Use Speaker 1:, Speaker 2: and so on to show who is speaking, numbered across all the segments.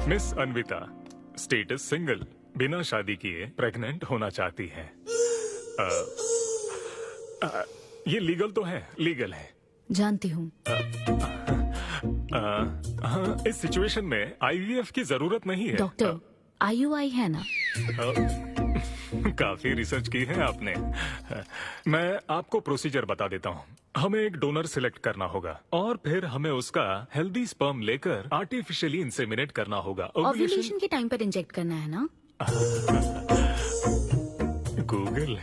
Speaker 1: Miss Anvita, status single, बिना शादी किए प्रेग्नेंट होना चाहती हैं। ये लीगल तो है, लीगल है।
Speaker 2: जानती हूँ।
Speaker 1: हाँ, इस सिचुएशन में आईवीएफ की जरूरत नहीं है।
Speaker 2: डॉक्टर, IUI है ना?
Speaker 1: काफी रिसर्च की है आपने। मैं आपको प्रोसीजर बता देता हूँ। हमें एक डोनर सिलेक्ट करना होगा और फिर हमें उसका हेल्दी स्पर्म लेकर आर्टिफिशियली इंसेमिनेट करना होगा।
Speaker 2: ओव्यूलेशन के टाइम पर इंजेक्ट करना है ना?
Speaker 1: गूगल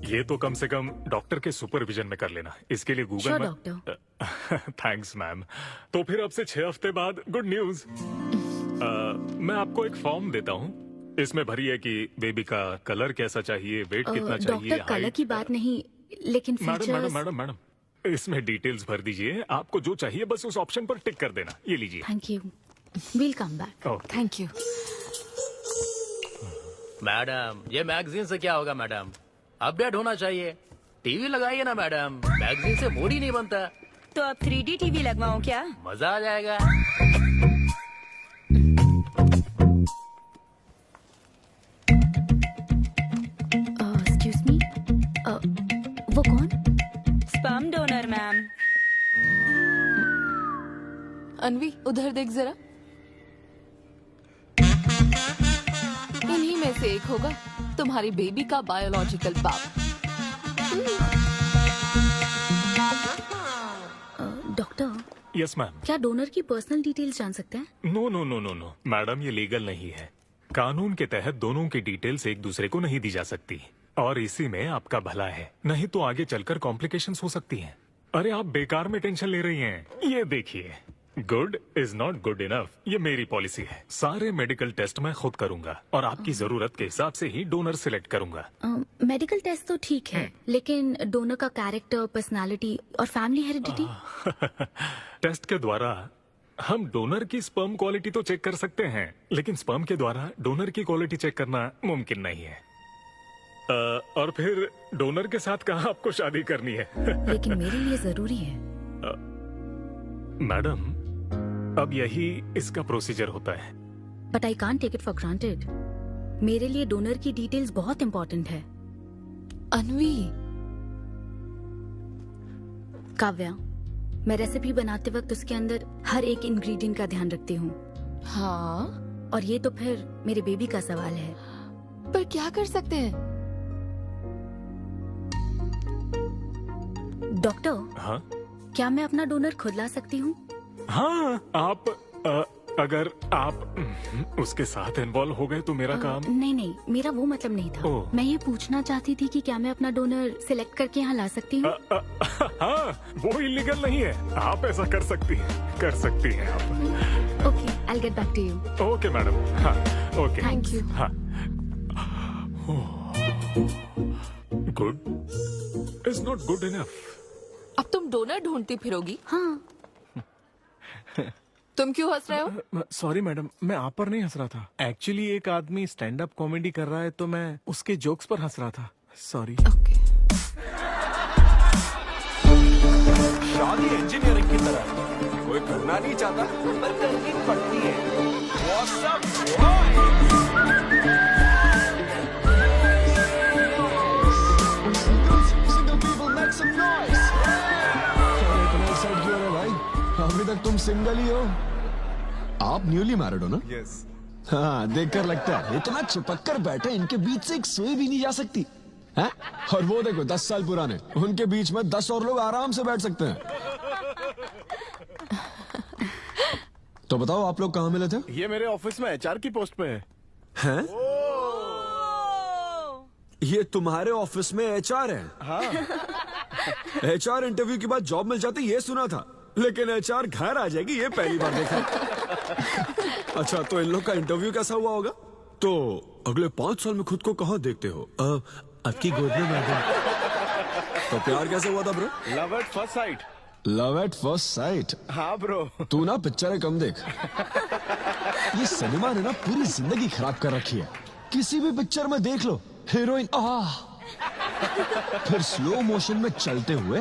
Speaker 1: ये तो कम से कम डॉक्टर के सुपरविजन में कर लेना। इसके लिए गूगल
Speaker 2: Sure,
Speaker 1: में
Speaker 2: डॉक्टर।
Speaker 1: Thanks ma'am. तो फिर अब से 6 हफ्ते बाद गुड न्यूज। मैं आपको एक फॉर्म देता हूँ। इसमें भरिए कि बेबी का कलर कैसा चाहिए, वेट कितना चाहिए।
Speaker 2: डॉक्टर, कलर की बात नहीं, लेकिन
Speaker 1: मैडम इसमें डिटेल्स भर दीजिए। आपको जो चाहिए बस उस ऑप्शन पर टिक कर देना। ये लीजिए।
Speaker 2: Thank you, will come back.
Speaker 3: Thank you.
Speaker 4: Madam, ये मैगजीन से क्या होगा मैडम? अपडेट होना चाहिए। टीवी लगाइए ना मैडम, मैगजीन से मूड ही नहीं बनता।
Speaker 5: तो अब 3D टीवी लगवाऊं क्या?
Speaker 4: मजा आ जाएगा।
Speaker 2: एक्सक्यूज मी, वो कौन?
Speaker 5: Sperm donor ma'am.
Speaker 3: अनवी, उधर देख जरा। इन्हीं में से एक होगा तुम्हारी बेबी का बायोलॉजिकल बाप।
Speaker 2: Doctor,
Speaker 1: yes ma'am.
Speaker 2: क्या डोनर की पर्सनल डिटेल्स जान सकते हैं?
Speaker 1: No no no no no madam, ये लीगल नहीं है। कानून के तहत दोनों की डिटेल्स एक दूसरे को नहीं दी जा सकती और इसी में आपका भला है, नहीं तो आगे चलकर कॉम्प्लिकेशंस हो सकती हैं। अरे आप बेकार में टेंशन ले रही हैं। ये देखिए, good is not good enough, ये मेरी पॉलिसी है। सारे मेडिकल टेस्ट मैं खुद करूंगा और आपकी जरूरत के हिसाब से ही डोनर सिलेक्ट करूंगा।
Speaker 2: मेडिकल टेस्ट तो ठीक है, लेकिन डोनर का कैरेक्टर, पर्सनालिटी और फैमिली हेरिडिटी?
Speaker 1: टेस्ट के द्वारा हम डोनर की स्पर्म क्वालिटी तो चेक कर सकते हैं, लेकिन स्पर्म के द्वारा डोनर की क्वालिटी चेक करना मुमकिन नहीं है। और फिर डोनर के साथ कहाँ आपको शादी करनी है?
Speaker 2: लेकिन मेरे लिए जरूरी है।
Speaker 1: मैडम, अब यही इसका प्रोसीजर होता है।
Speaker 2: But I can't take it for granted. मेरे लिए डोनर की डिटेल्स बहुत इम्पोर्टेंट है।
Speaker 3: अनवी,
Speaker 2: काव्या, मैं रेसिपी बनाते वक्त उसके अंदर हर एक इंग्रेडिएंट का ध्यान रखती हूँ।
Speaker 3: हाँ,
Speaker 2: और ये तो फिर मेरे बेबी का सवाल है।
Speaker 3: पर क्या कर सकते हैं?
Speaker 2: डॉक्टर,
Speaker 1: हाँ
Speaker 2: क्या मैं अपना डोनर खुद ला सकती हूँ?
Speaker 1: हाँ, आप अगर आप उसके साथ इन्वॉल्व हो गए तो मेरा काम।
Speaker 2: नहीं, मेरा वो मतलब नहीं था। मैं ये पूछना चाहती थी कि क्या मैं अपना डोनर सिलेक्ट करके यहाँ ला सकती हूँ?
Speaker 1: हाँ, वो इलीगल नहीं है। आप ऐसा कर सकती हैं आप।
Speaker 2: Okay, I get back to you.
Speaker 1: Okay madam. हाँ, ओके,
Speaker 3: थैंक यू।
Speaker 1: हाँ। Good is not good enough.
Speaker 3: अब तुम डोनर ढूंढती फिरोगी?
Speaker 2: हाँ।
Speaker 3: तुम क्यों हंस रहे हो?
Speaker 6: सॉरी मैडम, मैं आप पर नहीं हंस रहा था। एक्चुअली एक आदमी स्टैंड अप कॉमेडी कर रहा है तो मैं उसके जोक्स पर हंस रहा था। सॉरी।
Speaker 3: ओके।
Speaker 7: शादी इंजीनियरिंग की तरह कोई करना नहीं चाहता पर करनी पड़ती है। What's up, boy? Single people make some noise.
Speaker 8: इतना एक्साइट क्यों हो रहे भाई? अभी तक तुम सिंगल ही हो। आप न्यूली मैरिड हो ना?
Speaker 7: Yes.
Speaker 8: हाँ, देखकर लगता है इतना चिपक कर बैठे, इनके बीच से एक सुई भी नहीं जा सकती है? और वो देखो 10 साल पुराने, उनके बीच में 10 और लोग आराम से बैठ सकते हैं। तो बताओ, आप लोग कहाँ मिले थे?
Speaker 6: ये मेरे ऑफिस में HR की पोस्ट पे है।
Speaker 8: हैं? ये तुम्हारे ऑफिस में HR है?
Speaker 6: हाँ।
Speaker 8: HR इंटरव्यू के बाद जॉब मिल जाती ये सुना था, लेकिन HR घर आ जाएगी ये पहली बार देखा। अच्छा, तो इन लोग का इंटरव्यू कैसा हुआ होगा? तो अगले 5 साल में खुद को कहाँ देखते हो? आपकी गोद में मैडम। तो प्यार कैसे हुआ था bro?
Speaker 6: Love at first sight.
Speaker 8: Love at first sight?
Speaker 6: हाँ ब्रो।
Speaker 8: तू ना पिक्चरें कम देख। ये सिनेमा ने ना पूरी जिंदगी खराब कर रखी है। किसी भी पिक्चर में देख लो, हीरोइन फिर स्लो मोशन में चलते हुए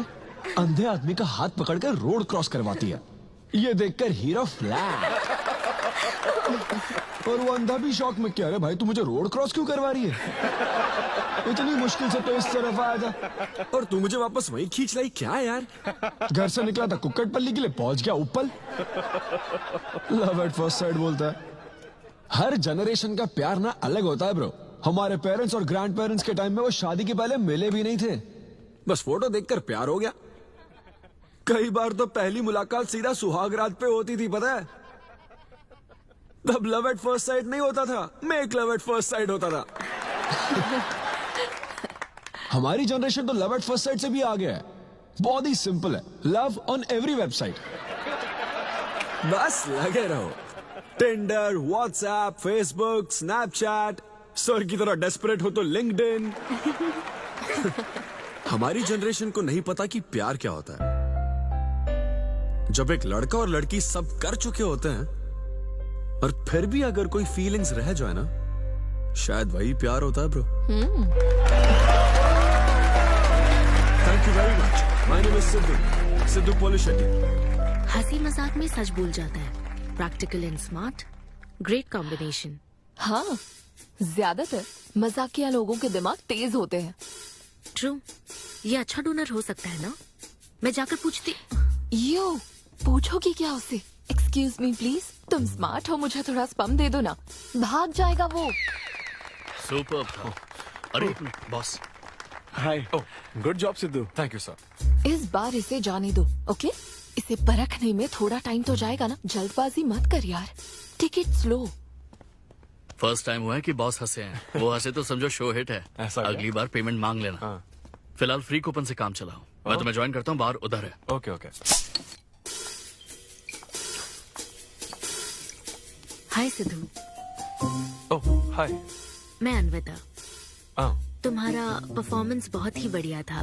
Speaker 8: अंधे आदमी का हाथ पकड़कर रोड क्रॉस करवाती है। ये देखकर हीरो फ्लैट। और वो अंधा भी शौक में, क्या रे भाई तू मुझे रोड क्रॉस क्यों करवा रही है? इतनी मुश्किल से तो इस तरफ आया था और तू मुझे वापस वहीं खींच लाई, क्या यार? घर से निकला था कुक्कड़पल्ली के लिए, पहुंच गया ऊपर। लव एट फर्स्ट साइट बोलता है। हर जनरेशन का प्यार ना अलग होता है ब्रो। हमारे पेरेंट्स और ग्रैंड पेरेंट्स के टाइम में वो शादी के पहले मिले भी नहीं थे, बस फोटो देखकर प्यार हो गया। कई बार तो पहली मुलाकात सीधा सुहाग रात पे होती थी, पता है? तब लव एट फर्स्ट साइट नहीं होता था, make love at first sight होता था। हमारी जनरेशन तो लव एट फर्स्ट साइट से भी आगे है। बहुत ही सिंपल है, लव ऑन एवरी वेबसाइट। बस लगे रहो, Tinder, WhatsApp, Facebook, Snapchat, sir की तरह डेस्परेट हो तो लिंक्डइन। हमारी जनरेशन को नहीं पता कि प्यार क्या होता है। जब एक लड़का और लड़की सब कर चुके होते हैं और फिर भी अगर कोई फीलिंग्स रह जाए ना, शायद वही प्यार होता है bro. Thank you very much. My name is Siddhu Polishetty.
Speaker 2: हंसी मजाक में सच बोल जाता है, practical and smart, great combination.
Speaker 3: हाँ, ज्यादातर मजाकिया लोगों के दिमाग तेज होते हैं।
Speaker 2: ट्रू, ये अच्छा डोनर हो सकता है ना? मैं जाकर पूछती।
Speaker 3: यो, पूछोगी क्या उससे? एक्सक्यूज मी प्लीज, तुम स्मार्ट हो, मुझे थोड़ा स्पम दे दो ना। भाग जाएगा वो।
Speaker 9: सुपर था। अरे एक minute boss.
Speaker 6: Hi, good job Sidhu.
Speaker 9: Thank you sir.
Speaker 3: इस बार इसे जाने दो, ओके? इसे परखने में थोड़ा टाइम तो जाएगा ना, जल्दबाजी मत कर यार। Take it slow.
Speaker 9: First time हुआ है कि बॉस हंसे हैं। वो हंसे तो समझो शो हिट है।
Speaker 7: ऐसा क्या?
Speaker 9: अगली बार पेमेंट मांग लेना।
Speaker 7: हाँ।
Speaker 9: फिलहाल फ्री कूपन से काम चलाओ। मैं तुम्हें ज्वाइन करता हूँ, बाहर उधर है।
Speaker 7: Okay okay.
Speaker 2: Hi Siddhu,
Speaker 7: oh hi.
Speaker 2: मैं अनविता।
Speaker 7: हाँ।
Speaker 2: तुम्हारा परफॉर्मेंस बहुत ही बढ़िया था।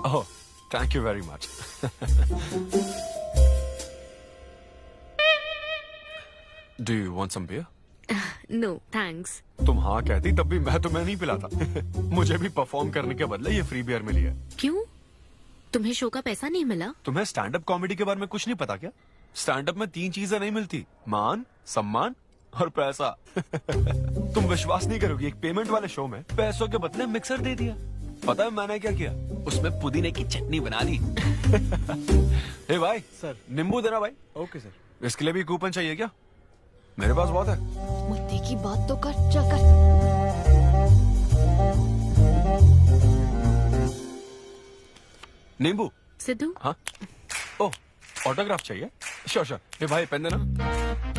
Speaker 7: Oh thank you very much. Do you want some beer?
Speaker 2: No thanks.
Speaker 7: तुम हाँ कहती तब भी मैं तुम्हें नहीं पिलाता। मुझे भी परफॉर्म करने के बदले ये फ्री बियर मिली है।
Speaker 2: क्यों? तुम्हें शो का पैसा नहीं मिला?
Speaker 7: तुम्हें स्टैंड अप कॉमेडी के बारे में कुछ नहीं पता क्या? स्टैंड अप में 3 चीजें नहीं मिलती, मान, सम्मान और पैसा। तुम विश्वास नहीं करोगी, एक पेमेंट वाले शो में पैसों के बदले मिक्सर दे दिया। पता है मैंने क्या किया? उसमें पुदीने की चटनी बना ली। हे भाई
Speaker 6: सर।
Speaker 7: नींबू देना भाई।
Speaker 6: Okay sir.
Speaker 7: इसके लिए भी कूपन चाहिए क्या? मेरे पास बहुत है।
Speaker 3: मुद्दे की बात तो कर, चल कर।
Speaker 7: नींबू।
Speaker 2: सिद्धू,
Speaker 7: हाँ। ओह ऑटोग्राफ चाहिए? Sure sure. हे भाई पेन देना।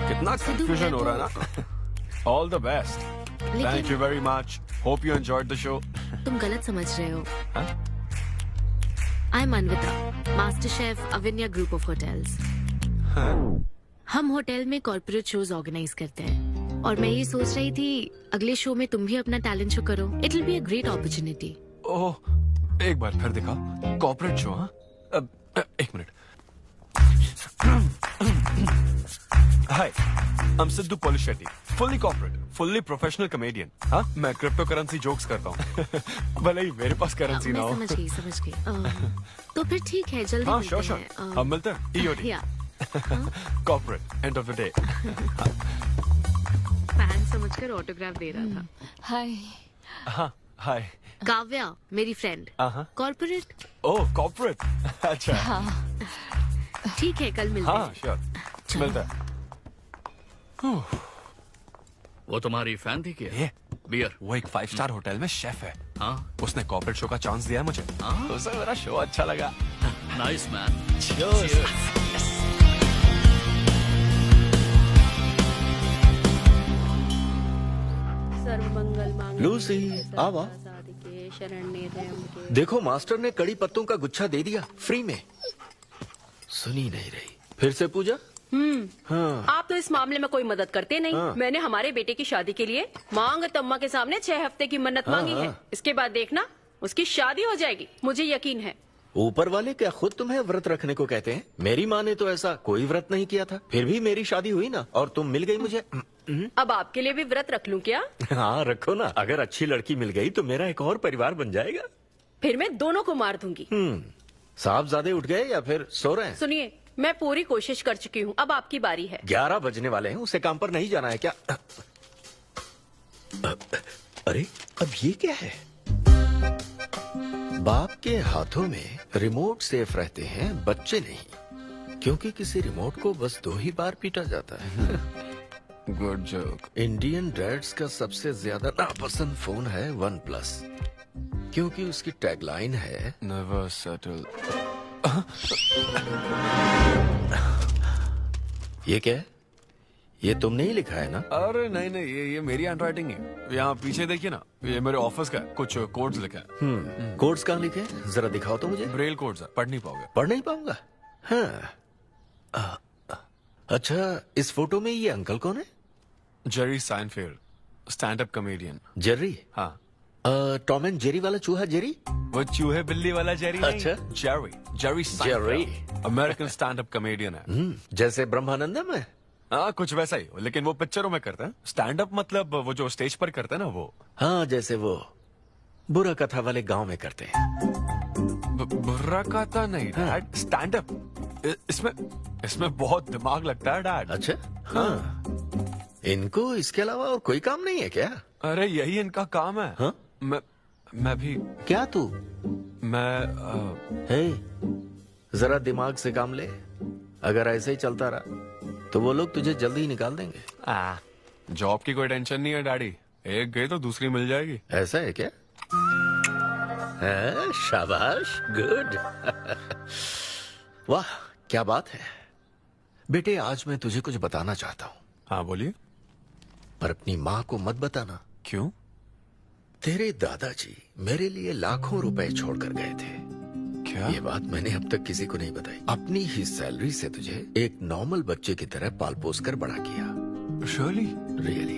Speaker 7: कितना कंफ्यूजन हो रहा है ना। All the best. Thank you very much. Hope you enjoyed the show.
Speaker 2: तुम गलत समझ रहे हो। I am Anvita, master chef Avinya group of hotels. हम होटल में कॉर्पोरेट शोज ऑर्गेनाइज करते हैं और मैं ये सोच रही थी अगले शो में तुम भी अपना टैलेंट शो करो। It will be a great opportunity.
Speaker 7: Oh एक बार फिर दिखा। Corporate show? हाँ एक minute. Hi I am Siddhu Polishetty, fully corporate, fully professional comedian. हाँ मैं क्रिप्टो करेंसी जोक्स करता हूँ। भले ही मेरे पास करेंसी ना हो।
Speaker 2: मैं समझ गई। तो फिर ठीक है, जल्दी
Speaker 7: हाँ
Speaker 2: मिलते
Speaker 7: श्योर श्योर।
Speaker 2: हैं।
Speaker 7: हम मिलते हैं। EOD
Speaker 2: या
Speaker 7: corporate end of the day.
Speaker 2: Fan समझकर ऑटोग्राफ दे रहा था।
Speaker 3: हाय।
Speaker 7: हाँ हाय।
Speaker 2: काव्या मेरी फ्रेंड। कॉर्पोरेट?
Speaker 7: ओह कॉर्पोरेट। अच्छा
Speaker 2: ठीक है, कल मिलते
Speaker 7: हाँ
Speaker 2: हैं।
Speaker 7: श्योर मिलता है।
Speaker 9: वो तुम्हारी फैन थी क्या?
Speaker 7: ये
Speaker 9: बियर।
Speaker 7: वो एक 5 स्टार होटल में शेफ है।
Speaker 9: हाँ
Speaker 7: उसने कॉर्पोरेट शो का चांस दिया मुझे। उसे मेरा शो अच्छा लगा।
Speaker 9: Nice man.
Speaker 10: लूसी आवा। देखो मास्टर ने कड़ी पत्तों का गुच्छा दे दिया फ्री में। सुनी नहीं रही। फिर से पूजा। हाँ।
Speaker 5: आप तो इस मामले में कोई मदद करते नहीं।
Speaker 10: हाँ।
Speaker 5: मैंने हमारे बेटे की शादी के लिए मांग तम्मा के सामने 6 हफ्ते की मन्नत मांगी है। इसके बाद देखना उसकी शादी हो जाएगी, मुझे यकीन है।
Speaker 10: ऊपर वाले क्या खुद तुम्हें व्रत रखने को कहते हैं? मेरी माँ ने तो ऐसा कोई व्रत नहीं किया था, फिर भी मेरी शादी हुई ना, और तुम मिल गई मुझे।
Speaker 5: अब आपके लिए भी व्रत रख लूं क्या?
Speaker 10: हाँ रखो ना, अगर अच्छी लड़की मिल गई तो मेरा एक और परिवार बन जाएगा।
Speaker 5: फिर मैं दोनों को मार दूंगी।
Speaker 10: साहबजादे उठ गए या फिर सो रहे हैं?
Speaker 5: सुनिए, मैं पूरी कोशिश कर चुकी हूँ, अब आपकी बारी है।
Speaker 10: 11 बजने वाले हैं, उसे काम पर नहीं जाना है क्या? अरे अब ये क्या है? बाप के हाथों में रिमोट सेफ रहते हैं, बच्चे नहीं, क्योंकि किसी रिमोट को बस 2 ही बार पीटा जाता है।
Speaker 7: Good joke.
Speaker 10: इंडियन डैड्स का सबसे ज्यादा नापसंद फोन है OnePlus, क्योंकि उसकी टैगलाइन है
Speaker 7: नेवर सेटल।
Speaker 10: ये क्या है? ये तुमने ही लिखा है ना?
Speaker 7: अरे नहीं नहीं, ये मेरी हैंडराइटिंग है। यहाँ पीछे देखिए ना, ये मेरे ऑफिस का है, कुछ कोड्स लिखा है।
Speaker 10: कोड्स कहाँ लिखे हैं? जरा दिखाओ तो मुझे।
Speaker 7: ब्रेल कोड्स है, पढ़ नहीं पाओगे।
Speaker 10: पढ़ नहीं पाऊंगा? हाँ। अच्छा, इस फोटो में ये अंकल कौन है?
Speaker 7: Jerry Seinfeld, stand up comedian.
Speaker 10: Jerry?
Speaker 7: हाँ।
Speaker 10: टॉम एंड जेरी वाला चूहा जेरी?
Speaker 7: वो चूहे बिल्ली वाला जेरी नहीं।
Speaker 10: अच्छा।
Speaker 7: Jerry
Speaker 10: Jerry
Speaker 7: American stand up comedian है।
Speaker 10: जैसे ब्रह्मानंदम है?
Speaker 7: हाँ, कुछ वैसा ही, लेकिन वो पिक्चरों में करता है। स्टैंड अप मतलब वो जो स्टेज पर करता है ना, वो।
Speaker 10: हाँ, जैसे वो बुरा कथा वाले गांव में करते हैं।
Speaker 7: बुरा कथा नहीं डैड, स्टैंड अप। इसमें बहुत दिमाग लगता है डैड।
Speaker 10: अच्छा। हाँ। इनको इसके अलावा और कोई काम नहीं है क्या?
Speaker 7: अरे यही इनका काम है।
Speaker 10: हाँ?
Speaker 7: मैं भी।
Speaker 10: क्या तू?
Speaker 7: मैं
Speaker 10: हे, जरा दिमाग से काम ले। अगर ऐसे ही चलता रहा तो वो लोग तुझे जल्दी ही निकाल देंगे।
Speaker 7: जॉब की कोई टेंशन नहीं है डैडी, एक गई तो दूसरी मिल जाएगी।
Speaker 10: ऐसा है क्या? शाबाश, गुड। वाह, क्या बात है बेटे। आज मैं तुझे कुछ बताना चाहता हूँ।
Speaker 7: हाँ बोलिए।
Speaker 10: पर अपनी माँ को मत बताना।
Speaker 7: क्यों?
Speaker 10: तेरे दादाजी मेरे लिए लाखों रुपए छोड़कर गए थे।
Speaker 7: क्या?
Speaker 10: ये बात मैंने अब तक किसी को नहीं बताई। अपनी ही सैलरी से तुझे एक नॉर्मल बच्चे की तरह पाल पोस कर बड़ा किया। Really?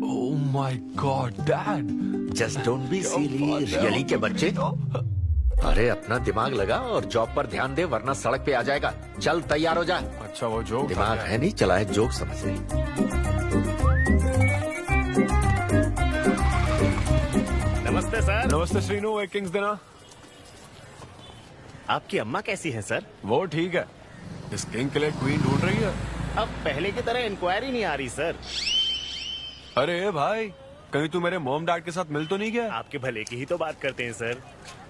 Speaker 7: Oh my God dad,
Speaker 10: just don't be silly. Really के बच्चे? अरे अपना दिमाग लगा और जॉब पर ध्यान दे, वरना सड़क पे आ जाएगा। चल तैयार हो जा।
Speaker 7: अच्छा, वो जोक
Speaker 10: दिमाग है नहीं, चला है जोक समझ ले।
Speaker 11: नमस्ते सर।
Speaker 7: नमस्ते श्रीनु, एक किंग्स देना।
Speaker 11: आपकी अम्मा कैसी है सर?
Speaker 7: वो ठीक है, इस किंग के लिए क्वीन ढूंढ रही है।
Speaker 11: अब पहले की तरह इंक्वायरी नहीं आ रही सर।
Speaker 7: अरे भाई, कहीं तू मेरे मॉम डैड के साथ मिल तो नहीं गया?
Speaker 11: आपके भले की ही तो बात करते हैं सर।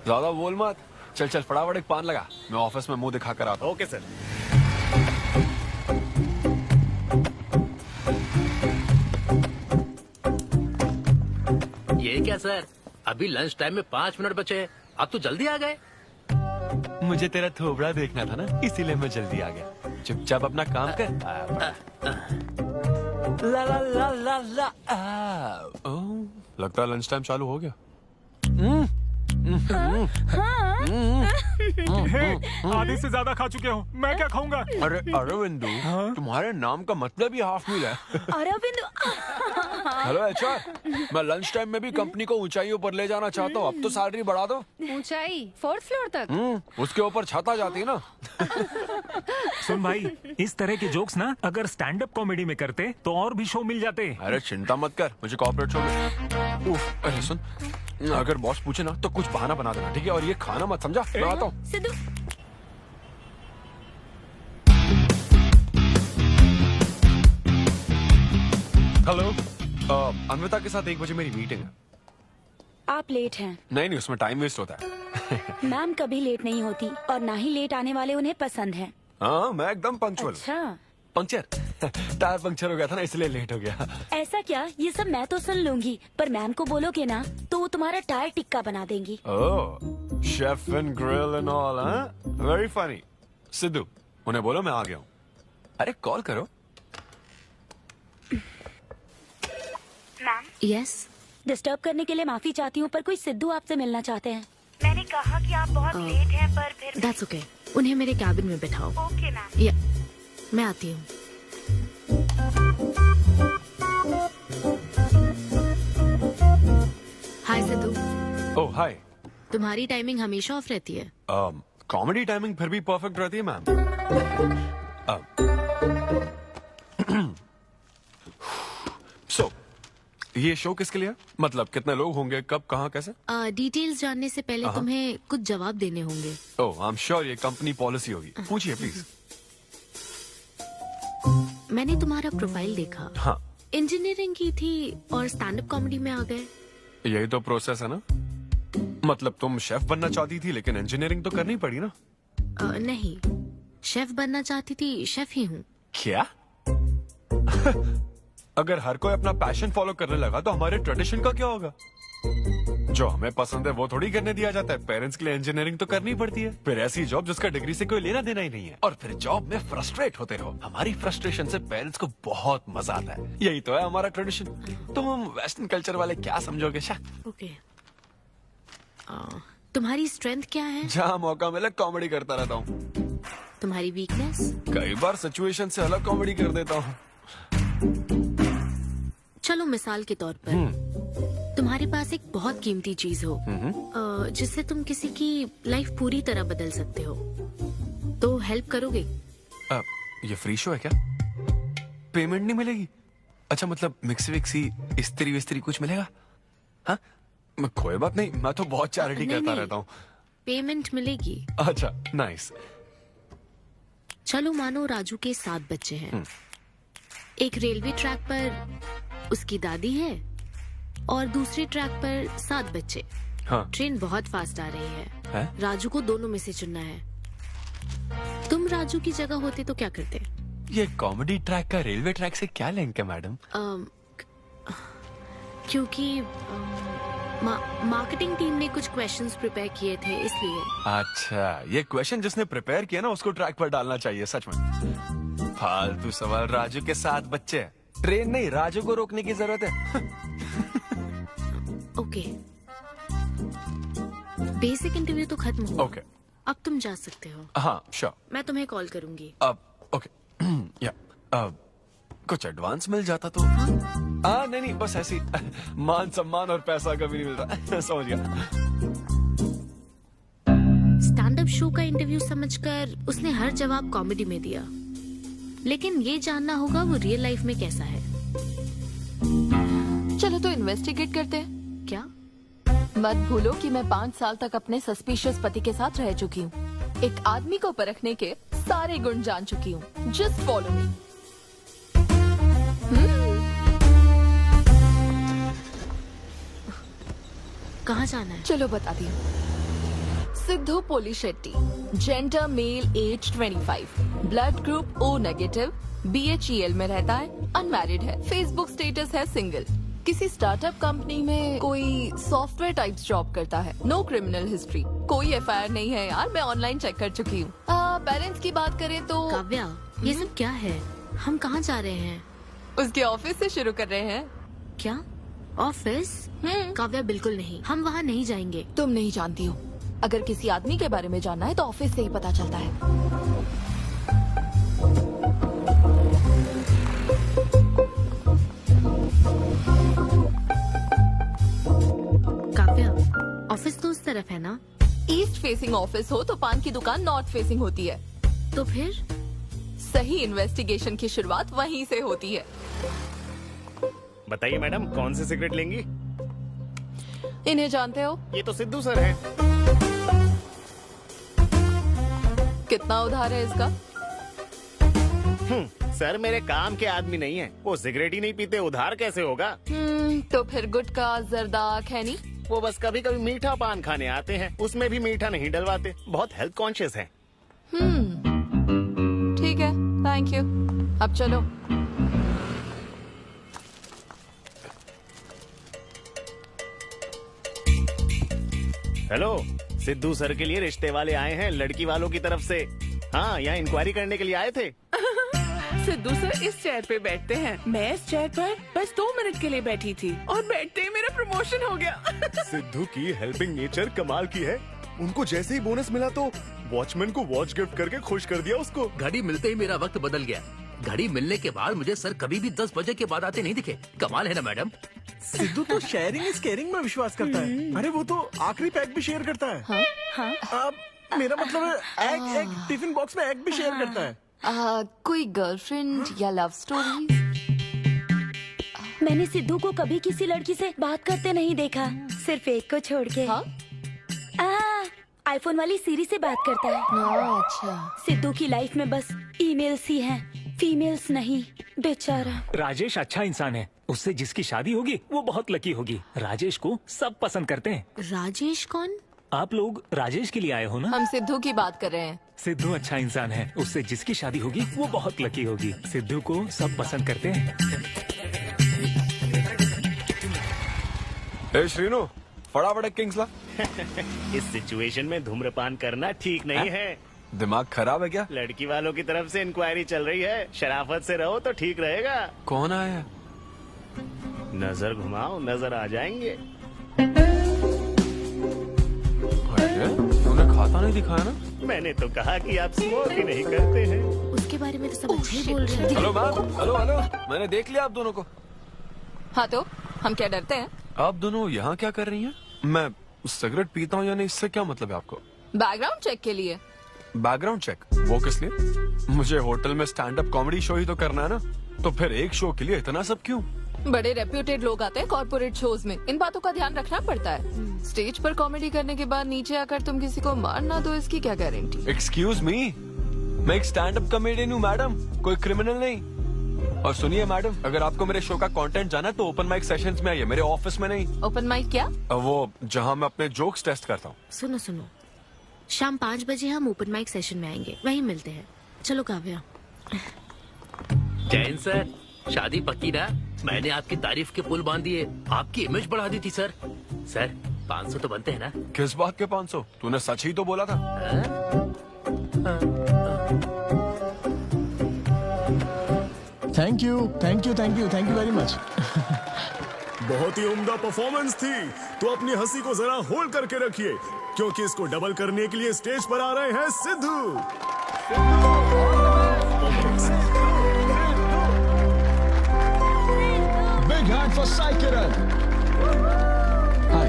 Speaker 7: ज्यादा बोल मत। चल चल फटाफट एक पान लगा, मैं ऑफिस में मुंह दिखा कर आता हूं।
Speaker 11: Okay sir.
Speaker 4: ये क्या सर, अभी लंच टाइम में 5 मिनट बचे हैं, आप तो जल्दी आ गए।
Speaker 7: मुझे तेरा थोबड़ा देखना था ना, इसीलिए मैं जल्दी आ गया। चुपचाप अपना काम कर। ला ला ला ला ला। लगता है लंच टाइम चालू हो गया।
Speaker 1: आधे से ज्यादा खा चुके हो, मैं क्या खाऊंगा?
Speaker 7: अरे अरविंदु, तुम्हारे नाम का मतलब ही हाफ मील है।
Speaker 3: अरविंद।
Speaker 7: हेलो एचआर, मैं लंच टाइम में भी कंपनी को ऊंचाइयों पर ले जाना चाहता हूँ। अब तो सैलरी बढ़ा दो।
Speaker 3: ऊंचाई 4th फ्लोर तक?
Speaker 7: उसके ऊपर छत आ जाती है ना।
Speaker 1: सुन भाई, इस तरह के जोक्स ना अगर स्टैंड अप कॉमेडी में करते तो और भी शो मिल जाते।
Speaker 7: अरे चिंता मत कर, मुझे कॉर्पोरेट शो में। अरे सुन, अगर बॉस पूछे ना तो कुछ बहाना बना देना, ठीक है? और ये खाना मत, समझा? मैं आता हूँ।
Speaker 3: सिद्धू।
Speaker 7: हेलो, अन्विता के साथ 1 बजे मेरी मीटिंग है।
Speaker 12: आप लेट हैं।
Speaker 7: नहीं, उसमें टाइम वेस्ट होता है।
Speaker 12: मैम कभी लेट नहीं होती और ना ही लेट आने वाले उन्हें पसंद हैं।
Speaker 7: हाँ, मैं एकदम पंक्चुअल।
Speaker 12: अच्छा।
Speaker 7: पंक्चर टायर पंक्चर हो गया था ना, इसलिए लेट हो गया।
Speaker 12: ऐसा क्या? ये सब मैं तो सुन लूंगी, पर मैम को बोलोगे ना तो वो तुम्हारा टायर टिक्का बना देंगी।
Speaker 7: Oh, chef and grill and all, हाँ? Very funny. सिद्धू, उन्हें बोलो मैं आ गया हूँ। अरे कॉल करो।
Speaker 12: मैम।
Speaker 2: यस।
Speaker 12: डिस्टर्ब करने के लिए माफी चाहती हूँ, पर कोई सिद्धू आपसे मिलना चाहते हैं।
Speaker 13: मैंने कहा कि आप बहुत लेट हैं, पर फिर
Speaker 2: दैट्स ओके। उन्हें मेरे कैबिन में बैठाओ।
Speaker 13: Okay ma'am.
Speaker 2: या, मैं आती हूँ। हाय सिद्धू।
Speaker 7: ओह हाय।
Speaker 2: तुम्हारी टाइमिंग हमेशा ऑफ रहती है?
Speaker 7: कॉमेडी टाइमिंग फिर भी परफेक्ट रहती है मैम। सो ये शो किसके लिए है? मतलब कितने लोग होंगे, कब, कहाँ, कैसे?
Speaker 2: डिटेल्स जानने से पहले तुम्हें कुछ जवाब देने होंगे।
Speaker 7: ओह, आई एम श्योर ये कंपनी पॉलिसी होगी। पूछिए प्लीज।
Speaker 2: मैंने तुम्हारा प्रोफाइल देखा।
Speaker 7: हाँ।
Speaker 2: इंजीनियरिंग की थी और स्टैंड अप कॉमेडी में आ गए।
Speaker 7: यही तो प्रोसेस है ना। मतलब तुम शेफ बनना चाहती थी लेकिन इंजीनियरिंग तो करनी पड़ी ना।
Speaker 2: नहीं, शेफ बनना चाहती थी, शेफ ही हूँ।
Speaker 7: क्या? अगर हर कोई अपना पैशन फॉलो करने लगा तो हमारे ट्रेडिशन का क्या होगा? जो हमें पसंद है वो थोड़ी करने दिया जाता है। पेरेंट्स के लिए इंजीनियरिंग तो करनी पड़ती है, फिर ऐसी जॉब जिसका डिग्री से कोई लेना देना ही नहीं है, और फिर जॉब में फ्रस्ट्रेट होते रहो। हमारी फ्रस्ट्रेशन से पेरेंट्स को बहुत मजा आता है। यही तो है हमारा ट्रेडिशन। तुम वेस्टर्न कल्चर वाले क्या समझोगे?
Speaker 2: ओके, तुम्हारी स्ट्रेंथ क्या है?
Speaker 7: जहाँ मौका मिले कॉमेडी करता रहता हूँ।
Speaker 2: तुम्हारी वीकनेस?
Speaker 7: कई बार सिचुएशन से अलग कॉमेडी कर देता हूँ।
Speaker 2: चलो मिसाल के तौर पर तुम्हारे पास एक बहुत कीमती चीज हो जिससे तुम किसी की लाइफ पूरी तरह बदल सकते हो, तो हेल्प करोगे?
Speaker 7: ये फ्री शो है क्या? पेमेंट नहीं मिलेगी? अच्छा, मतलब मिक्सी विक्सी इस्त्री विस्त्री कुछ मिलेगा? हाँ, कोई बात नहीं, मैं तो बहुत चैरिटी करता रहता हूँ।
Speaker 2: पेमेंट मिलेगी।
Speaker 7: अच्छा, नाइस।
Speaker 2: चलो मानो राजू के 7 बच्चे हैं। एक रेलवे ट्रैक पर उसकी दादी है और दूसरे ट्रैक पर 7 बच्चे।
Speaker 7: हाँ।
Speaker 2: ट्रेन बहुत फास्ट आ रही है। राजू को दोनों में से चुनना है। तुम राजू की जगह होते तो क्या करते?
Speaker 7: ये कॉमेडी ट्रैक का रेलवे ट्रैक से क्या लिंक है मैडम?
Speaker 2: क्योंकि मार्केटिंग टीम ने कुछ क्वेश्चंस प्रिपेयर किए थे, इसलिए।
Speaker 7: अच्छा, ये क्वेश्चन जिसने प्रिपेयर किया ना उसको ट्रैक पर डालना चाहिए। सच में फालतू सवाल। राजू के 7 बच्चे, ट्रेन नहीं, राजू को रोकने की जरूरत है।
Speaker 2: ओके, बेसिक इंटरव्यू तो खत्म हो।
Speaker 7: ओके,
Speaker 2: अब तुम जा सकते हो।
Speaker 7: हाँ श्योर।
Speaker 2: मैं तुम्हें कॉल करूंगी।
Speaker 7: अब ओके या कुछ एडवांस मिल जाता तो। हाँ नहीं, बस ऐसी मान सम्मान और पैसा कभी नहीं मिलता। समझ गया।
Speaker 2: स्टैंड अप शो का इंटरव्यू समझकर उसने हर जवाब कॉमेडी में दिया, लेकिन ये जानना होगा वो रियल लाइफ में कैसा है।
Speaker 3: चलो तो इन्वेस्टिगेट करते हैं।
Speaker 2: क्या?
Speaker 3: मत भूलो कि मैं 5 साल तक अपने सस्पिशियस पति के साथ रह चुकी हूँ। एक आदमी को परखने के सारे गुण जान चुकी हूँ। Just follow me.
Speaker 2: कहाँ जाना है?
Speaker 3: चलो बताती हूँ। Siddhu Polishetty, gender male, age 25, blood group O negative, BHEL में रहता है, अनमैरिड है, फेसबुक स्टेटस है सिंगल, किसी स्टार्टअप कंपनी में कोई सॉफ्टवेयर टाइप्स जॉब करता है, नो क्रिमिनल हिस्ट्री, कोई FIR नहीं है यार, मैं ऑनलाइन चेक कर चुकी हूँ। पेरेंट्स की बात करें तो
Speaker 2: काव्या, ये सब क्या है? हम कहाँ जा रहे हैं?
Speaker 3: उसके ऑफिस से शुरू कर रहे हैं।
Speaker 2: क्या ऑफिस? काव्या बिल्कुल नहीं, हम वहाँ नहीं जाएंगे।
Speaker 3: तुम नहीं जानती हो, अगर किसी आदमी के बारे में जानना है तो ऑफिस से ही पता चलता है।
Speaker 2: काव्या, ऑफिस तो उस तरफ है ना?
Speaker 3: ईस्ट फेसिंग ऑफिस हो तो पान की दुकान नॉर्थ फेसिंग होती है।
Speaker 2: तो फिर
Speaker 3: सही इन्वेस्टिगेशन की शुरुआत वहीं से होती है।
Speaker 11: बताइए मैडम, कौन सी सिगरेट लेंगी?
Speaker 3: इन्हें जानते हो?
Speaker 11: ये तो सिद्धू सर है।
Speaker 3: कितना उधार है इसका?
Speaker 11: सर मेरे काम के आदमी नहीं है, वो सिगरेट ही नहीं पीते, उधार कैसे होगा?
Speaker 3: तो फिर गुटखा जर्दा खैनी?
Speaker 11: वो बस कभी कभी मीठा पान खाने आते हैं, उसमें भी मीठा नहीं डलवाते, बहुत हेल्थ कॉन्शियस है।
Speaker 3: ठीक है, थैंक यू। अब चलो।
Speaker 11: हेलो, सिद्धू सर के लिए रिश्ते वाले आए हैं लड़की वालों की तरफ से। हाँ, यहाँ इंक्वायरी करने के लिए आए थे।
Speaker 14: सिद्धू सर इस चेयर पे बैठते हैं, मैं इस चेयर पर बस 2 मिनट के लिए बैठी थी और बैठते ही मेरा प्रमोशन हो गया।
Speaker 15: सिद्धू की हेल्पिंग नेचर कमाल की है। उनको जैसे ही बोनस मिला तो वॉचमैन को वॉच गिफ्ट करके खुश कर दिया उसको।
Speaker 4: घड़ी मिलते ही मेरा वक्त बदल गया। घड़ी मिलने के बाद मुझे सर कभी भी 10 बजे के बाद आते नहीं दिखे। कमाल है ना मैडम?
Speaker 6: सिद्धू तो शेयरिंग इज केयरिंग में विश्वास करता है। अरे वो तो आखिरी पैक भी शेयर करता है। हाँ? मेरा मतलब है एग टिफिन बॉक्स में एग भी शेयर करता है।
Speaker 3: कोई गर्लफ्रेंड या लव स्टोरी?
Speaker 12: मैंने सिद्धू को कभी किसी लड़की से बात करते नहीं देखा, सिर्फ एक को छोड़ के।
Speaker 3: हाँ?
Speaker 12: आईफोन वाली सीरी से बात करता है।
Speaker 3: अच्छा।
Speaker 12: सिद्धू की लाइफ में बस ईमेल्स ही हैं, फीमेल्स नहीं, बेचारा।
Speaker 1: राजेश अच्छा इंसान है, उससे जिसकी शादी होगी वो बहुत लकी होगी। राजेश को सब पसंद करते हैं।
Speaker 2: राजेश कौन?
Speaker 1: आप लोग राजेश के लिए आए हो ना?
Speaker 3: हम सिद्धू की बात कर रहे हैं।
Speaker 1: सिद्धू अच्छा इंसान है, उससे जिसकी शादी होगी वो बहुत लकी होगी। सिद्धू को सब पसंद करते हैं।
Speaker 7: श्रीनु, फटाफट किंग्स ला।
Speaker 11: इस सिचुएशन में धूम्रपान करना ठीक नहीं है।
Speaker 7: दिमाग खराब है क्या?
Speaker 11: लड़की वालों की तरफ से इंक्वायरी चल रही है, शराफत से रहो तो ठीक रहेगा।
Speaker 7: कौन आया?
Speaker 11: नजर घुमाओ, नजर आ जाएंगे।
Speaker 7: तूने खाता नहीं दिखाया ना?
Speaker 11: मैंने तो कहा कि आप स्मोक ही नहीं करते हैं।
Speaker 2: उसके बारे में तो सब अच्छे ही बोल रहे हैं।
Speaker 7: हेलो मैम, हेलो हेलो, मैंने देख लिया आप दोनों को।
Speaker 3: हाँ तो हम क्या डरते हैं?
Speaker 7: आप दोनों यहाँ क्या कर रही हैं? मैं सिगरेट पीता हूँ या नहीं, इससे क्या मतलब है आपको?
Speaker 3: बैकग्राउंड चेक के लिए।
Speaker 7: Background check? वो किस लिए? मुझे होटल में स्टैंड अप कॉमेडी शो ही तो करना है ना, तो फिर एक शो के लिए इतना सब क्यों?
Speaker 3: बड़े रेप्यूटेड लोग आते हैं कॉर्पोरेट शोज में, इन बातों का ध्यान रखना पड़ता है। स्टेज पर कॉमेडी करने के बाद नीचे आकर तुम किसी को मार ना दो, इसकी क्या गारंटी?
Speaker 7: एक्सक्यूज मी, मैं एक स्टैंड अप कॉमेडियन हूँ मैडम, कोई क्रिमिनल नहीं। और सुनिए मैडम, अगर आपको मेरे शो का कंटेंट जाना है तो ओपन माइक सेशंस में आइए, मेरे ऑफिस में नहीं।
Speaker 3: ओपन माइक क्या?
Speaker 7: वो जहाँ मैं अपने जोक्स टेस्ट करता हूँ।
Speaker 2: सुनो सुनो, शाम 5 बजे हम ओपन माइक सेशन में आएंगे, वहीं मिलते हैं। चलो काव्या।
Speaker 4: जैन सर, शादी पक्की ना? मैंने आपकी तारीफ के पुल बांध दिए, आपकी इमेज बढ़ा दी थी सर। सर 500 तो बनते हैं ना?
Speaker 7: किस बात के 500? तूने सच ही तो बोला था।
Speaker 6: Thank you thank you thank you thank you very much.
Speaker 8: बहुत ही उम्दा परफॉर्मेंस थी, तो अपनी हंसी को जरा होल्ड करके रखिए, क्योंकि इसको डबल करने के लिए स्टेज पर आ रहे हैं Siddhu. Big hand for Sai Kiran. Hi.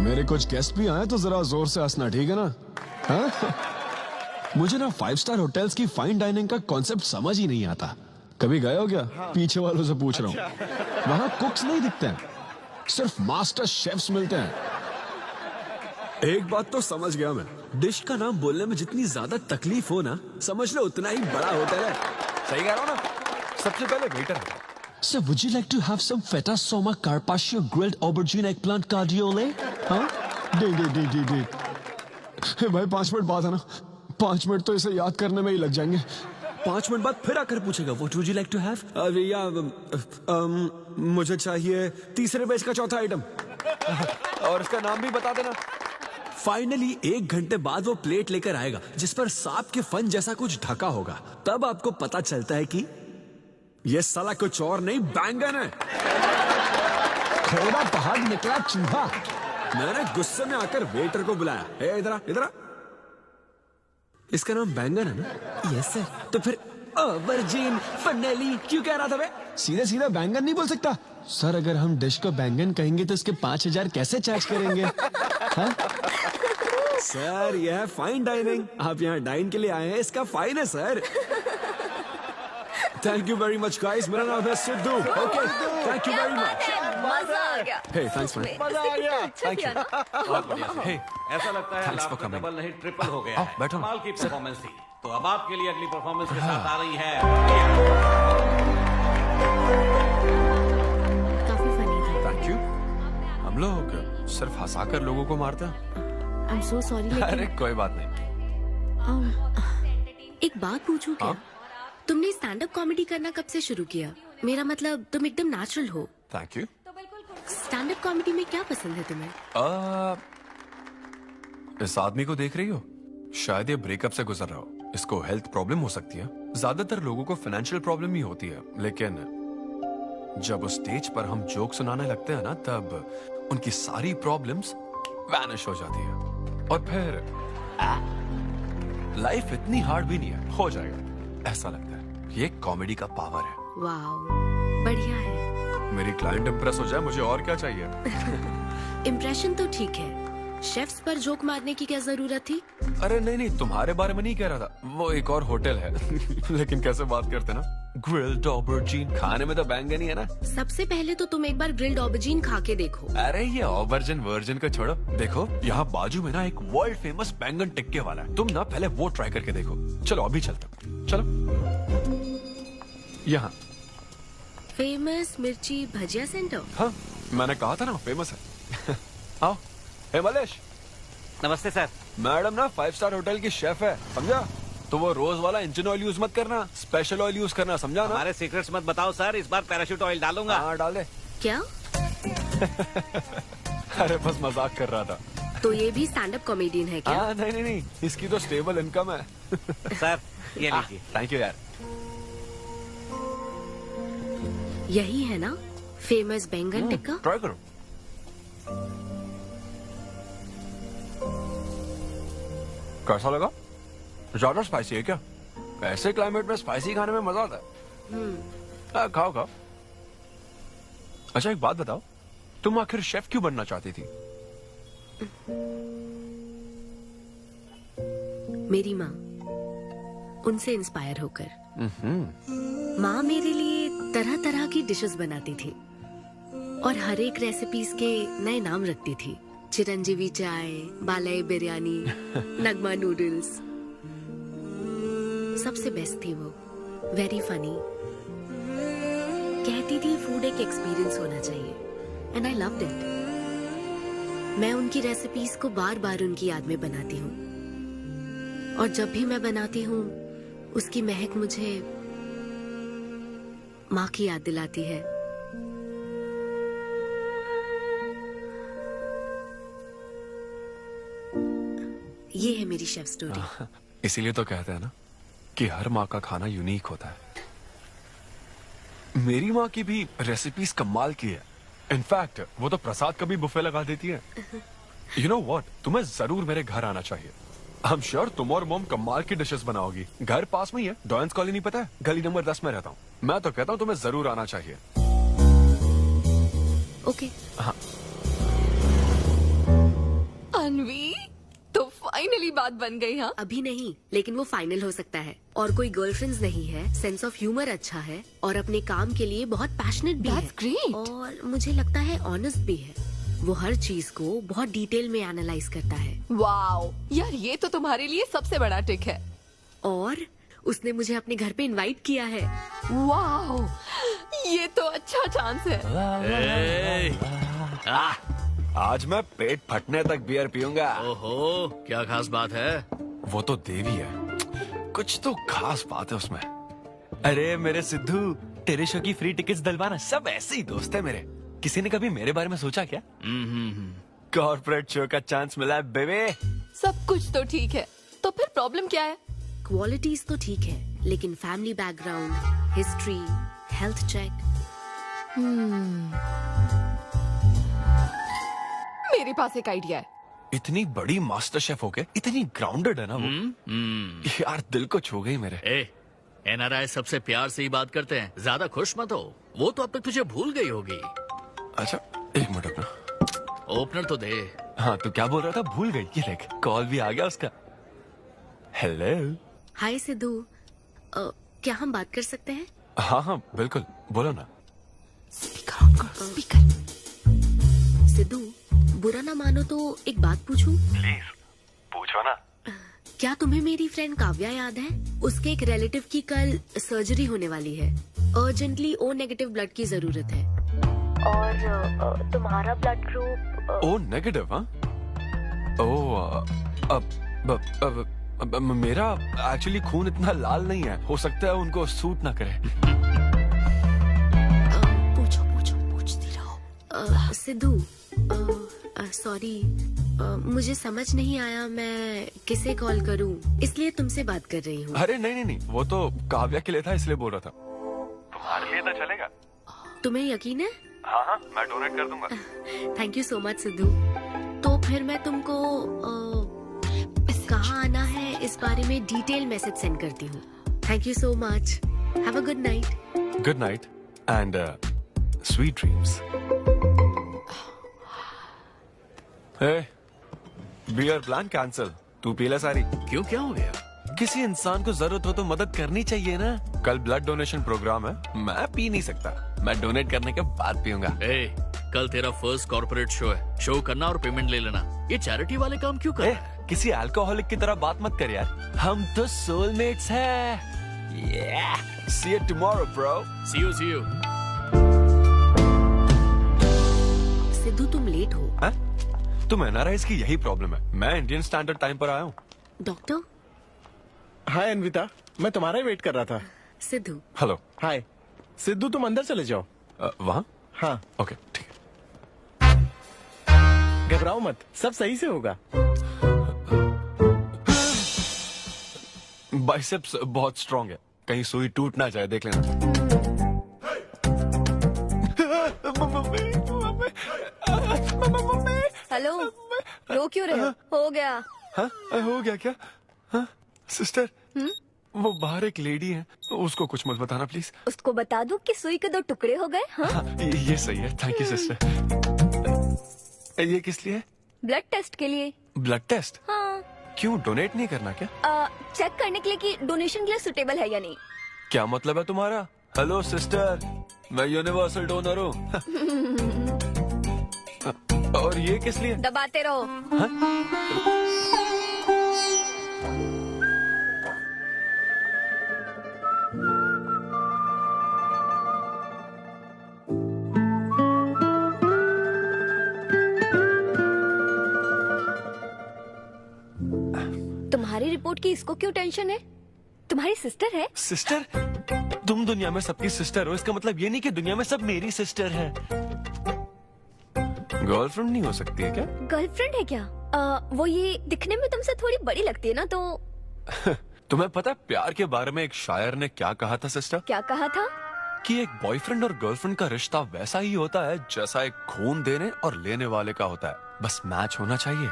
Speaker 8: मेरे कुछ गेस्ट भी आए तो जरा जोर से हंसना, ठीक है ना? हाँ? मुझे ना 5 स्टार होटल्स की फाइन डाइनिंग का कॉन्सेप्ट समझ ही नहीं आता। कभी गए हो क्या? पीछे वालों से पूछ रहा हूँ। वहाँ कुक्स नहीं दिखते हैं, सिर्फ मास्टर शेफ्स मिलते हैं। एक बात तो समझ गया मैं, डिश का नाम बोलने में जितनी ज्यादा तकलीफ हो ना, समझ लो उतना ही बड़ा होटल है।
Speaker 7: सही कह रहा हूँ ना? सबसे पहले वेटर है।
Speaker 8: So would you like to have some feta soma carpaccio grilled aubergine eggplant cardiole? हाँ? दे। भाई 5 मिनट बाद है ना, 5 मिनट तो इसे याद करने में ही लग जाएंगे। 5 मिनट बाद फिर आकर पूछेगा What would you like to have? मुझे चाहिए तीसरे बेच का चौथा आइटम।
Speaker 7: और इसका नाम भी बता देना।
Speaker 8: फाइनली 1 घंटे बाद वो प्लेट लेकर आएगा जिस पर सांप के फन जैसा कुछ ढका होगा। तब आपको पता चलता है कि ये साला कुछ और नहीं, बैंगन है। थोड़ा बाहर निकला चूहा। मैंने गुस्से में आकर वेटर को बुलाया, ए इधर आ। इसका नाम बैंगन है ना? Yes sir. तो फिर ऑबरजीन फनेली क्यों कह रहा था बे? सीधे बैंगन नहीं बोल सकता? सर अगर हम डिश को बैंगन कहेंगे तो इसके 5000 कैसे चार्ज करेंगे? हाँ? सर यह है फाइन डाइनिंग, आप यहाँ डाइन के लिए आए हैं, इसका फाइन है sir. Thank you very much guys, मेरा नाम है Sidhu. Okay thank you very much.
Speaker 13: मजा आ गया।
Speaker 8: हे थैंक्स मैन।
Speaker 13: मजा आ गया।
Speaker 8: Thank you.
Speaker 7: हे
Speaker 16: ऐसा लगता है
Speaker 7: Thanks for
Speaker 16: लाभ
Speaker 7: coming.
Speaker 16: डबल नहीं ट्रिपल हो गया है।
Speaker 7: बैठो।
Speaker 16: कमाल की परफॉर्मेंस थी। तो अब आपके लिए अगली परफॉर्मेंस के साथ आ रही है।
Speaker 2: काफी फनी था।
Speaker 7: Thank you. हम लोग सिर्फ हंसाकर लोगों को मारते हैं।
Speaker 2: आई एम सो सॉरी
Speaker 7: अरे कोई बात नहीं।
Speaker 2: एक बात पूछूं क्या? तुमने स्टैंड अप कॉमेडी करना कब से शुरू किया? मेरा मतलब तुम एकदम नेचुरल हो।
Speaker 7: Thank you.
Speaker 2: Stand up comedy में क्या पसंद है तुम्हें?
Speaker 7: इस आदमी को देख रही हो? शायद ये ब्रेकअप से गुजर रहा हो। इसको हेल्थ प्रॉब्लम हो सकती है। ज्यादातर लोगों को फाइनेंशियल प्रॉब्लम ही होती है, लेकिन जब उस स्टेज पर हम जोक सुनाने लगते हैं ना, तब उनकी सारी प्रॉब्लम्स वैनिश हो जाती है। और फिर लाइफ इतनी हार्ड भी नहीं है, हो जाएगा ऐसा लगता है। ये कॉमेडी का पावर है।
Speaker 2: वाओ, बढ़िया है।
Speaker 7: मेरी क्लाइंट इंप्रेस हो जाए, मुझे और क्या चाहिए?
Speaker 2: इम्प्रेशन तो ठीक है, शेफ्स पर जोक मारने की क्या जरूरत थी?
Speaker 7: अरे नहीं, तुम्हारे बारे में नहीं कह रहा था, वो एक और होटल है। लेकिन कैसे बात करते ना, ग्रिल्ड ऑबरजीन खाने में तो बैंगन ही है ना।
Speaker 2: सबसे पहले तो तुम एक बार ग्रिल्ड ऑबरजीन खा के देखो।
Speaker 7: अरे ये ऑबरजीन वर्जिन को छोड़ो, देखो यहाँ बाजू में ना एक वर्ल्ड फेमस बैंगन टिक्के वाला है, तुम ना पहले वो ट्राई करके देखो। चलो अभी चलता हूँ, चलो। यहाँ
Speaker 2: फेमस मिर्ची भजिया सेंटर।
Speaker 7: हाँ, मैंने कहा था ना फेमस है। आओ। हे मलेश।
Speaker 16: नमस्ते सर।
Speaker 7: मैडम ना 5 स्टार होटल की शेफ है, समझा? तो वो रोज वाला इंजन ऑयल यूज मत करना, स्पेशल ऑयल यूज करना, समझा ना?
Speaker 16: हमारे सीक्रेट्स मत बताओ सर, इस बार पैराशूट ऑयल डालूंगा।
Speaker 7: हाँ डाल दे।
Speaker 2: क्या?
Speaker 7: अरे बस मजाक कर रहा था।
Speaker 2: तो ये भी स्टैंड अप कॉमेडियन है क्या?
Speaker 7: हाँ नहीं, इसकी तो स्टेबल इनकम है।
Speaker 16: सर ये लीजिए।
Speaker 7: थैंक यू यार।
Speaker 2: यही है ना फेमस बैंगन टिक्का?
Speaker 7: ट्राई करो। कैसा लगा? ज्यादा स्पाइसी है क्या? ऐसे क्लाइमेट में स्पाइसी खाने में मजा आता है। खाओ खाओ। अच्छा एक बात बताओ, तुम आखिर शेफ क्यों बनना चाहती थी?
Speaker 2: मेरी माँ, उनसे इंस्पायर होकर। माँ मेरे लिए तरह तरह की डिशेस बनाती थी और हर एक रेसिपीज के नए नाम रखती थी। चिरंजीवी चाय, बालाई बिरयानी, नगमा नूडल्स। सबसे बेस्ट थी वो, वेरी फनी। कहती थी फूड एक एक्सपीरियंस होना चाहिए, एंड आई लव्ड इट। मैं उनकी रेसिपीज को बार बार उनकी याद में बनाती हूँ, और जब भी मैं बनाती हूँ उसकी महक मुझे माँ की याद दिलाती है। ये है मेरी शेफ स्टोरी।
Speaker 7: इसीलिए तो कहते हैं ना कि हर माँ का खाना यूनिक होता है। मेरी माँ की भी रेसिपीज कमाल की है। इनफैक्ट वो तो प्रसाद का भी बुफे लगा देती है। यू नो व्हाट, तुम्हें जरूर मेरे घर आना चाहिए। आई एम श्योर तुम और मोम कमाल की डिशेस बनाओगी। घर पास में ही है, डॉयंस कॉलोनी, पता है? गली नंबर 10 में रहता हूँ। मैं तो कहता हूँ तुम्हें जरूर आना चाहिए।
Speaker 2: ओके।
Speaker 7: हाँ।
Speaker 3: अनवी, तो फाइनली बात बन गई। हाँ,
Speaker 2: अभी नहीं, लेकिन वो फाइनल हो सकता है। और कोई गर्लफ्रेंड्स नहीं है, सेंस ऑफ ह्यूमर अच्छा है, और अपने काम के लिए बहुत पैशनेट भी है।
Speaker 3: ग्रेट।
Speaker 2: और मुझे लगता है ऑनेस्ट भी है। वो हर चीज को बहुत डिटेल में एनालाइज करता है।
Speaker 3: वाओ यार, ये तो तुम्हारे लिए सबसे बड़ा टिक है।
Speaker 2: और उसने मुझे अपने घर पे इनवाइट किया है।
Speaker 3: वाओ, ये तो अच्छा चांस है।
Speaker 7: आज मैं पेट फटने तक बियर पीऊंगा।
Speaker 9: ओहो, क्या खास बात है?
Speaker 7: वो तो देवी है, कुछ तो खास बात है उसमें। अरे मेरे सिद्धू, तेरे शो की फ्री टिकट्स दिलवाना, सब ऐसे ही दोस्त है मेरे। किसी ने कभी मेरे बारे में सोचा क्या? कॉर्पोरेट शो का चांस मिला है बेबे।
Speaker 3: सब कुछ तो ठीक है, तो फिर प्रॉब्लम क्या है?
Speaker 2: क्वालिटीज तो ठीक है, लेकिन family background, history, health check.
Speaker 3: मेरे पास एक आइडिया है।
Speaker 7: इतनी बड़ी मास्टर शेफ होके इतनी ग्राउंडेड है ना वो। यार दिल को छू गई मेरे।
Speaker 9: एनआरआई सबसे प्यार से ही बात करते हैं, ज्यादा खुश मत हो। वो तो अब तक तुझे भूल गई होगी।
Speaker 7: अच्छा एक मिनट रुकना।
Speaker 9: ओपनर तो दे।
Speaker 7: हाँ तो क्या बोल रहा था? भूल गई। ये देख, कॉल भी आ गया उसका। हेलो।
Speaker 2: हाय सिद्धू, क्या हम बात कर सकते हैं?
Speaker 7: हाँ हाँ बिल्कुल, बोलो ना।
Speaker 2: स्पीकर। सिद्धू, बुरा ना मानो तो एक बात पूछूं?
Speaker 7: प्लीज पूछो ना।
Speaker 2: क्या तुम्हें मेरी फ्रेंड काव्या याद है? उसके एक रिलेटिव की कल सर्जरी होने वाली है। अर्जेंटली O नेगेटिव ब्लड की जरूरत है।
Speaker 13: और तुम्हारा ब्लड ग्रुप?
Speaker 7: O negative? हाँ। मेरा एक्चुअली खून इतना लाल नहीं है, हो सकता है उनको सूट ना करे।
Speaker 2: पूछती रहो। सिद्धू, सॉरी, मुझे समझ नहीं आया मैं किसे कॉल करूं, इसलिए तुमसे बात कर रही हूँ।
Speaker 7: अरे नहीं, वो तो काव्या के लिए था, इसलिए बोल रहा था। तुम्हारे लिए तो चलेगा?
Speaker 2: तुम्हें यकीन है?
Speaker 7: हाँ, मैं डोनेट कर दूंगा।
Speaker 2: Thank you so much Sidhu. तो फिर मैं तुमको कहाँ आना है इस बारे में डिटेल मैसेज सेंड करती हूँ। Thank you so much. Have a good night.
Speaker 7: Good night and sweet dreams. Beer plan cancel. तू पी ले सारी।
Speaker 9: क्यों, क्या हो गया?
Speaker 7: किसी इंसान को जरूरत हो तो मदद करनी चाहिए ना। कल ब्लड डोनेशन प्रोग्राम है, मैं पी नहीं सकता। मैं डोनेट करने के बाद पीऊंगा।
Speaker 9: कल तेरा फर्स्ट कॉर्पोरेट शो है, शो करना और पेमेंट ले लेना। ये चैरिटी वाले काम क्यों कर रहा है?
Speaker 7: किसी अल्कोहलिक की तरह बात मत कर यार, हम तो सोलमेट्स हैं। See you tomorrow, bro.
Speaker 9: See you, see you.
Speaker 2: Sidhu तुम लेट हो।
Speaker 7: हाँ? तुम एनआरआईज की यही प्रॉब्लम है। मैं इंडियन स्टैंडर्ड टाइम पर आया हूँ।
Speaker 2: डॉक्टर।
Speaker 6: हाय अन्विता, मैं तुम्हारा ही वेट कर रहा था।
Speaker 2: सिद्धू।
Speaker 7: हेलो।
Speaker 6: हाय सिद्धू, तुम अंदर चले जाओ।
Speaker 7: वहाँ?
Speaker 6: हाँ।
Speaker 7: ओके ठीक है।
Speaker 6: घबराओ मत, सब सही से होगा।
Speaker 7: बाइसेप्स बहुत स्ट्रांग है, कहीं सुई टूट ना जाए, देख लेना।
Speaker 17: हेलो, रो क्यों रहे हो? हो गया।
Speaker 7: हाँ? हो गया क्या? हाँ? सिस्टर, वो बाहर एक लेडी है, उसको कुछ मत बताना प्लीज।
Speaker 17: उसको बता दूं कि सुई के 2 टुकड़े हो गए। हाँ?
Speaker 7: ये सही है, थैंक यू सिस्टर। ये किस लिए?
Speaker 17: ब्लड टेस्ट के लिए।
Speaker 7: Blood test?
Speaker 17: हाँ।
Speaker 7: क्यों, डोनेट नहीं करना क्या?
Speaker 17: चेक करने के लिए कि डोनेशन के लिए सुटेबल है या नहीं।
Speaker 7: क्या मतलब है तुम्हारा? हेलो सिस्टर, मैं यूनिवर्सल डोनर हूँ। और ये किस लिए?
Speaker 17: दबाते रहो। तुम्हारी रिपोर्ट की इसको क्यों टेंशन है? तुम्हारी सिस्टर है।
Speaker 7: सिस्टर? तुम दुनिया में सबकी सिस्टर हो, इसका मतलब ये नहीं कि दुनिया में सब मेरी सिस्टर है। गर्लफ्रेंड नहीं हो सकती है क्या?
Speaker 17: गर्लफ्रेंड है क्या? वो ये दिखने में तुमसे थोड़ी बड़ी लगती है ना, तो
Speaker 7: तुम्हें पता है प्यार के बारे में एक शायर ने क्या कहा था सिस्टर?
Speaker 17: क्या कहा था?
Speaker 7: कि एक बॉयफ्रेंड और गर्लफ्रेंड का रिश्ता वैसा ही होता है जैसा एक खून देने और लेने वाले का होता है, बस मैच होना चाहिए।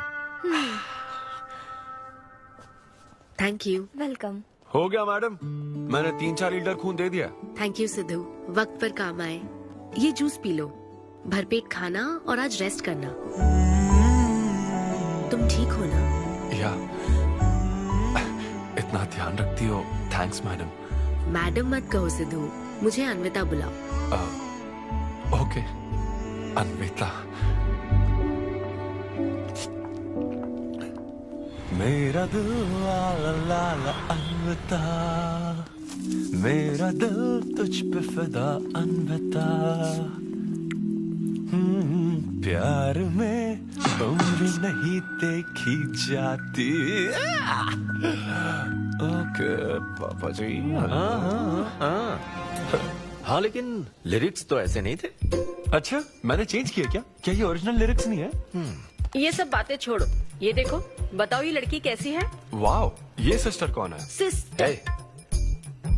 Speaker 2: Thank you.
Speaker 17: वेलकम।
Speaker 7: हो गया मैडम, मैंने 3-4 लीटर खून दे दिया।
Speaker 2: थैंक यू सिद्धू, वक्त पर काम आए। ये जूस पी लो, भरपेट खाना और आज रेस्ट करना। तुम ठीक हो ना?
Speaker 7: या इतना ध्यान रखती हो, थैंक्स मैडम।
Speaker 2: मैडम मत कहो सिद्धू, मुझे अन्विता बुलाओ।
Speaker 7: ओके अन्विता। मेरा दिल ला ला ला ला अन्विता, मेरा दिल तुझ पे फिदा अन्विता। प्यार में उम्र नहीं देखी जाती। ओके पापा जी।
Speaker 10: हाँ लेकिन लिरिक्स तो ऐसे नहीं थे।
Speaker 7: अच्छा, मैंने चेंज किया क्या ये ओरिजिनल लिरिक्स नहीं है?
Speaker 5: ये सब बातें छोड़ो, ये देखो, बताओ ये लड़की कैसी है?
Speaker 7: वाओ, ये सिस्टर कौन है?
Speaker 5: सिस्टर।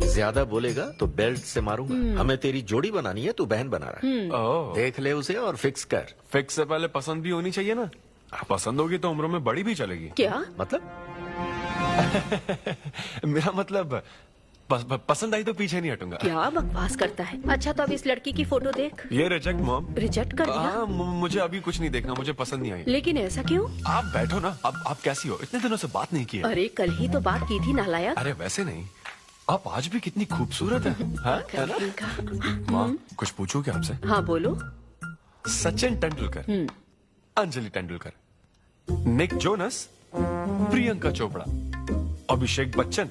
Speaker 10: ज्यादा बोलेगा तो बेल्ट से मारूंगा। हमें तेरी जोड़ी बनानी है, तू बहन बना रहा है। देख ले उसे और फिक्स कर।
Speaker 7: फिक्स से पहले पसंद भी होनी चाहिए ना। पसंद होगी तो उम्र में बड़ी भी चलेगी।
Speaker 5: क्या
Speaker 10: मतलब?
Speaker 7: मेरा मतलब पसंद आई तो पीछे नहीं हटूंगा।
Speaker 5: क्या बकवास करता है। अच्छा तो अब इस लड़की की फोटो देख।
Speaker 7: ये रिजेक्ट मॉम।
Speaker 5: रिजेक्ट कर दिया?
Speaker 7: मुझे अभी कुछ नहीं देखना, मुझे पसंद नहीं आई।
Speaker 5: लेकिन ऐसा क्यों?
Speaker 7: आप बैठो ना। अब आप कैसी हो? इतने दिनों से बात नहीं की है।
Speaker 5: अरे कल ही तो बात की थी नालायक।
Speaker 7: अरे वैसे नहीं, आप आज भी कितनी खूबसूरत है। है ना? माँ कुछ पूछूं क्या आपसे?
Speaker 5: हाँ बोलो।
Speaker 7: सचिन तेंदुलकर, अंजलि तेंदुलकर, निक जोनस, प्रियंका चोपड़ा, अभिषेक बच्चन,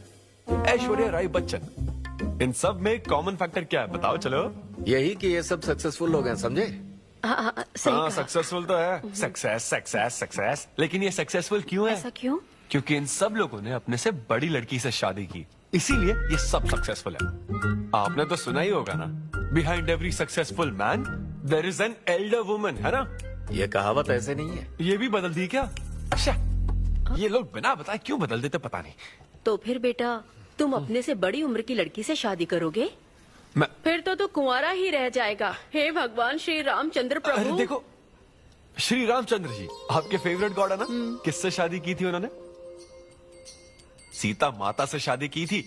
Speaker 7: ऐश्वर्या राय बच्चन, इन सब में कॉमन फैक्टर क्या है बताओ? चलो
Speaker 10: यही कि ये सब सक्सेसफुल लोग हैं, समझे?
Speaker 5: हाँ
Speaker 7: सक्सेसफुल तो है। सक्सेस सक्सेस सक्सेस, लेकिन ये सक्सेसफुल क्यों है?
Speaker 5: ऐसा क्यों?
Speaker 7: क्योंकि इन सब लोगों ने अपने से बड़ी लड़की से शादी की, इसीलिए ये सब सक्सेसफुल है। आपने तो सुना ही होगा ना, behind every successful man there is an elder woman, है ना?
Speaker 10: ये कहावत ऐसे नहीं है।
Speaker 7: ये भी बदल दी क्या? अच्छा, ये लोग बिना बताए क्यों बदल देते पता नहीं।
Speaker 5: तो फिर बेटा तुम अपने से बड़ी उम्र की लड़की से शादी करोगे? फिर तो तू कुंवारा ही रह जाएगा। हे भगवान श्री रामचंद्र प्रभु।
Speaker 7: अरे देखो, श्री रामचंद्र जी आपके फेवरेट गॉड है ना? किससे शादी की थी उन्होंने? सीता माता से शादी की थी।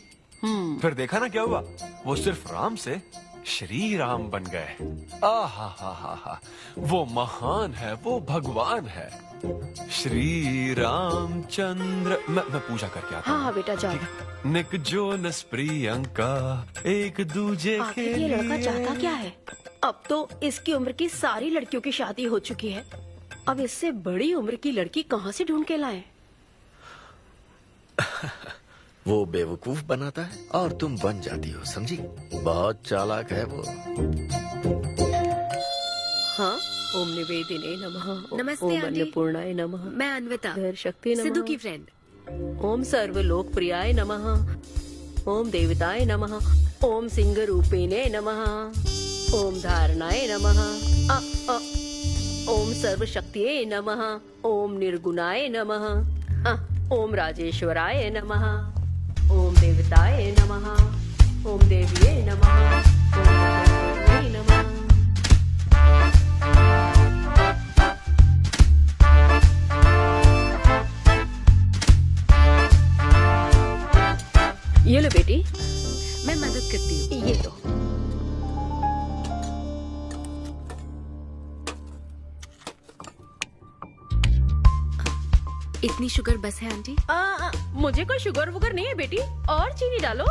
Speaker 7: फिर देखा ना क्या हुआ? वो सिर्फ राम से श्री राम बन गए। आहा, वो महान है, वो भगवान है। श्री रामचंद्र। मैं पूजा करके आता हूँ।
Speaker 5: हाँ बेटा जाओ।
Speaker 7: निक जोनस प्रियंका एक दूजे के
Speaker 5: आखिर ये लड़का चाहता क्या है? अब तो इसकी उम्र की सारी लड़कियों की शादी हो चुकी है। अब इससे बड़ी उम्र की लड़की कहाँ से ढूंढ के लाए?
Speaker 10: वो बेवकूफ बनाता है और तुम बन जाती हो, समझी? बहुत चालाक है वो।
Speaker 5: हाँ, ओम निवेदिने नमः।
Speaker 2: नमस्ते
Speaker 5: ओम
Speaker 2: आंटी।
Speaker 5: अन्नपूर्णाय नमः।
Speaker 2: मैं अन्विता,
Speaker 5: धर शक्ति नमः।
Speaker 2: सिद्धू की फ्रेंड।
Speaker 5: ओम सर्वलोकप्रियाय नमः। ओम देवताय नमः। ओम सिंह रूपेणे नमः। ओम धारणाय नमः। ओम सर्वशक्तिये नमः। ओम निर्गुणाय नमः। ओम राजेश्वराय नमः। ओम देवताय नमः। ओम देव्ये नमः। ओम देव्ये नमः। ये लो बेटी,
Speaker 2: मैं मदद करती हूँ।
Speaker 5: ये लो।
Speaker 2: इतनी शुगर बस है आंटी?
Speaker 5: मुझे कोई शुगर वुगर नहीं है बेटी, और चीनी डालो।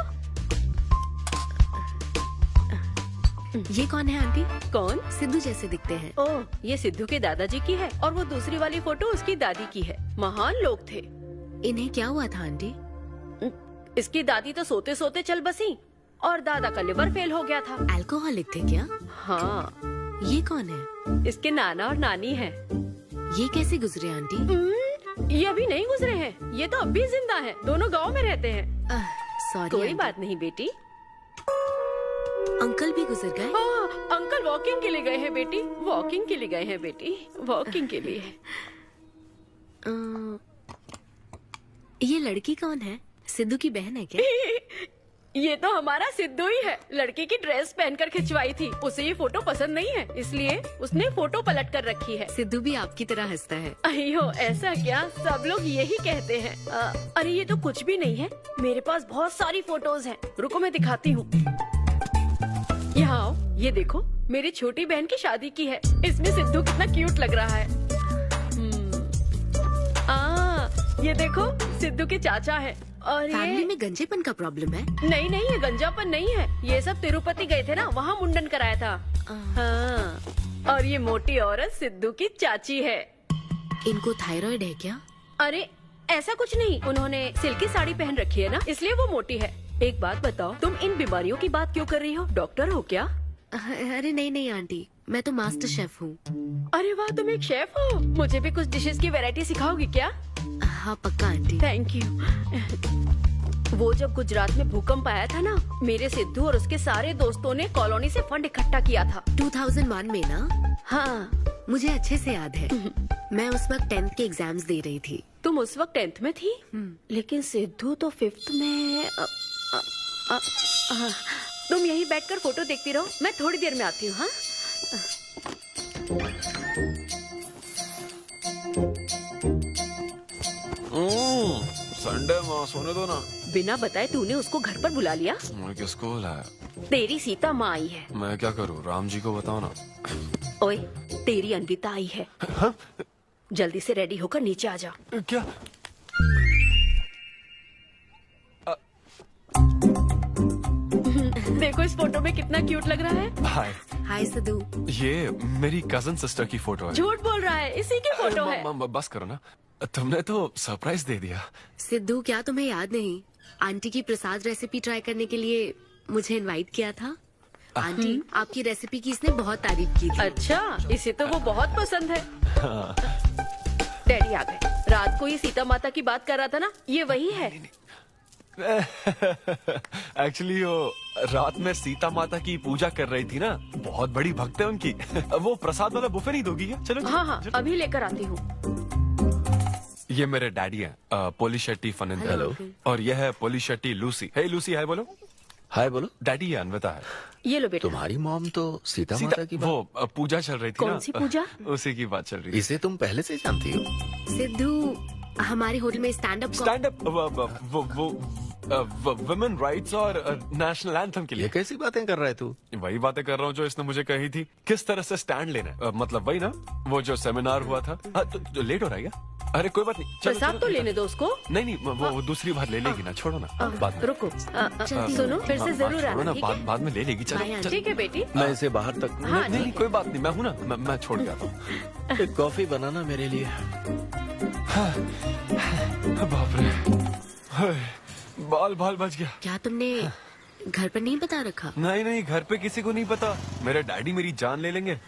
Speaker 2: ये कौन है आंटी?
Speaker 5: कौन?
Speaker 2: सिद्धू जैसे दिखते हैं।
Speaker 5: ओह, ये सिद्धू के दादाजी की है और वो दूसरी वाली फोटो उसकी दादी की है। महान लोग थे।
Speaker 2: इन्हें क्या हुआ था आंटी?
Speaker 5: इसकी दादी तो सोते सोते चल बसी और दादा का लिवर फेल हो गया था।
Speaker 2: अल्कोहलिक थे क्या?
Speaker 5: हाँ।
Speaker 2: ये कौन है?
Speaker 5: इसके नाना और नानी है।
Speaker 2: ये कैसे गुजरे आंटी?
Speaker 5: ये अभी नहीं गुजरे हैं, ये तो अब भी जिंदा है। दोनों गांव में रहते हैं।
Speaker 2: सॉरी।
Speaker 5: कोई बात नहीं बेटी।
Speaker 2: अंकल भी गुजर गए?
Speaker 5: अंकल वॉकिंग के लिए गए हैं बेटी, वॉकिंग के लिए गए हैं बेटी, वॉकिंग के लिए।
Speaker 2: ये लड़की कौन है? सिद्धू की बहन है क्या?
Speaker 5: ये तो हमारा सिद्धू ही है। लड़की की ड्रेस पहनकर खिंचवाई थी, उसे ये फोटो पसंद नहीं है, इसलिए उसने फोटो पलट कर रखी है।
Speaker 2: सिद्धू भी आपकी तरह हंसता है।
Speaker 5: अयो ऐसा क्या, सब लोग यही कहते हैं। अरे ये तो कुछ भी नहीं है, मेरे पास बहुत सारी फोटोज हैं। रुको मैं दिखाती हूँ। यहाँ आओ, ये देखो मेरी छोटी बहन की शादी की है। इसमें सिद्धू कितना क्यूट लग रहा है। ये देखो सिद्धू के चाचा है। और
Speaker 2: फैमिली में गंजेपन का प्रॉब्लम है?
Speaker 5: नहीं नहीं, ये गंजापन नहीं है। ये सब तिरुपति गए थे ना, वहाँ मुंडन कराया था। हाँ। और ये मोटी औरत सिद्धू की चाची है।
Speaker 2: इनको थायराइड है क्या?
Speaker 5: अरे ऐसा कुछ नहीं, उन्होंने सिल्की साड़ी पहन रखी है ना, इसलिए वो मोटी है। एक बात बताओ, तुम इन बीमारियों की बात क्यों कर रही हो? डॉक्टर हो क्या?
Speaker 2: अरे नहीं आंटी, मैं तो मास्टर शेफ हूँ।
Speaker 5: अरे वाह, तुम एक शेफ हो। मुझे भी कुछ डिशेस की वैरायटी सिखाओगी क्या?
Speaker 2: हाँ पक्का आंटी।
Speaker 5: Thank you. वो जब गुजरात में भूकंप आया था ना, मेरे सिद्धू और उसके सारे दोस्तों ने कॉलोनी से फंड इकट्ठा किया था।
Speaker 2: 2001 में ना?
Speaker 5: हाँ
Speaker 2: मुझे अच्छे से याद है। मैं उस वक्त 10th के एग्जाम्स दे रही थी।
Speaker 5: तुम उस वक्त 10th में थी? लेकिन सिद्धू तो 5th में। तुम यहीं बैठकर फोटो देखती रहो, मैं थोड़ी देर में आती हूँ। हाँ
Speaker 7: संडे माँ, सोने दो ना।
Speaker 5: बिना बताए तूने उसको घर पर बुला लिया?
Speaker 7: मैं किसको बुलाया?
Speaker 5: तेरी सीता माँ आई है।
Speaker 7: मैं क्या करूँ, राम जी को बताओ ना।
Speaker 5: ओए, तेरी अन्विता आई है।
Speaker 7: हाँ?
Speaker 5: जल्दी से रेडी होकर नीचे आ जा।
Speaker 7: क्या?
Speaker 5: देखो इस फोटो में कितना क्यूट लग रहा है।
Speaker 7: हाय।
Speaker 2: हाय सिद्धू।
Speaker 7: ये मेरी कजन सिस्टर की फोटो है।
Speaker 5: झूठ बोल रहा है, इसी की फोटो है।
Speaker 7: बस करो ना, तुमने तो सरप्राइज दे दिया।
Speaker 2: सिद्धू क्या तुम्हें याद नहीं, आंटी की प्रसाद रेसिपी ट्राई करने के लिए मुझे इनवाइट किया था। आंटी आपकी रेसिपी की इसने बहुत तारीफ की थी।
Speaker 5: अच्छा, इसे तो वो बहुत पसंद है। डैडी आ गए। रात को ये सीता माता की बात कर रहा था ना, ये वही है।
Speaker 7: एक्चुअली वो रात में सीता माता की पूजा कर रही थी ना, बहुत बड़ी भक्त है उनकी। वो प्रसाद वाला बुफे नहीं दोगी क्या? चलो।
Speaker 5: हाँ, अभी लेकर आती हूँ।
Speaker 7: ये मेरे डैडी हैं, पोलिशेट्टी फनिंदर।
Speaker 10: हेलो।
Speaker 7: और ये है पोलिशेट्टी लूसी। हे लूसी, हाय बोलो।
Speaker 10: हाय बोलो।
Speaker 7: डैडी ये अन्विता है।
Speaker 5: ये लो बेटा।
Speaker 10: तुम्हारी मॉम तो सीता माता की
Speaker 7: वो पूजा चल रही थी ना।
Speaker 5: कौन सी पूजा?
Speaker 7: उसी की बात चल रही थी।
Speaker 10: इसे तुम पहले से जानती हो?
Speaker 2: सिद्धू हमारे होटल में स्टैंड अप
Speaker 7: वुमेन राइट्स और नेशनल एंथम के लिए।
Speaker 10: ये कैसी बातें कर रहा है तू?
Speaker 7: वही बातें कर रहा हूँ जो इसने मुझे कही थी, किस तरह से स्टैंड लेना है। मतलब वही ना, वो जो सेमिनार हुआ था। तो लेट हो रहा है क्या? अरे कोई बात नहीं, चलो,
Speaker 5: प्रसाद तो लेने दो उसको।
Speaker 7: नहीं वो दूसरी बार ले लेगी ना, छोड़ो ना, बाद में।
Speaker 5: रुको, सुनो, फिर से जरूर आना, ठीक है?
Speaker 7: बाद में ले लेगी, चलो।
Speaker 5: ठीक है बेटी।
Speaker 10: मैं इसे बाहर तक
Speaker 7: नहीं, कोई बात नहीं, मैं हूँ ना, मैं छोड़ के आता हूँ।
Speaker 10: एक कॉफी बनाना मेरे लिए।
Speaker 7: बाप रे, बाल बच गया।
Speaker 2: क्या तुमने घर पर नहीं बता रखा?
Speaker 7: नहीं, घर पे किसी को नहीं पता। मेरे डैडी मेरी जान ले लेंगे।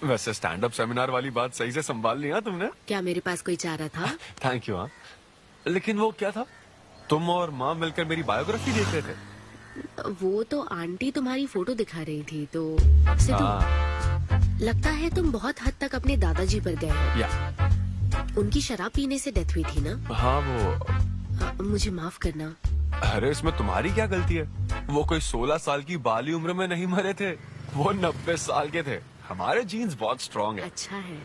Speaker 7: वैसे स्टैंड अप सेमिनार वाली बात सही से संभाल लिया तुमने।
Speaker 2: क्या मेरे पास कोई चारा था?
Speaker 7: Thank you. हाँ, लेकिन वो क्या था, तुम और माँ मिलकर मेरी बायोग्राफी देख रहे थे।
Speaker 2: वो तो आंटी तुम्हारी फोटो दिखा रही थी, तो लगता है तुम बहुत हद तक अपने दादाजी पर गए हो।
Speaker 7: या
Speaker 2: उनकी शराब पीने से डेथ हुई थी ना?
Speaker 7: हाँ, वो
Speaker 2: मुझे माफ करना।
Speaker 7: अरे इसमें तुम्हारी क्या गलती है? वो कोई 16 साल की बाली उम्र में नहीं मरे थे, वो 90 साल के थे। हमारे जीन्स बहुत स्ट्रॉन्ग है।
Speaker 2: अच्छा है।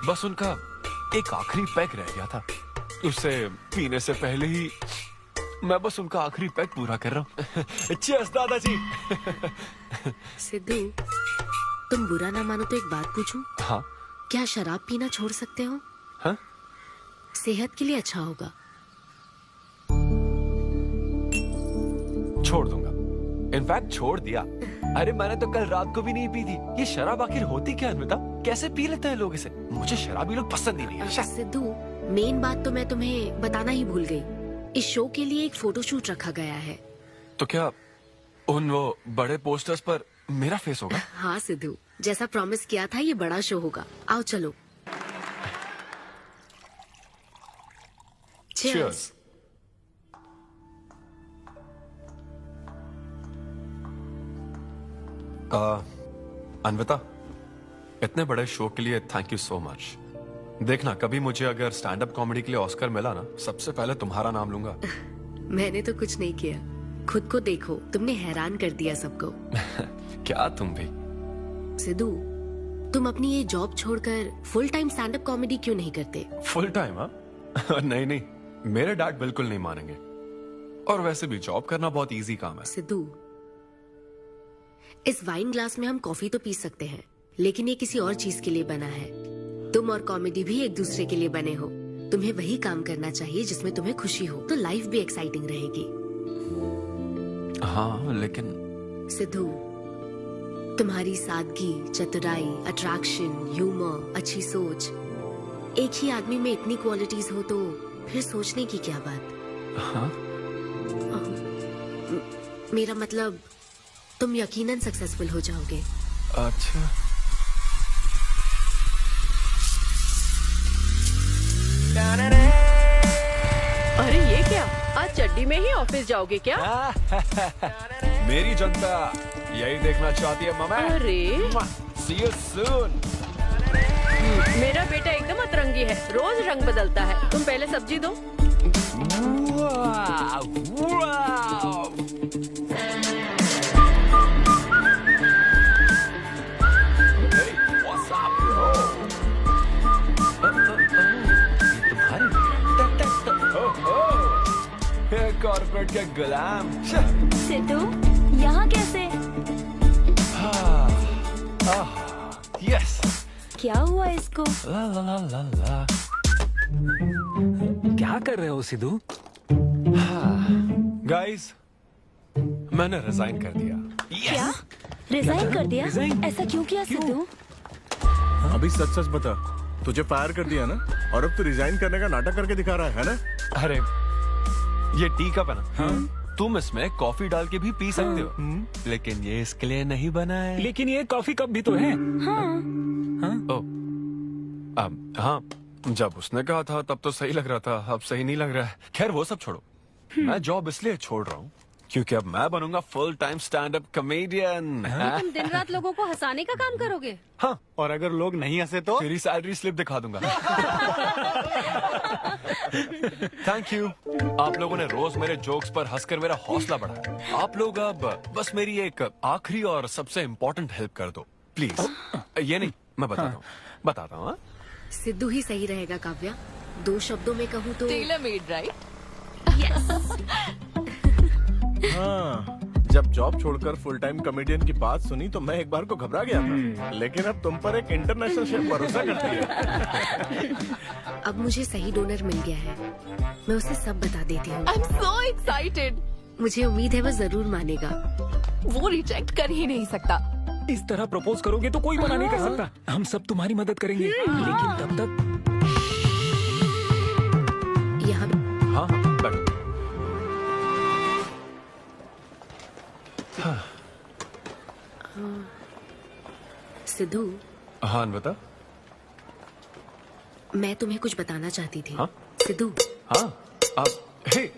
Speaker 7: बस उनका एक आखिरी पैक रह गया था, उसे पीने से पहले ही मैं बस उनका आखिरी पैक पूरा कर रहा हूँ। चीयर्स दादाजी।
Speaker 2: सिद्धू, तुम बुरा ना मानो तो एक बात पूछूं?
Speaker 7: हाँ।
Speaker 2: क्या शराब पीना छोड़ सकते हो?
Speaker 7: हाँ?
Speaker 2: सेहत के लिए अच्छा होगा।
Speaker 7: छोड़ दूंगा, इनफैक्ट छोड़ दिया। अरे मैंने तो कल रात को भी नहीं पी थी। ये शराब आखिर होती क्या है अन्विता? कैसे पी लेते हैं लोग इसे? मुझे शराबी लोग पसंद ही नहीं है।
Speaker 2: सिद्धू, मेन बात तो मैं तुम्हें बताना ही भूल गई। इस शो के लिए एक फोटोशूट रखा गया है।
Speaker 7: तो क्या उन वो बड़े पोस्टर्स पर मेरा फेस होगा?
Speaker 2: हाँ सिद्धू, जैसा प्रॉमिस किया था, ये बड़ा शो होगा। आओ चलो।
Speaker 7: Cheers. अन्विता, इतने बड़े शो के लिए थैंक यू सो मच। देखना, कभी मुझे अगर स्टैंड अप कॉमेडी के लिए ऑस्कर मिला ना, सबसे पहले तुम्हारा नाम लूंगा।
Speaker 2: मैंने तो कुछ नहीं किया, खुद को देखो, तुमने हैरान कर दिया सबको।
Speaker 7: क्या तुम भी?
Speaker 2: सिद्धू, तुम अपनी ये जॉब छोड़कर full time stand up comedy क्यों नहीं करते?
Speaker 7: Full time? हाँ, नहीं, मेरे डैड बिल्कुल नहीं मानेंगे। और वैसे भी जॉब करना बहुत इजी काम है।
Speaker 2: सिद्धू, इस वाइन ग्लास में हम कॉफी तो पी सकते हैं, लेकिन ये किसी और चीज के लिए बना है। तुम और कॉमेडी भी एक दूसरे के लिए बने हो। तुम्हें वही काम करना चाहिए जिसमें तुम्हें खुशी हो, तो लाइफ भी एक्साइटिंग रहेगी।
Speaker 7: हाँ, लेकिन
Speaker 2: सिद्धू, तुम्हारी सादगी, चतुराई, अट्रैक्शन, ह्यूमर, अच्छी सोच, एक ही आदमी में इतनी क्वालिटीज हो तो फिर सोचने की क्या बात?
Speaker 7: हाँ?
Speaker 2: मेरा मतलब, तुम यकीनन सक्सेसफुल हो जाओगे।
Speaker 7: अच्छा।
Speaker 5: अरे ये क्या, आज चड्डी में ही ऑफिस जाओगे क्या?
Speaker 7: मेरी जनता यही देखना चाहती है मम्मी।
Speaker 5: अरे
Speaker 7: See you soon.
Speaker 5: मेरा बेटा एकदम अतरंगी है, रोज रंग बदलता है। तुम पहले सब्जी दो।
Speaker 7: कॉर्पोरेट के गुलाम।
Speaker 12: सिद्धू, यहाँ कैसे?
Speaker 7: यस।
Speaker 12: क्या हुआ इसको?
Speaker 7: ला ला ला ला ला।
Speaker 18: क्या कर रहे हो सिद्धू?
Speaker 7: गाइस, मैंने रिजाइन कर दिया।
Speaker 12: क्या? रिजाइन कर दिया? ऐसा क्यों किया सिद्धू?
Speaker 6: अभी सच सच बता, तुझे फायर कर दिया ना, और अब तू रिजाइन करने का नाटक करके दिखा रहा है ना?
Speaker 7: अरे ये टी कप है ना? हाँ? तुम इसमें कॉफी डाल के भी पी सकते हो, लेकिन ये इसके लिए नहीं बना है।
Speaker 18: लेकिन ये कॉफी कप भी तो है।
Speaker 12: हाँ।
Speaker 7: हाँ, जब उसने कहा था तब तो सही लग रहा था, अब सही नहीं लग रहा है। खैर वो सब छोड़ो, मैं जॉब इसलिए छोड़ रहा हूँ क्योंकि अब मैं बनूंगा full time stand up comedian.
Speaker 19: तुम दिन रात लोगों को हंसाने का काम करोगे?
Speaker 7: हाँ, और अगर लोग नहीं हंसे तो तेरी सैलरी स्लिप दिखा दूंगा। थैंक यू, आप लोगों ने रोज मेरे जोक्स पर हंसकर मेरा हौसला बढ़ाया। आप लोग अब बस मेरी एक आखिरी और सबसे इम्पोर्टेंट हेल्प कर दो प्लीज। ये नहीं, मैं बताता हूँ।
Speaker 2: सिद्धू ही सही रहेगा काव्या। 2 शब्दों में कहूँ तो
Speaker 3: टेलर मेड, राइट?
Speaker 6: हाँ, जब जॉब छोड़कर फुल टाइम कॉमेडियन की बात सुनी तो मैं एक बार को घबरा गया था, लेकिन अब तुम पर एक इंटरनेशनल शेफ भरोसा करती है।
Speaker 2: अब मुझे सही डोनर मिल गया है, मैं उसे सब बता देती हूँ।
Speaker 3: I'm so excited.
Speaker 2: मुझे उम्मीद है वो जरूर मानेगा।
Speaker 3: वो रिजेक्ट कर ही नहीं सकता।
Speaker 18: इस तरह प्रपोज करोगे तो कोई मना नहीं कर सकता। हम सब तुम्हारी मदद करेंगे, लेकिन तब तक
Speaker 2: यहाँ
Speaker 7: हाँ बैठो।
Speaker 2: सिद्धू।
Speaker 7: हाँ बता।
Speaker 2: मैं तुम्हें कुछ बताना चाहती थी।
Speaker 7: हाँ?
Speaker 2: सिद्धू।
Speaker 7: हाँ आप hey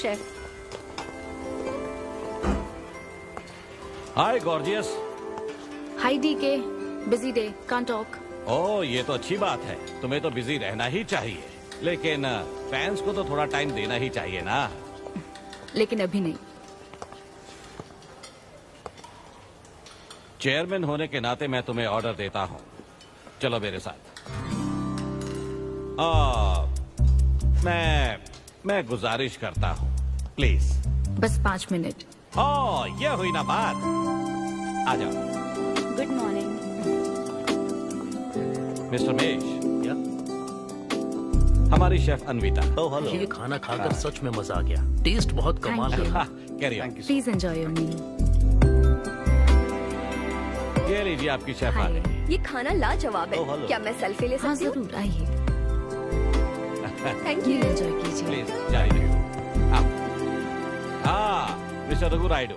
Speaker 19: chef.
Speaker 16: Hi gorgeous.
Speaker 2: Hi DK, busy day, can't talk.
Speaker 16: Oh ये तो अच्छी बात है, तुम्हें तो बिजी रहना ही चाहिए, लेकिन फैंस को तो थोड़ा टाइम देना ही चाहिए ना।
Speaker 3: लेकिन अभी नहीं।
Speaker 16: चेयरमैन होने के नाते मैं तुम्हें ऑर्डर देता हूँ, चलो मेरे साथ। मैं गुजारिश करता हूँ, प्लीज।
Speaker 3: बस 5 मिनट।
Speaker 16: ओह ये हुई ना बात, आ जाओ।
Speaker 12: Good morning
Speaker 16: mister mesh. हमारी शेफ अन्विता।
Speaker 4: ये खाना खाकर सच में मजा आ गया, टेस्ट बहुत कमाल है।
Speaker 16: Carry on.
Speaker 3: Please enjoy your meal.
Speaker 16: ये लीजिए आपकी शेफ आ गई।
Speaker 17: ये खाना लाजवाब है। क्या मैं सेल्फी ले सकती हूँ?
Speaker 3: जरूर, आइए।
Speaker 17: Thank you.
Speaker 3: एंजॉय कीजिए।
Speaker 16: प्लीज जारी रहिए। हाँ मिस्टर रघु राइडू,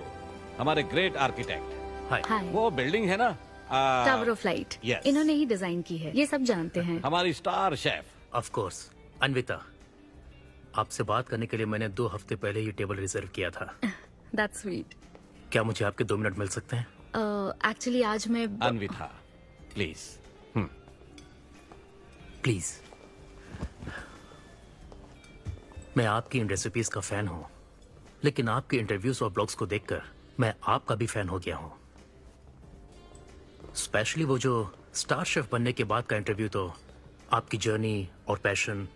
Speaker 16: हमारे ग्रेट आर्किटेक्ट।
Speaker 3: हाय।
Speaker 16: वो बिल्डिंग है ना
Speaker 3: टावर ऑफ लाइट,
Speaker 16: Yes.
Speaker 3: इन्होंने ही डिजाइन की है, ये सब जानते हैं।
Speaker 16: हमारी star chef.
Speaker 4: Of course. Anvita, आपसे बात करने के लिए मैंने 2 हफ्ते पहले ये टेबल रिजर्व किया था।
Speaker 3: That's sweet.
Speaker 4: क्या मुझे आपके 2 मिनट मिल सकते हैं?
Speaker 3: एक्चुअली आज मैं
Speaker 16: अन्विता प्लीज।
Speaker 4: प्लीज। मैं आपकी इन रेसिपीज का फैन हूं, लेकिन आपके इंटरव्यूज और ब्लॉग्स को देखकर मैं आपका भी फैन हो गया हूं। स्पेशली वो जो स्टार शेफ बनने के बाद का इंटरव्यू, तो आपकी जर्नी और पैशन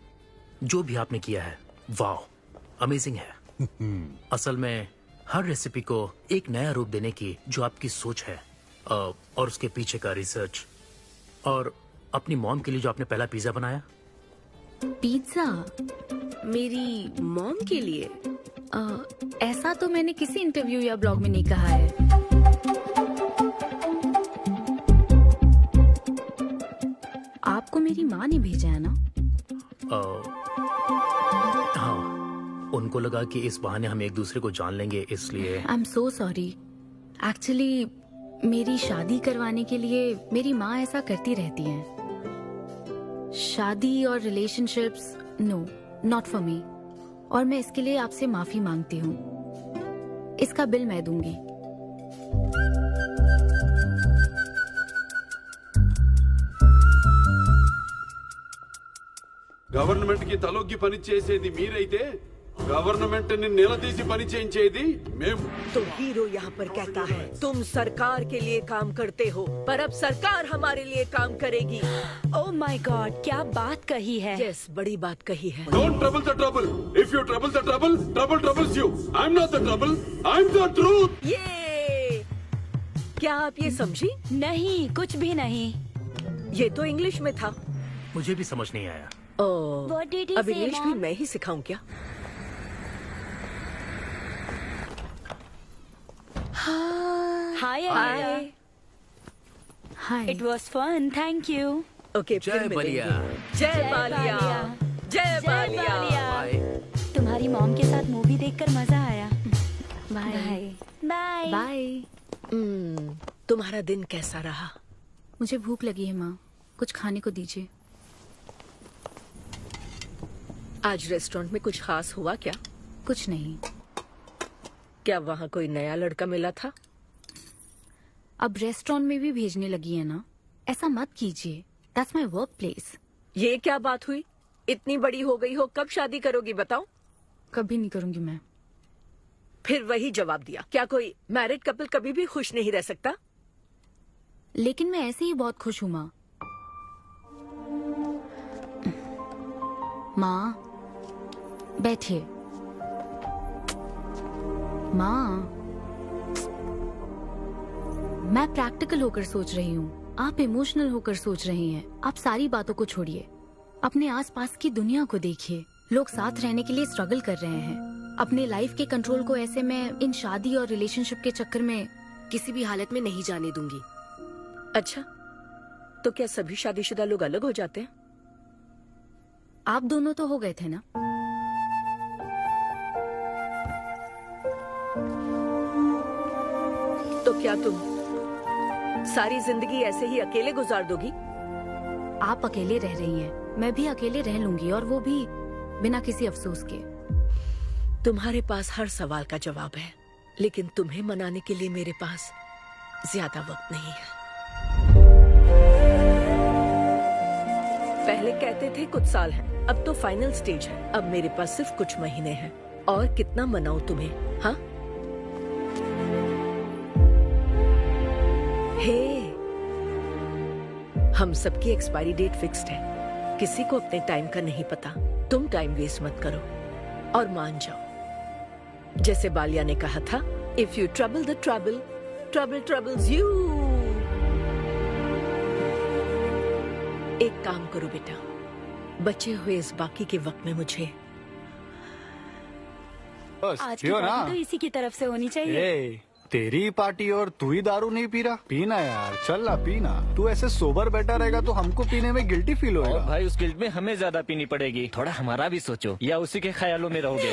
Speaker 4: जो भी आपने किया है, वाह, अमेजिंग है। असल में हर रेसिपी को एक नया रूप देने की जो आपकी सोच है और उसके पीछे का रिसर्च, और अपनी मॉम के लिए जो आपने पहला पिज्जा बनाया।
Speaker 2: पिज्जा मेरी मॉम के लिए?
Speaker 3: ऐसा तो मैंने किसी इंटरव्यू या ब्लॉग में नहीं कहा है। आपको मेरी माँ ने भेजा है ना?
Speaker 4: हाँ, उनको लगा कि इस बहाने हम एक दूसरे को जान लेंगे, इसलिए।
Speaker 3: आई एम सो सॉरी। एक्चुअली मेरी शादी करवाने के लिए मेरी माँ ऐसा करती रहती हैं। शादी और relationships, no, not for me. और मैं इसके लिए आपसे माफी मांगती हूँ। इसका बिल मैं दूंगी।
Speaker 20: గవర్నమెంట్ కి తలొగ్గి పని చేసేది మీరైతే गवर्नमेंट ने निलदीसी पनी చేయించేది మేము।
Speaker 21: तो हीरो यहाँ पर कहता है तुम सरकार के लिए काम करते हो, पर अब सरकार हमारे लिए काम करेगी।
Speaker 12: ओह माय गॉड, क्या बात कही है।
Speaker 21: यस, बड़ी बात कही है।
Speaker 20: Don't trouble the trouble. If you trouble the trouble, trouble troubles you. I'm not the trouble. I'm the truth.
Speaker 21: ये क्या आप ये समझी?
Speaker 12: नहीं, कुछ भी नहीं।
Speaker 21: ये तो इंग्लिश में था।
Speaker 4: मुझे भी समझ नहीं आया।
Speaker 12: What did he
Speaker 21: अब
Speaker 12: say,
Speaker 21: इंग्लिश भी
Speaker 12: Mom?
Speaker 21: मैं ही सिखाऊं क्या?
Speaker 12: Hi,
Speaker 21: Hi.
Speaker 12: Hi. It was fun. Thank you.
Speaker 21: Okay,
Speaker 4: जय बलिया।
Speaker 21: जय बालिया। जय बालिया।
Speaker 12: तुम्हारी मॉम के साथ मूवी देखकर मजा आया।
Speaker 3: Bye
Speaker 12: bye
Speaker 3: bye.
Speaker 21: तुम्हारा दिन कैसा रहा?
Speaker 3: मुझे भूख लगी है माँ, कुछ खाने को दीजिए।
Speaker 21: आज रेस्टोरेंट में कुछ खास हुआ क्या?
Speaker 3: कुछ नहीं।
Speaker 21: क्या वहाँ कोई नया लड़का मिला था?
Speaker 3: अब रेस्टोरेंट में भी भेजने लगी है ना, ऐसा मत कीजिए। That's my work place.
Speaker 21: ये क्या बात हुई? इतनी बड़ी हो गई हो, कब शादी करोगी बताओ?
Speaker 3: कभी नहीं करूंगी मैं।
Speaker 21: फिर वही जवाब दिया। क्या कोई मैरिड कपल कभी भी खुश नहीं रह सकता?
Speaker 12: लेकिन मैं ऐसे ही बहुत खुश हूँ माँ। माँ बैठिए। माँ मैं प्रैक्टिकल होकर सोच रही हूँ, आप इमोशनल होकर सोच रही हैं। आप सारी बातों को छोड़िए, अपने आसपास की दुनिया को देखिए। लोग साथ रहने के लिए स्ट्रगल कर रहे हैं। अपने लाइफ के कंट्रोल को ऐसे में इन शादी और रिलेशनशिप के चक्कर में
Speaker 5: किसी भी हालत में नहीं जाने दूंगी।
Speaker 21: अच्छा, तो क्या सभी शादीशुदा लोग अलग हो जाते हैं?
Speaker 12: आप दोनों तो हो गए थे ना?
Speaker 21: तो क्या तुम सारी जिंदगी ऐसे ही अकेले गुजार दोगी?
Speaker 12: आप अकेले रह रही हैं, मैं भी अकेले रह लूंगी, और वो भी बिना किसी अफसोस के।
Speaker 21: तुम्हारे पास हर सवाल का जवाब है, लेकिन तुम्हें मनाने के लिए मेरे पास ज्यादा वक्त नहीं है। पहले कहते थे कुछ साल हैं, अब तो फाइनल स्टेज है। अब मेरे पास सिर्फ कुछ महीने हैं, और कितना मनाऊं तुम्हें? हाँ हे, हम सबकी एक्सपायरी डेट फिक्स्ड है। किसी को अपने टाइम का नहीं पता। तुम टाइम वेस्ट मत करो और मान जाओ। जैसे बालिया ने कहा था, if you trouble the trouble, trouble troubles you. एक काम करो बेटा, बचे हुए इस बाकी के वक्त में मुझे
Speaker 12: आज की पार्टी तो इसी की तरफ से होनी चाहिए।
Speaker 14: ए, तेरी पार्टी और तू ही दारू नहीं पी रहा? पीना यार, चल ना पीना। तू ऐसे सोबर बैठा रहेगा तो हमको पीने में गिल्टी फील होगा।
Speaker 18: भाई उस गिल्ट में हमें ज्यादा पीनी पड़ेगी। थोड़ा हमारा भी सोचो, या उसी के ख्यालों में रहोगे।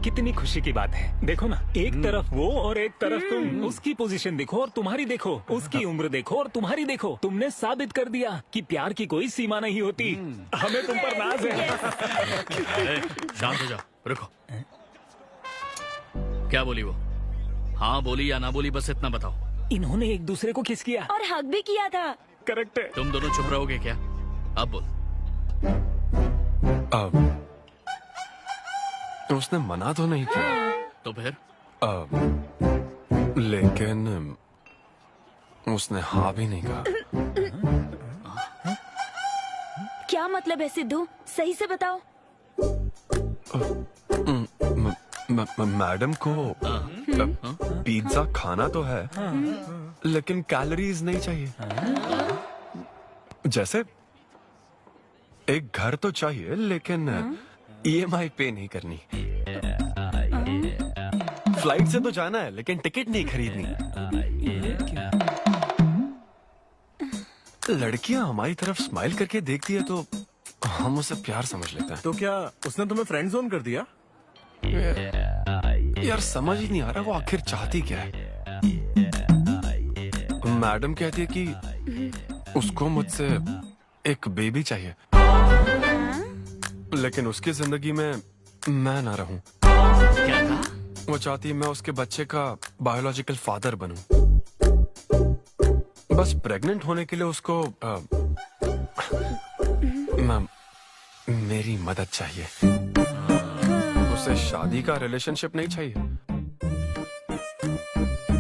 Speaker 18: कितनी खुशी की बात है। देखो ना, एक तरफ वो और एक तरफ तुम। उसकी पोजीशन देखो और तुम्हारी देखो, उसकी उम्र देखो और तुम्हारी देखो। तुमने साबित कर दिया कि प्यार की कोई सीमा नहीं होती। हमें तुम पर नाज है।
Speaker 9: शांत हो जाओ, रुको। क्या बोली वो? हाँ बोली या ना बोली, बस इतना बताओ।
Speaker 18: इन्होंने एक दूसरे को किस किया
Speaker 12: और हक भी किया था।
Speaker 18: करेक्ट है।
Speaker 9: तुम दोनों चुप रहोगे क्या? अब बोल।
Speaker 7: उसने मना तो नहीं किया।
Speaker 9: तो फिर?
Speaker 7: लेकिन उसने हाँ भी नहीं कहा।
Speaker 12: क्या मतलब है सिद्धू? सही से बताओ।
Speaker 7: मैडम को पिज्जा खाना तो है, लेकिन कैलोरीज नहीं चाहिए। जैसे एक घर तो चाहिए, लेकिन EMI पे नहीं करनी। फ्लाइट से तो जाना है, लेकिन टिकट नहीं खरीदनी। लड़कियां हमारी तरफ स्माइल करके देखती है तो हम उसे प्यार समझ लेते हैं।
Speaker 6: तो क्या उसने तुम्हें फ्रेंड जोन कर दिया?
Speaker 7: यार समझ ही नहीं आ रहा वो आखिर चाहती क्या है। मैडम कहती है कि उसको मुझसे एक बेबी चाहिए, लेकिन उसकी जिंदगी में मैं ना रहूं।
Speaker 9: क्या कहा?
Speaker 7: वो चाहती है मैं उसके बच्चे का बायोलॉजिकल फादर बनूं। बस प्रेग्नेंट होने के लिए उसको मेरी मदद चाहिए। उसे शादी का रिलेशनशिप नहीं चाहिए।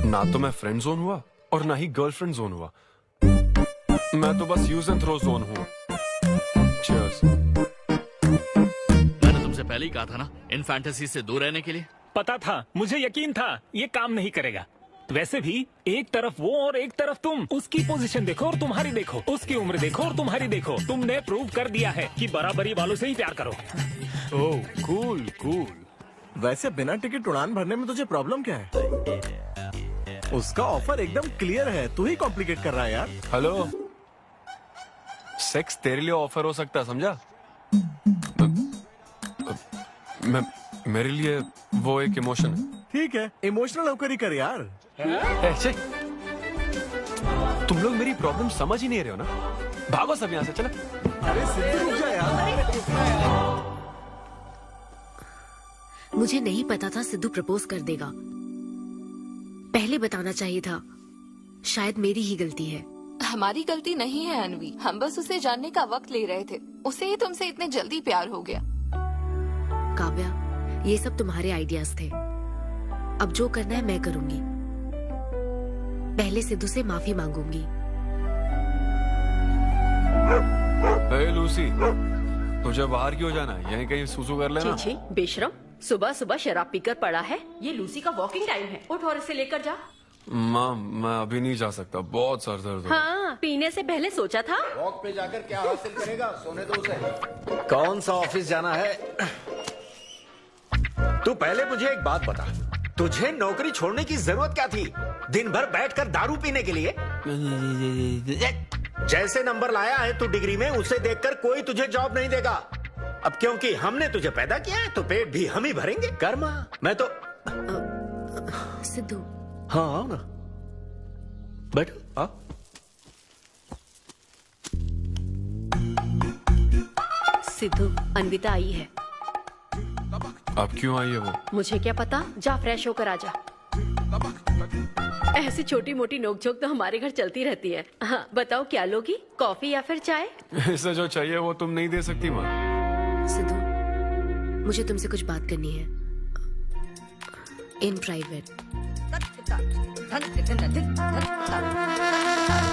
Speaker 7: ना तो मैं फ्रेंड जोन हुआ और ना ही गर्लफ्रेंड जोन हुआ। मैं तो बस यूज एंड थ्रो जोन हुआ। Cheers।
Speaker 9: मैंने तुमसे पहले ही कहा था ना, इन फैंटेसी से दूर रहने के लिए।
Speaker 18: पता था, मुझे यकीन था ये काम नहीं करेगा। वैसे भी एक तरफ वो और एक तरफ तुम। उसकी पोजीशन देखो और तुम्हारी देखो, उसकी उम्र देखो और तुम्हारी देखो। तुमने प्रूव कर दिया है कि बराबरी वालों से ही प्यार करो।
Speaker 6: ओह कूल कूल। वैसे बिना टिकट उड़ान भरने में तुझे प्रॉब्लम क्या है? उसका ऑफर एकदम क्लियर है, तू ही कॉम्प्लिकेट कर रहा है यार।
Speaker 7: हेलो, सेक्स तेरे लिए ऑफर हो सकता है, समझा? मेरे लिए वो एक इमोशन है।
Speaker 6: ठीक है, इमोशनल होकर ही कर यार।
Speaker 7: ऐसे तुम लोग मेरी प्रॉब्लम समझ ही नहीं रहे हो ना। भागो सब यहाँ से, चलो।
Speaker 6: अरे सिद्धू रुक जा यार।
Speaker 2: मुझे नहीं पता था सिद्धू प्रपोज कर देगा। पहले बताना चाहिए था। शायद मेरी ही गलती है।
Speaker 3: हमारी गलती नहीं है अनवी, हम बस उसे जानने का वक्त ले रहे थे। उसे ही तुमसे इतने जल्दी प्यार हो गया।
Speaker 2: काव्या, ये सब तुम्हारे आइडियाज थे। अब जो करना है मैं करूंगी। पहले सिद्धू से माफी मांगूंगी।
Speaker 7: लूसी, तुझे बाहर क्यों जाना है? यहीं कहीं सुसु कर लेना।
Speaker 5: छी बेशरम, सुबह सुबह शराब पीकर पड़ा है। ये लूसी का वॉकिंग टाइम है, उठ और इसे लेकर जा।
Speaker 7: माँ, मैं अभी नहीं जा सकता, बहुत सर दर्द हो रहा है।
Speaker 5: हाँ, पीने से पहले सोचा था।
Speaker 14: वॉक पे जाकर क्या हासिल करेगा? सोने दो उसे।
Speaker 10: कौन सा ऑफिस जाना है? तू पहले मुझे एक बात बता, तुझे नौकरी छोड़ने की जरूरत क्या थी? दिन भर बैठकर दारू पीने के लिए? जैसे नंबर लाया है तू डिग्री में, उसे देखकर कोई तुझे जॉब नहीं देगा। अब क्योंकि हमने तुझे पैदा किया है तो पेट भी हम ही भरेंगे। कर्मा, मैं तो
Speaker 2: सिद्धू।
Speaker 10: हाँ आओ ना, बैठो। आओ।
Speaker 5: सिद्धू, अन्विता आई है।
Speaker 7: अब क्यों आई है वो?
Speaker 5: मुझे क्या पता, जा फ्रेश होकर आ जा। ऐसी छोटी मोटी नोकझोंक तो हमारे घर चलती रहती है। हाँ, बताओ क्या लोगी, कॉफी या फिर चाय?
Speaker 7: इसे जो चाहिए वो तुम नहीं दे सकती माँ।
Speaker 2: सिद्धू, मुझे तुमसे कुछ बात करनी है, in private.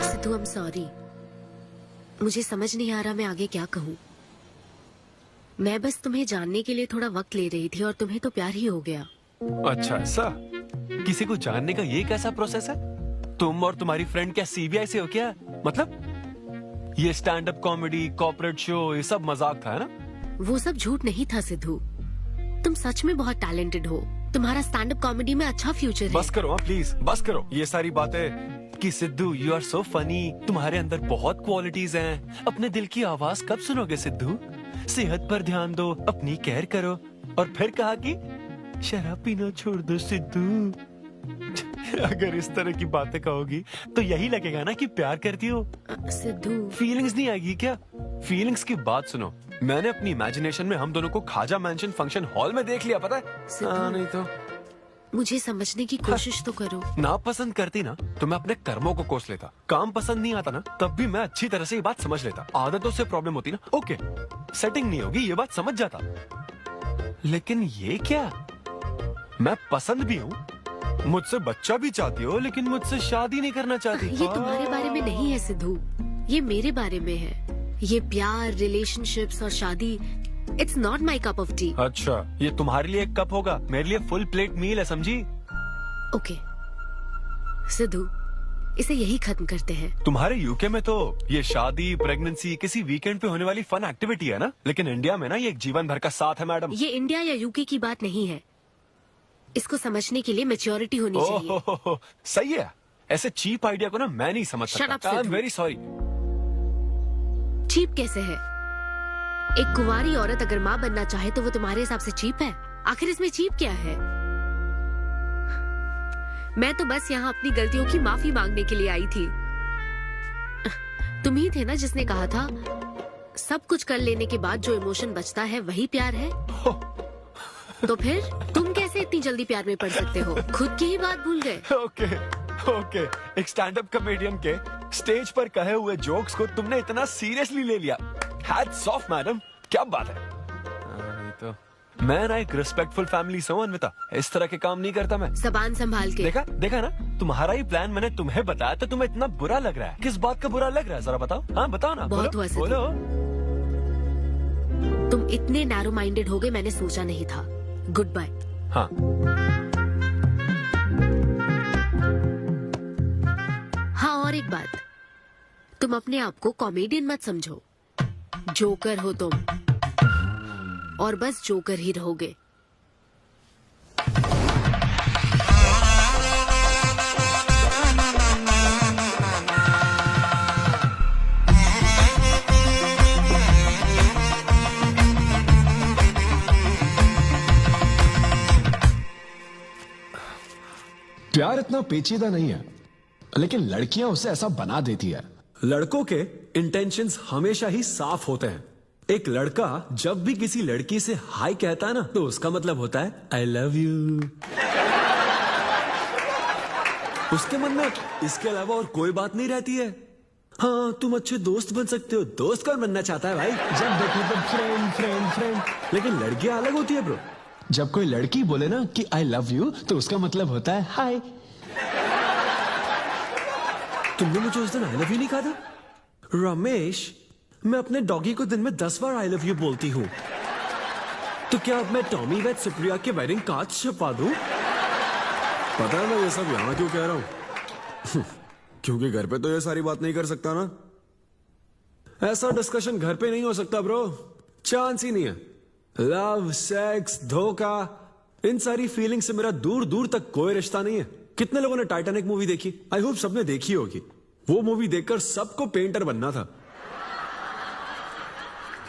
Speaker 2: Sidhu, I am sorry, मुझे समझ नहीं आ रहा मैं आगे क्या कहूँ। मैं बस तुम्हें जानने के लिए थोड़ा वक्त ले रही थी और तुम्हें तो प्यार ही हो गया।
Speaker 7: अच्छा ऐसा? किसी को जानने का ये कैसा प्रोसेस है? तुम और तुम्हारी फ्रेंड क्या सीबीआई से हो क्या? मतलब ये stand up comedy, corporate show, ये सब मजाक था, है ना?
Speaker 2: वो सब झूठ नहीं था सिद्धू, तुम सच में बहुत टैलेंटेड हो। तुम्हारा स्टैंड अप कॉमेडी में अच्छा फ्यूचर है।
Speaker 7: बस करो प्लीज, बस करो ये सारी बातें कि Sidhu you are so funny, तुम्हारे अंदर बहुत क्वालिटीज हैं। अपने दिल की आवाज कब सुनोगे सिद्धू? सेहत पर ध्यान दो, अपनी केयर करो। और फिर कहा कि शराब पीना छोड़ दो सिद्धू। अगर इस तरह की बातें कहोगी तो यही लगेगा ना कि प्यार करती हो।
Speaker 2: सिद्धू,
Speaker 7: फीलिंग्स नहीं आएगी क्या? फीलिंग्स की बात सुनो, मैंने अपनी इमेजिनेशन में हम दोनों को खाजा मैंशन फंक्शन हॉल में देख लिया, पता है? नहीं तो
Speaker 2: मुझे समझने की कोशिश तो करो।
Speaker 7: ना पसंद करती ना तो मैं अपने कर्मों को कोस लेता। काम पसंद नहीं आता ना तब भी मैं अच्छी तरह से ये बात समझ लेता। आदतों से प्रॉब्लम होती ना, ओके सेटिंग नहीं होगी, ये बात समझ जाता। लेकिन ये क्या, मैं पसंद भी हूँ, मुझसे बच्चा भी चाहती हो, लेकिन मुझसे शादी नहीं करना चाहती।
Speaker 2: ये तुम्हारे बारे में नहीं है सिद्धू, ये मेरे बारे में है। ये प्यार, रिलेशनशिप्स और शादी, it's not my cup of T.
Speaker 7: अच्छा, ये तुम्हारे लिए एक कप होगा, मेरे लिए फुल प्लेट मील है, समझी?
Speaker 2: ओके सिद्धू, इसे यही खत्म करते हैं।
Speaker 7: तुम्हारे यूके में तो ये शादी, प्रेगनेंसी किसी वीकेंड पे होने वाली फन एक्टिविटी है ना, लेकिन इंडिया में ना ये एक जीवन भर का साथ है मैडम।
Speaker 2: ये इंडिया या यूके की बात नहीं है, इसको समझने के लिए मैच्योरिटी होनी चाहिए।
Speaker 7: सही है, ऐसे चीप आइडिया को ना मैं नहीं समझ सकता। I am very sorry.
Speaker 2: Cheap कैसे है? एक कुंवारी औरत अगर माँ बनना चाहे तो वो तुम्हारे हिसाब से चीप है? आखिर इसमें चीप क्या है? मैं तो बस यहाँ अपनी गलतियों की माफी मांगने के लिए आई थी। तुम ही थे ना जिसने कहा था सब कुछ कर लेने के बाद जो इमोशन बचता है वही प्यार है। तो फिर तुम कैसे इतनी जल्दी प्यार में पड़ सकते हो? खुद की ही बात भूल गए।
Speaker 7: ओके, एक स्टैंड अप कॉमेडियन के स्टेज पर कहे हुए जोक्स को तुमने इतना सीरियसली ले लिया। हैट्स ऑफ मैडम, क्या बात है। नहीं तो मैं ना एक रिस्पेक्टफुल फैमिली से हूं अन्विता, इस तरह के काम नहीं करता मैं।
Speaker 2: जबान संभाल के।
Speaker 7: देखा ना, तुम्हारा ही प्लान मैंने तुम्हें बताया तो तुम्हें इतना बुरा लग रहा है। किस बात का बुरा लग रहा है जरा बताओ। हाँ बताओ ना।
Speaker 2: बहुत हुआ सिद्धू।
Speaker 7: बोलो।
Speaker 2: तुम इतने नैरो माइंडेड हो गए मैंने सोचा नहीं था। Goodbye.
Speaker 7: हाँ
Speaker 2: हाँ, और एक बात, तुम अपने आप को कॉमेडियन मत समझो, जोकर हो तुम, और बस जोकर ही रहोगे।
Speaker 8: प्यार इतना पेचीदा नहीं है, लेकिन लड़कियां उसे ऐसा बना देती है। लड़कों के इंटेंशंस हमेशा ही साफ होते हैं। एक लड़का जब भी किसी लड़की से हाय कहता है ना तो उसका मतलब होता है आई लव यू। उसके मन में इसके अलावा और कोई बात नहीं रहती है। हाँ तुम अच्छे दोस्त बन सकते हो, दोस्त कौन बनना चाहता है भाई? जब देखो तो फ्रेंड फ्रेंड फ्रेंड। लेकिन लड़कियां अलग होती है ब्रो। जब कोई लड़की बोले ना कि आई लव यू तो उसका मतलब होता है हाय। तुमने मुझे उस दिन आई लव यू नहीं कहा था? रमेश, मैं अपने डॉगी को दिन में 10 बार आई लव यू बोलती हूँ, तो क्या अब मैं टॉमी वेट सुप्रिया के वेडिंग कार्ड छपवा दूं? पता है मैं ये सब यहाँ क्यों कह रहा हूँ? क्योंकि घर पे तो ये सारी बात नहीं कर सकता ना। ऐसा डिस्कशन घर पे नहीं हो सकता ब्रो, चांस ही नहीं है। लव, सेक्स, धोखा, इन सारी फीलिंग से मेरा दूर दूर तक कोई रिश्ता नहीं है। कितने लोगों ने टाइटैनिक मूवी देखी? आई होप सबने देखी होगी। वो मूवी देखकर सबको पेंटर बनना था।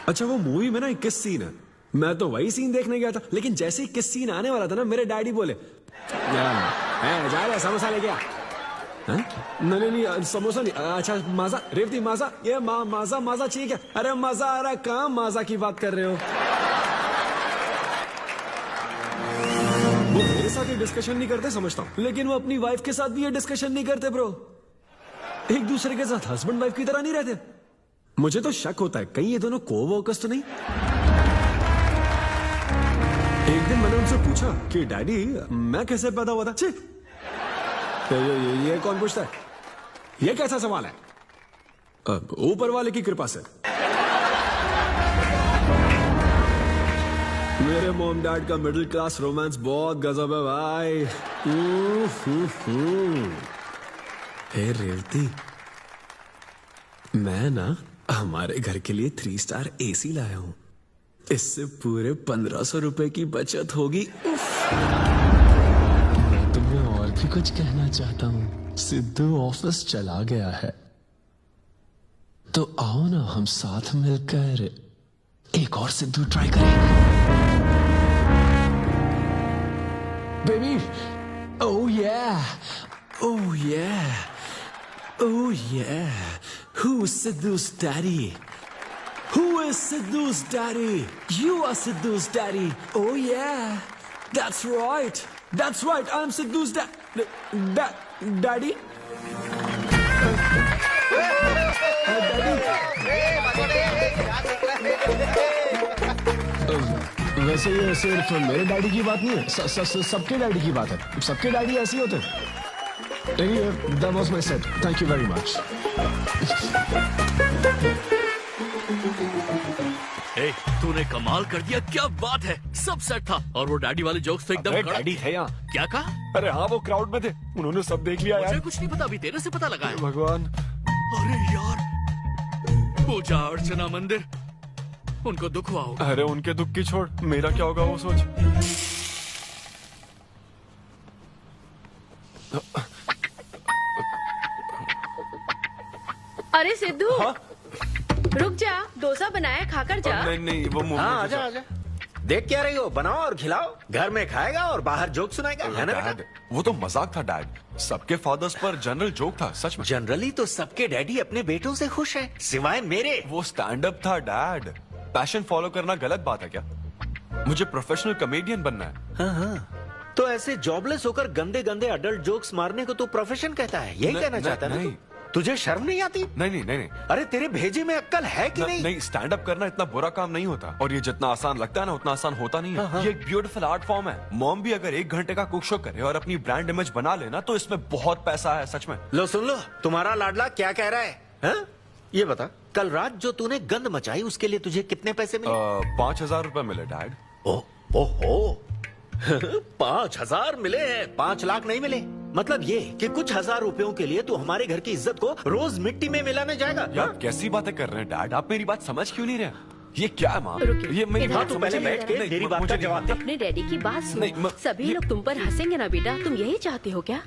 Speaker 8: अच्छा, वो मूवी में ना 21 सीन है, मैं तो वही सीन देखने गया था, लेकिन जैसे ही 21 सीन आने वाला था ना, मेरे डैडी बोले जा रहा समोसा लेके आ। नहीं समोसा नहीं, अच्छा माजा, रेवती माजा, ये माजा माजा चाहिए क्या? अरे मजा आ रहा, कहाँ माजा की बात कर रहे हो? वो मेरे साथ ये डिस्कशन नहीं करते समझता हूँ, लेकिन वो अपनी वाइफ के साथ भी ये डिस्कशन नहीं करते ब्रो। एक दूसरे के साथ हस्बैंड वाइफ की तरह नहीं रहते। मुझे तो शक होता है कहीं ये दोनों कोवर्कर्स तो नहीं। एक दिन मैंने उनसे पूछा कि डैडी मैं कैसे पैदा हुआ था? ये कौन पूछता है? ये कैसा सवाल है? ऊपर वाले की कृपा से। मेरे मॉम डैड का मिडिल क्लास रोमांस बहुत गजब है भाई। हे रेवती, मैं ना हमारे घर के लिए 3 स्टार AC लाया हूं, इससे पूरे 1500 रुपए की बचत होगी।
Speaker 15: मैं तुम्हें और भी कुछ कहना चाहता हूँ। सिद्धू ऑफिस चला गया है, तो आओ ना हम साथ मिलकर एक और सिद्धू ट्राई करें। Baby, oh yeah, oh yeah, oh yeah. Who is Sidhu's daddy? Who is Sidhu's daddy? You are Sidhu's daddy. Oh yeah, that's right. That's right. I'm Sidhu's daddy. वैसे ये सिर्फ मेरे डैडी की बात नहीं है, सबके डैडी की बात है। सबके डैडी ऐसे ही होते हैं। That was my set. Thank you very much.
Speaker 9: Hey, तूने कमाल कर दिया, क्या बात है, सब सेट था। और वो डैडी वाले जोक्स तो एकदम कड़क।
Speaker 7: डैडी थे यहाँ।
Speaker 9: क्या कहा?
Speaker 7: अरे हाँ, वो क्राउड में थे, उन्होंने सब देख लिया यार।
Speaker 9: मुझे कुछ नहीं पता, अभी तेरे से पता लगा है।
Speaker 7: भगवान।
Speaker 9: अरे यार, पूजा अर्चना मंदिर, उनको दुख हुआ होगा।
Speaker 7: अरे उनके दुख की छोड़, मेरा क्या होगा वो सोच।
Speaker 5: अरे सिद्धू, रुक जा, डोसा बनाया, खाकर जा।
Speaker 7: नहीं वो
Speaker 10: हाँ, आजा आजा। देख क्या रही हो, बनाओ और खिलाओ। घर में खाएगा और बाहर जोक सुनाएगा, है ना बेटा?
Speaker 7: वो तो मजाक था डैड, सबके फादर्स पर जनरल जोक था, सच में।
Speaker 10: जनरली तो सबके डैडी अपने बेटों से खुश हैं, सिवाय मेरे।
Speaker 7: वो स्टैंड अप था डैड, पैशन फॉलो करना गलत बात है क्या? मुझे प्रोफेशनल कॉमेडियन बनना है।
Speaker 10: हाँ हाँ, तो ऐसे जॉबलेस होकर गंदे गंदे अडल्ट जोक्स मारने को तू प्रोफेशन कहता है, यही कहना चाहता है ना? तुझे शर्म नहीं आती?
Speaker 7: नहीं।
Speaker 10: अरे तेरे भेजे में अक्ल है कि नहीं?
Speaker 7: नहीं, स्टैंड अप करना इतना बुरा काम नहीं होता, और ये जितना आसान लगता है ना उतना आसान होता नहीं है।
Speaker 10: हाँ।
Speaker 7: ये एक ब्यूटीफुल आर्ट फॉर्म है। मॉम भी अगर 1 घंटे का कुक शो करे और अपनी ब्रांड इमेज बना लेना, तो इसमें बहुत पैसा है, सच में।
Speaker 10: लो सुन लो, तुम्हारा लाडला क्या कह रहा है, हा? ये बता, कल रात जो तूने गंद मचाई उसके लिए तुझे कितने पैसे मिले?
Speaker 7: 5000 रुपए मिले डैड।
Speaker 10: ओहो 5000 मिले हैं, 5 लाख नहीं मिले। मतलब ये कि कुछ हजार रुपयों के लिए तू हमारे घर की इज्जत को रोज मिट्टी में मिलाने जाएगा?
Speaker 7: यार कैसी बातें कर रहे हैं डैड, आप मेरी बात समझ क्यों नहीं रहे? ये क्या है माँ? ये मेरी बात
Speaker 10: तू पहले बैठ के मेरी बात का जवाब दे।
Speaker 5: अपने डैडी की बात सुन, सभी लोग तुम पर हंसेंगे ना बेटा, तुम यही चाहते हो क्या?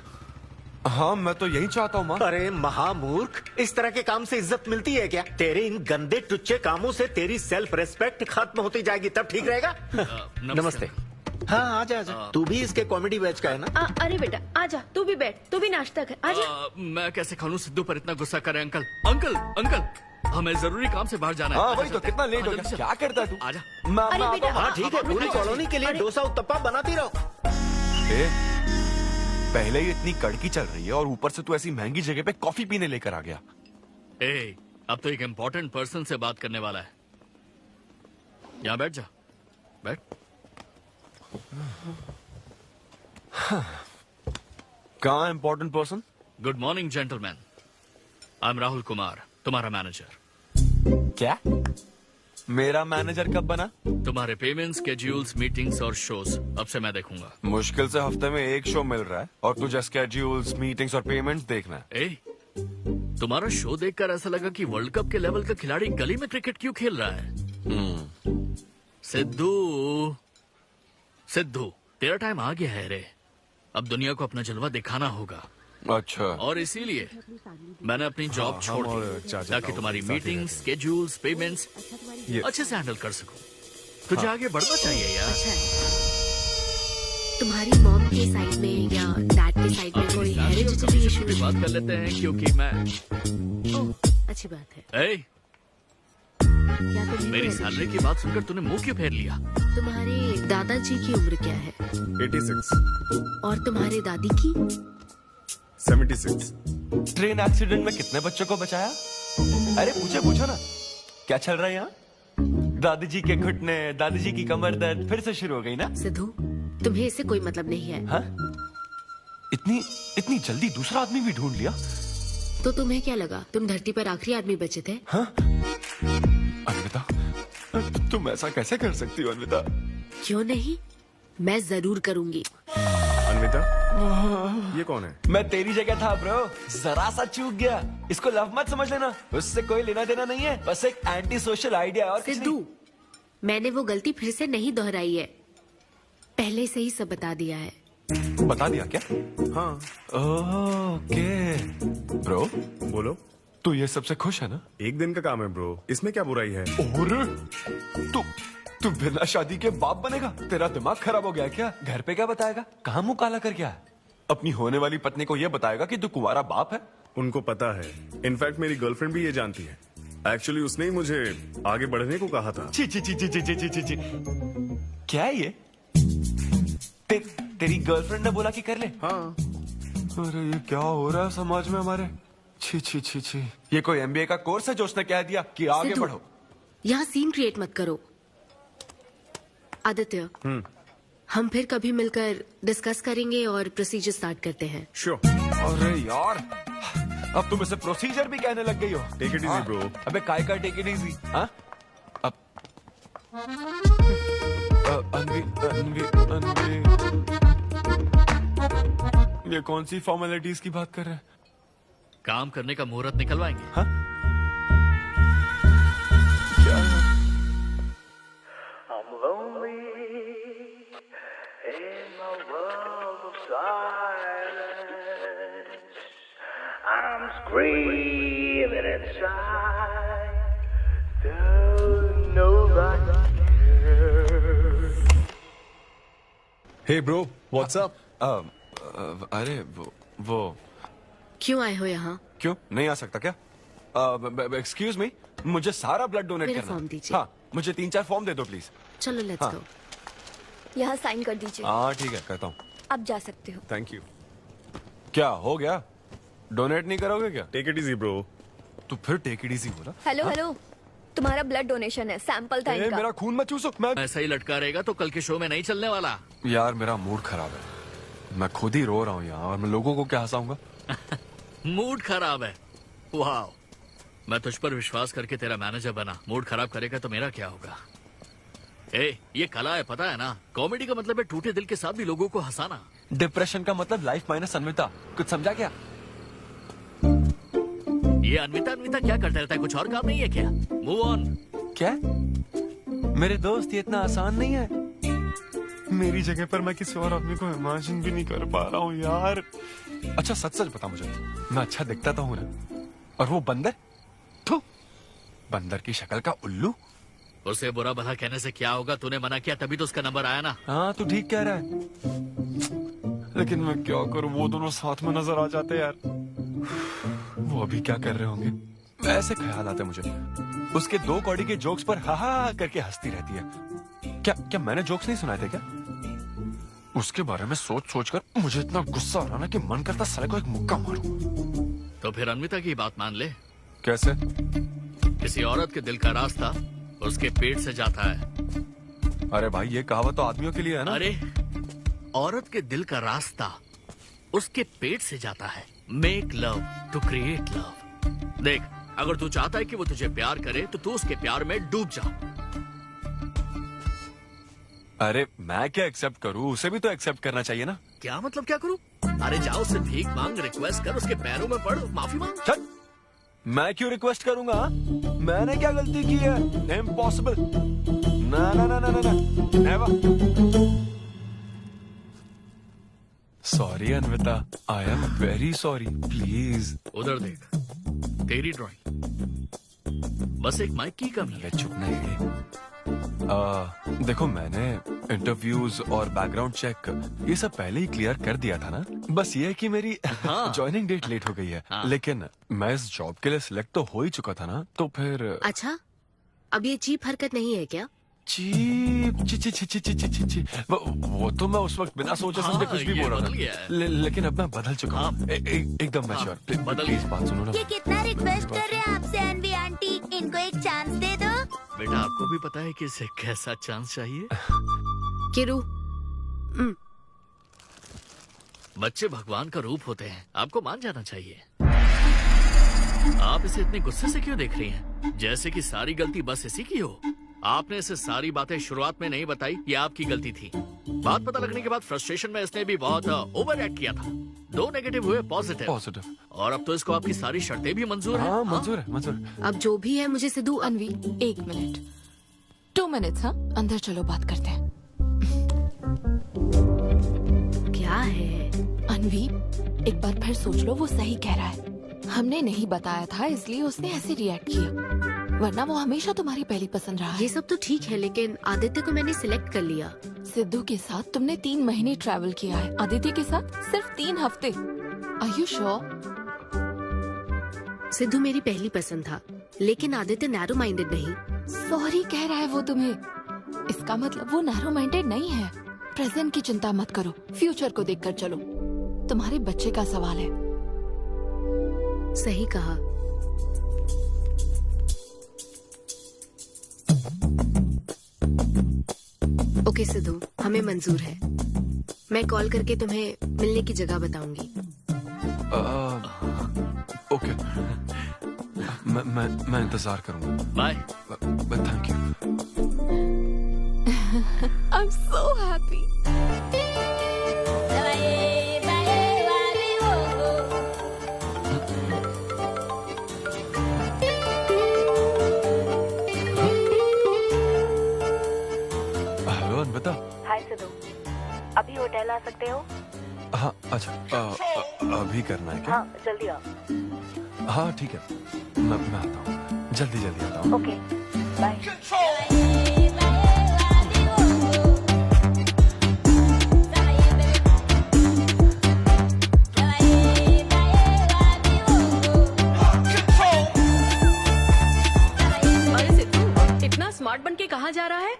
Speaker 7: हाँ, मैं तो यही चाहता हूँ माँ।
Speaker 10: अरे महामूर्ख, इस तरह के काम से इज्जत मिलती है क्या? तेरे इन गंदे टुच्चे कामों से तेरी सेल्फ रेस्पेक्ट खत्म होती जाएगी, तब ठीक रहेगा। नमस्ते। हाँ आजा आजा, तू भी इसके कॉमेडी बैच का है ना?
Speaker 5: अरे बेटा आजा, तू भी बैठ, तू भी नाश्ता कर, आजा।
Speaker 9: मैं कैसे खा लूं, सिद्धू पर इतना गुस्सा करे। अंकल अंकल अंकल, हमें जरूरी काम से बाहर जाना है।
Speaker 7: हाँ वही तो, कितना लेट हो गया, क्या करता है तू?
Speaker 9: आजा।
Speaker 5: अरे बेटा,
Speaker 10: हाँ ठीक है, पूरी कॉलोनी के लिए डोसा उत्तप्पा बनाती रहो।
Speaker 7: पहले ही इतनी कड़की चल रही है और ऊपर से तू ऐसी महंगी जगह पे कॉफी पीने लेकर आ गया।
Speaker 9: अब तो एक इम्पोर्टेंट पर्सन से बात करने वाला है। यहाँ बैठ जा, बैठ।
Speaker 7: कहाँ important person?
Speaker 9: Good morning gentleman. I am Rahul Kumar, तुम्हारा मैनेजर।
Speaker 7: क्या? मेरा मैनेजर कब बना?
Speaker 9: तुम्हारे पेमेंट, स्केड्यूल्स, मीटिंग्स और शोज अब से मैं देखूंगा।
Speaker 7: मुश्किल से हफ्ते में एक शो मिल रहा है और तुझे स्केड्यूल्स, मीटिंग्स और पेमेंट्स देखना है।
Speaker 9: ए, तुम्हारा शो देखकर ऐसा लगा कि वर्ल्ड कप के लेवल का खिलाड़ी गली में क्रिकेट क्यों खेल रहा है? सिद्धू, तेरा टाइम आ गया है रे। अब दुनिया को अपना जलवा दिखाना होगा।
Speaker 7: अच्छा।
Speaker 9: और इसीलिए मैंने अपनी जॉब छोड़ दी ताकि तुम्हारी मीटिंग, स्केड्यूल्स, पेमेंट्स अच्छे से हैंडल कर सकूं। तुझे आगे बढ़ना चाहिए यार।
Speaker 2: तुम्हारी मॉम के साइड में या डैड के साइड में कोई हेरिडिटरी इशू?
Speaker 9: भी बात कर लेते हैं क्योंकि मैं
Speaker 2: अच्छी बात है।
Speaker 9: मेरी सैलरी की बात सुनकर तूने मुंह क्यों फेर लिया?
Speaker 2: तुम्हारे दादाजी की उम्र क्या है?
Speaker 1: 86।
Speaker 2: और तुम्हारे दादी की?
Speaker 1: 76।
Speaker 7: ट्रेन एक्सीडेंट में कितने बच्चों को बचाया? अरे पूछो ना, क्या चल रहा है यहाँ? दादी जी के घुटने, दादी जी की कमर दर्द फिर से शुरू हो गई ना?
Speaker 2: सिद्धू, तुम्हें इससे कोई मतलब नहीं है।
Speaker 7: हाँ? इतनी जल्दी दूसरा आदमी भी ढूंढ लिया?
Speaker 2: तो तुम्हें क्या लगा तुम धरती पर आखिरी आदमी बचे थे?
Speaker 7: हाँ? अन्विता, तुम ऐसा कैसे कर सकती हो अन्विता?
Speaker 2: क्यों नहीं, मैं जरूर करूंगी।
Speaker 1: अन्विता, ये कौन है?
Speaker 7: मैं तेरी जगह था ब्रो, जरा सा चूक गया। इसको लव मत समझ लेना, उससे कोई लेना देना नहीं है, बस एक एंटी सोशल आइडिया। और
Speaker 2: सिद्धू, मैंने वो गलती फिर से नहीं दोहराई है, पहले से ही सब बता दिया है।
Speaker 7: बता दिया क्या?
Speaker 1: हाँ।
Speaker 7: ओके ब्रो,
Speaker 1: बोलो।
Speaker 7: तू ये सबसे खुश है ना?
Speaker 1: एक दिन का काम है ब्रो, इसमें क्या बुराई है?
Speaker 7: और तू बिना शादी के बाप बनेगा? तेरा दिमाग खराब हो गया क्या? घर पे क्या बताएगा? कहाँ मुंह काला कर गया? अपनी होने वाली पत्नी को ये बताएगा कि तू कुंवारा बाप है?
Speaker 1: उनको पता है, इनफैक्ट मेरी गर्लफ्रेंड भी ये जानती है। एक्चुअली उसने ही मुझे आगे बढ़ने को कहा था।
Speaker 7: ची ची ची ची ची ची ची ची। क्या है ये? तेरी गर्लफ्रेंड ने बोला कि कर ले?
Speaker 1: हाँ।
Speaker 7: अरे ये क्या हो रहा है समाज में हमारे? छी छी छी छी। ये कोई MBA का कोर्स है जो उसने कह दिया कि आगे बढ़ो?
Speaker 2: यहाँ सीन क्रिएट मत करो। आदित्य, हम फिर कभी मिलकर डिस्कस करेंगे और प्रोसीजर स्टार्ट करते हैं।
Speaker 1: श्योर।
Speaker 7: अरे यार, अब तुम इसे प्रोसीजर भी कहने लग गई हो।
Speaker 1: Take it easy bro.
Speaker 7: अबे काय का टेक इट इजी? हाँ? अब अनवी ये कौन सी फॉर्मेलिटीज की बात कर रहे हैं?
Speaker 9: काम करने का मुहूर्त निकलवाएंगे।
Speaker 7: हाँ? क्या?
Speaker 22: I'm screaming inside. There's nobody here.
Speaker 1: Hey bro, what's up?
Speaker 7: अरे वो
Speaker 2: क्यों आए हो यहाँ?
Speaker 7: क्यों नहीं आ सकता क्या? एक्सक्यूज मी, मुझे सारा ब्लड डोनेट
Speaker 2: मेरा
Speaker 7: करना।
Speaker 2: फॉर्म दीजिए।
Speaker 7: हाँ, मुझे 3-4 फॉर्म दे दो प्लीज।
Speaker 2: चलो लेट्स गो।
Speaker 17: यहाँ साइन कर दीजिए।
Speaker 7: हाँ ठीक है, कहता हूँ।
Speaker 17: आप जा सकते हो।
Speaker 1: Thank you.
Speaker 7: क्या हो गया? डोनेट नहीं करोगे क्या?
Speaker 1: Take it easy bro.
Speaker 7: तू फिर टेक इट इजी बोला?
Speaker 17: हेलो हेलो, तुम्हारा ब्लड डोनेशन है, सैंपल था इनका।
Speaker 7: मेरा खून मत चूसो। मैं
Speaker 9: ऐसा ही लटका रहेगा तो कल के शो में नहीं चलने वाला।
Speaker 7: यार मेरा मूड खराब है, मैं खुद ही रो रहा हूँ यहाँ, और मैं लोगों को क्या हंसाऊंगा?
Speaker 9: मूड खराब है? वाह, मैं तुझ पर विश्वास करके तेरा मैनेजर बना। मूड खराब करेगा तो मेरा क्या होगा? ये कला है, पता है ना? कॉमेडी का मतलब है टूटे दिल के साथ भी लोगों को हंसाना।
Speaker 7: डिप्रेशन का मतलब लाइफ माइनस अन्विता। कुछ समझा क्या?
Speaker 9: ये अन्विता क्या करता रहता है? कुछ और काम नहीं है क्या? Move on.
Speaker 7: क्या? मेरे दोस्त, ये इतना आसान नहीं है। मेरी जगह पर मैं किसी और आदमी को इमेजिन भी नहीं कर पा रहा हूँ यार। अच्छा सच सच बता मुझे, मैं अच्छा दिखता तो हूँ ना? और वो बंदर, थू, बंदर की शक्ल का उल्लू।
Speaker 9: उसे बुरा भला कहने से क्या होगा? तूने मना किया तभी तो उसका नंबर आया ना।
Speaker 7: हाँ तू ठीक कह रहा है, लेकिन मैं क्या करूँ, वो दोनों साथ में नजर आ जाते यार। वो अभी क्या कर रहे होंगे? ऐसे ख्याल आते मुझे। उसके 2 कौड़ी के जोक्स पर हा हा करके हंसती रहती है। क्या मैंने जोक्स नहीं सुनाए थे क्या? उसके बारे में सोच सोच कर मुझे इतना गुस्सा आ रहा ना कि मन करता साले को एक मुक्का मारूं।
Speaker 9: तो फिर अन्विता की बात मान ले।
Speaker 7: कैसे?
Speaker 9: किसी औरत के दिल का रास्ता उसके पेट से जाता है।
Speaker 7: अरे भाई ये कहावत तो आदमियों के लिए है ना?
Speaker 9: अरे औरत के दिल का रास्ता उसके पेट से जाता है। Make love to create love, देख, अगर तू चाहता है कि वो तुझे प्यार करे तो तू उसके प्यार में डूब जा।
Speaker 7: अरे मैं क्या एक्सेप्ट करूँ, उसे भी तो एक्सेप्ट करना चाहिए ना।
Speaker 9: क्या मतलब क्या करूँ? अरे जाओ उससे भीख मांग, रिक्वेस्ट कर, उसके पैरों में पड़, माफी मांग।
Speaker 7: चल, मैं क्यों रिक्वेस्ट करूंगा? मैंने क्या गलती की है? इम्पॉसिबल। ना ना ना ना ना never. Sorry Anvita, I am very sorry, please.
Speaker 9: उधर देख, तेरी ड्राइंग, बस एक माइक की कमी है।
Speaker 7: चुप नहीं। देखो, मैंने इंटरव्यूज और बैकग्राउंड चेक ये सब पहले ही क्लियर कर दिया था ना। बस ये है कि मेरी ज्वाइनिंग डेट लेट हो गई है। लेकिन मैं इस जॉब के लिए सिलेक्ट तो हो ही चुका था ना, तो फिर।
Speaker 2: अच्छा, अब ये चीप हरकत नहीं है क्या?
Speaker 7: चीप ची ची ची ची ची ची ची ची। वो तो मैं उस वक्त बिना सोचे समझे कुछ भी बोल रहा था, लेकिन अब मैं बदल चुका हूँ। एकदम मैच्योर। प्लीज बात सुनो ना।
Speaker 11: ये कितना रिक्वेस्ट कर रहे हैं आपसे अनवी आंटी, इनको एक चांस दे दो।
Speaker 9: बेटा, आपको भी पता है कि इसे कैसा चांस चाहिए?
Speaker 2: किरू,
Speaker 9: बच्चे भगवान का रूप होते हैं, आपको मान जाना चाहिए। आप इसे इतने गुस्से से क्यों देख रही हैं? जैसे कि सारी गलती बस इसी की हो। आपने इसे सारी बातें शुरुआत में नहीं बताई, ये आपकी गलती थी। बात पता लगने के बाद फ्रस्ट्रेशन में इसने भी बहुत ओवर एक्ट किया था। 2 नेगेटिव हुए, पॉजिटिव। और अब तो इसको आपकी सारी शर्तें भी मंजूर हैं।
Speaker 7: मंजूर है, मंजूर।
Speaker 2: अब जो भी है मुझे सिद्धू।
Speaker 3: अनवी, 1 मिनट, 2 मिनट्स। हाँ, अंदर चलो, बात करते हैं।
Speaker 2: क्या है
Speaker 3: अनवी, एक बार फिर सोच लो, वो सही कह रहा है। हमने नहीं बताया था इसलिए उसने ऐसे रिएक्ट किया, वरना वो हमेशा तुम्हारी पहली पसंद रहा है।
Speaker 2: ये सब तो ठीक है, लेकिन आदित्य को मैंने सिलेक्ट कर लिया।
Speaker 3: सिद्धू के साथ तुमने 3 महीने ट्रैवल किया है, आदित्य के साथ सिर्फ 3 हफ्ते। Are you sure?
Speaker 2: सिद्धू मेरी पहली पसंद था, लेकिन आदित्य नैरो माइंडेड नहीं।
Speaker 3: सॉरी कह रहा है वो तुम्हें, इसका मतलब वो नैरो माइंडेड नहीं है। प्रेजेंट की चिंता मत करो, फ्यूचर को देखकर चलो। तुम्हारे बच्चे का सवाल है।
Speaker 2: सही कहा। ओके सिद्धू, हमें मंजूर है। मैं कॉल करके तुम्हें मिलने की जगह बताऊंगी।
Speaker 7: ओके, मैं इंतजार करूंगा।
Speaker 9: Bye.
Speaker 7: Thank you.
Speaker 3: I am so happy.
Speaker 7: बता।
Speaker 13: हाय सिद्धू, अभी होटल आ सकते हो?
Speaker 7: हाँ, अच्छा, अभी करना है क्या?
Speaker 13: हाँ, जल्दी आओ।
Speaker 7: हाँ ठीक है, मैं आता हूँ, जल्दी आता हूँ।
Speaker 13: Okay, bye.
Speaker 5: अरे सिद्धू, इतना स्मार्ट बन के कहाँ जा रहा है?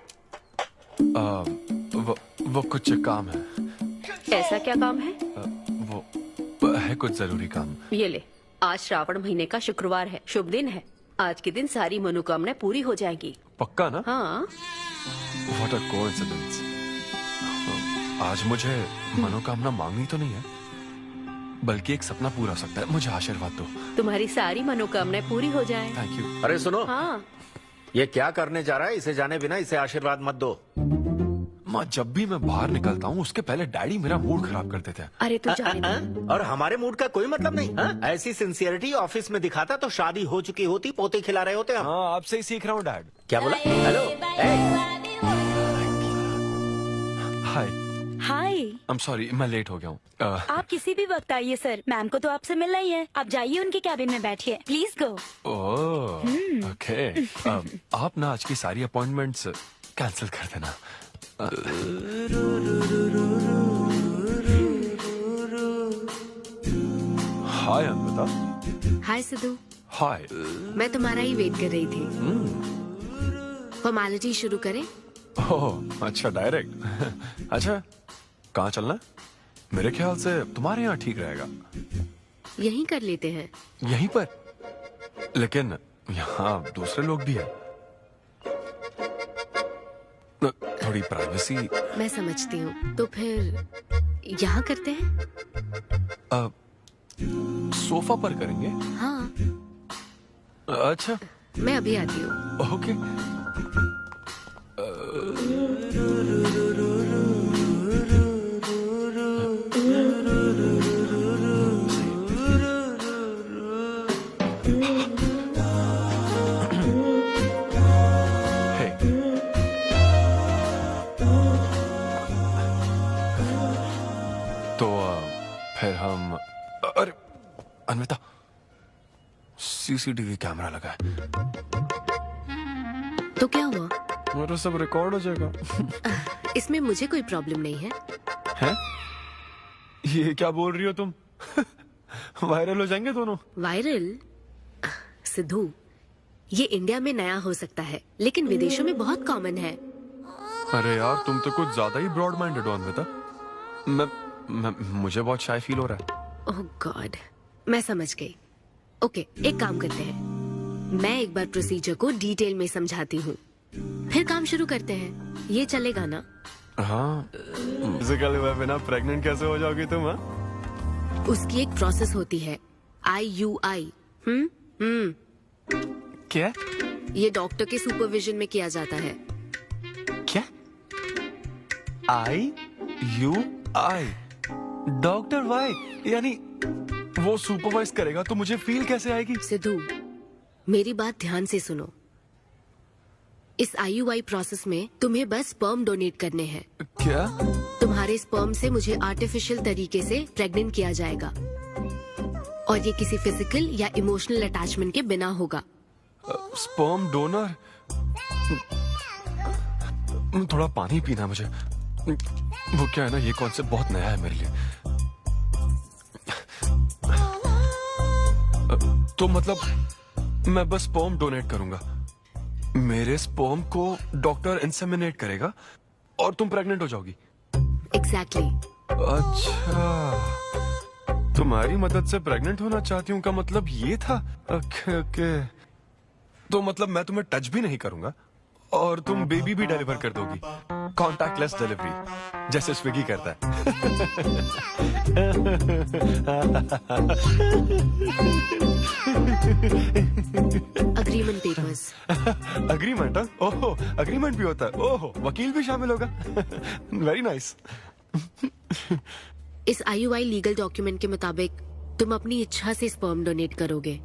Speaker 7: वो कुछ काम है।
Speaker 5: ऐसा क्या काम है?
Speaker 7: वो है कुछ जरूरी काम।
Speaker 5: ये ले, आज श्रावण महीने का शुक्रवार है, शुभ दिन है। आज के दिन सारी मनोकामनाएं पूरी हो जाएंगी।
Speaker 7: पक्का ना?
Speaker 5: हाँ।
Speaker 7: What a coincidence। आज मुझे मनोकामना मांगनी तो नहीं है, बल्कि एक सपना पूरा हो सकता है। मुझे आशीर्वाद दो।
Speaker 5: तुम्हारी सारी मनोकामनाएं पूरी हो जाएं।
Speaker 7: Thank you.
Speaker 10: अरे सुनो,
Speaker 5: हाँ।
Speaker 10: ये क्या करने जा रहा है? इसे जाने बिना इसे आशीर्वाद मत दो।
Speaker 7: माँ, जब भी मैं बाहर निकलता हूँ उसके पहले डैडी मेरा मूड खराब कर देते हैं।
Speaker 5: अरे तू जाने दे।
Speaker 10: और हमारे मूड का कोई मतलब नहीं। ऐसी सिंसियरिटी ऑफिस में दिखाता तो शादी हो चुकी होती, पोते खिला रहे होते हम।
Speaker 7: हाँ, आपसे ही सीख रहा हूँ डैड।
Speaker 10: क्या बोला? Hello.
Speaker 7: Hi.
Speaker 13: Hi.
Speaker 7: I am sorry, मैं लेट हो गया हूँ।
Speaker 13: आप किसी भी वक्त आइए सर, मैम को तो आपसे मिलना ही है। आप जाइए उनके कैबिन में बैठिए, प्लीज गो।
Speaker 7: Oh, okay. आप ना आज की सारी अपॉइंटमेंट्स कैंसिल कर देना। हाय अनविता।
Speaker 2: हाय सिद्धू।
Speaker 7: हाय।
Speaker 2: मैं तुम्हारा ही वेट कर रही थी। फॉर्मेलिटी शुरू करें?
Speaker 7: ओह, अच्छा, डायरेक्ट। अच्छा, कहाँ चलना है? मेरे ख्याल से तुम्हारे यहाँ ठीक रहेगा।
Speaker 2: यहीं कर लेते हैं।
Speaker 7: यहीं पर? लेकिन यहाँ दूसरे लोग भी हैं। थोड़ी प्राइवेसी।
Speaker 2: मैं समझती हूँ, तो फिर यहाँ करते हैं?
Speaker 7: सोफा पर करेंगे।
Speaker 2: हाँ।
Speaker 7: अच्छा,
Speaker 2: मैं अभी आती हूँ।
Speaker 7: ओके। तो फिर हम, अरे अन्विता, सीसीटीवी कैमरा लगा है।
Speaker 2: तो क्या हुआ?
Speaker 7: मेरा सब रिकॉर्ड हो जाएगा।
Speaker 2: इसमें मुझे कोई प्रॉब्लम नहीं है।
Speaker 7: हैं? ये क्या बोल रही हो तुम? वायरल हो जाएंगे दोनों।
Speaker 2: वायरल? सिद्धू, ये इंडिया में नया हो सकता है, लेकिन विदेशों में बहुत कॉमन है।
Speaker 7: अरे यार, तुम तो कुछ ज्यादा ही ब्रॉड माइंडेड हो अन्विता। मुझे बहुत शाय फील हो रहा है।
Speaker 2: ओह गॉड, मैं समझ गई। ओके, एक काम करते हैं, मैं एक बार प्रोसीजर को डिटेल में समझाती हूँ, फिर काम शुरू करते हैं। ये चलेगा ना?
Speaker 7: हाँ। फिजिकल हुए बिना प्रेग्नेंट कैसे हो जाओगी तुम? हाँ,
Speaker 2: उसकी एक प्रोसेस होती है, IUI।
Speaker 7: क्या?
Speaker 2: ये डॉक्टर के सुपरविजन में किया जाता है।
Speaker 7: क्या? IUI? Doctor why? यानी वो सुपरवाइज करेगा तो मुझे फील कैसे आएगी?
Speaker 2: सिद्धू, मेरी बात ध्यान से सुनो। इस IUI प्रोसेस में तुम्हें बस स्पर्म डोनेट करने हैं।
Speaker 7: क्या?
Speaker 2: तुम्हारे स्पर्म से मुझे आर्टिफिशियल तरीके से प्रेग्नेंट किया जाएगा, और ये किसी फिजिकल या इमोशनल अटैचमेंट के बिना होगा।
Speaker 7: Sperm donor? थोड़ा पानी पीना मुझे। वो क्या है ना, ये कॉन्सेप्ट बहुत नया है मेरे लिए। तो मतलब मैं बस स्पर्म डोनेट करूंगा, मेरे स्पर्म को डॉक्टर इंसेमिनेट करेगा और तुम प्रेग्नेंट हो जाओगी?
Speaker 2: एग्जैक्टली।
Speaker 7: अच्छा, तुम्हारी मदद से प्रेग्नेंट होना चाहती हूँ का मतलब ये था? ओके। तो मतलब मैं तुम्हें टच भी नहीं करूंगा और तुम बेबी भी डिलीवर कर दोगी, कॉन्टैक्टलेस डिलीवरी, जैसे स्विगी करता है।
Speaker 2: Agreement papers.
Speaker 7: अग्रीमेंट? ओहो, अग्रीमेंट भी होता है? ओहो, वकील भी शामिल होगा। Very nice.
Speaker 2: इस IUI लीगल डॉक्यूमेंट के मुताबिक तुम अपनी इच्छा से स्पर्म डोनेट करोगे,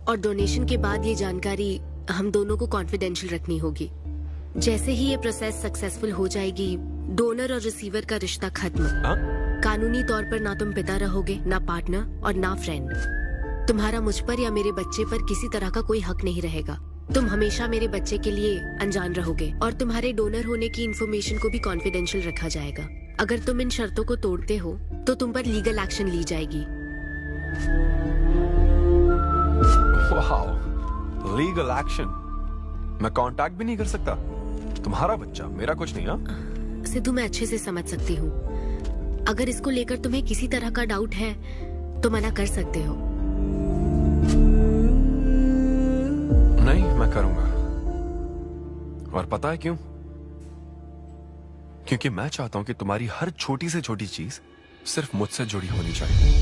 Speaker 2: और डोनेशन के बाद ये जानकारी हम दोनों को कॉन्फिडेंशियल रखनी होगी। जैसे ही ये प्रोसेस सक्सेसफुल हो जाएगी, डोनर और रिसीवर का रिश्ता खत्म। कानूनी तौर पर ना तुम पिता रहोगे, ना पार्टनर और ना फ्रेंड। तुम्हारा मुझ पर या मेरे बच्चे पर किसी तरह का कोई हक नहीं रहेगा। तुम हमेशा मेरे बच्चे के लिए अनजान रहोगे, और तुम्हारे डोनर होने की इन्फॉर्मेशन को भी कॉन्फिडेंशियल रखा जाएगा। अगर तुम इन शर्तों को तोड़ते हो तो तुम पर लीगल एक्शन ली जाएगी।
Speaker 7: Wow, legal action? मैं कांटेक्ट भी नहीं कर सकता? तुम्हारा बच्चा, मेरा कुछ नहीं। हाँ
Speaker 2: सिद्धू, मैं अच्छे से समझ सकती हूँ। अगर इसको लेकर तुम्हें किसी तरह का डाउट है तो मना कर सकते हो।
Speaker 7: नहीं, मैं करूंगा। और पता है क्यों? क्योंकि मैं चाहता हूं कि तुम्हारी हर छोटी से छोटी चीज सिर्फ मुझसे जुड़ी होनी चाहिए।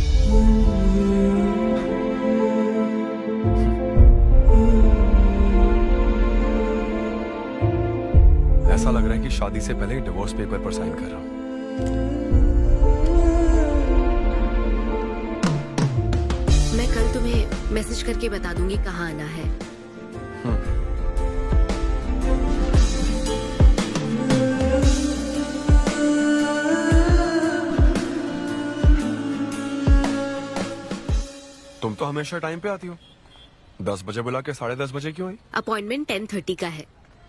Speaker 7: ऐसा लग रहा है कि शादी से पहले डिवोर्स पेपर पर साइन कर रहा हूं।
Speaker 2: मैं कल तुम्हें मैसेज करके बता दूंगी कहाँ आना है।
Speaker 7: तुम तो हमेशा टाइम पे आती हो। 10 बजे बुला के 10:30 बजे क्यों आई?
Speaker 2: अपॉइंटमेंट 10:30 का है।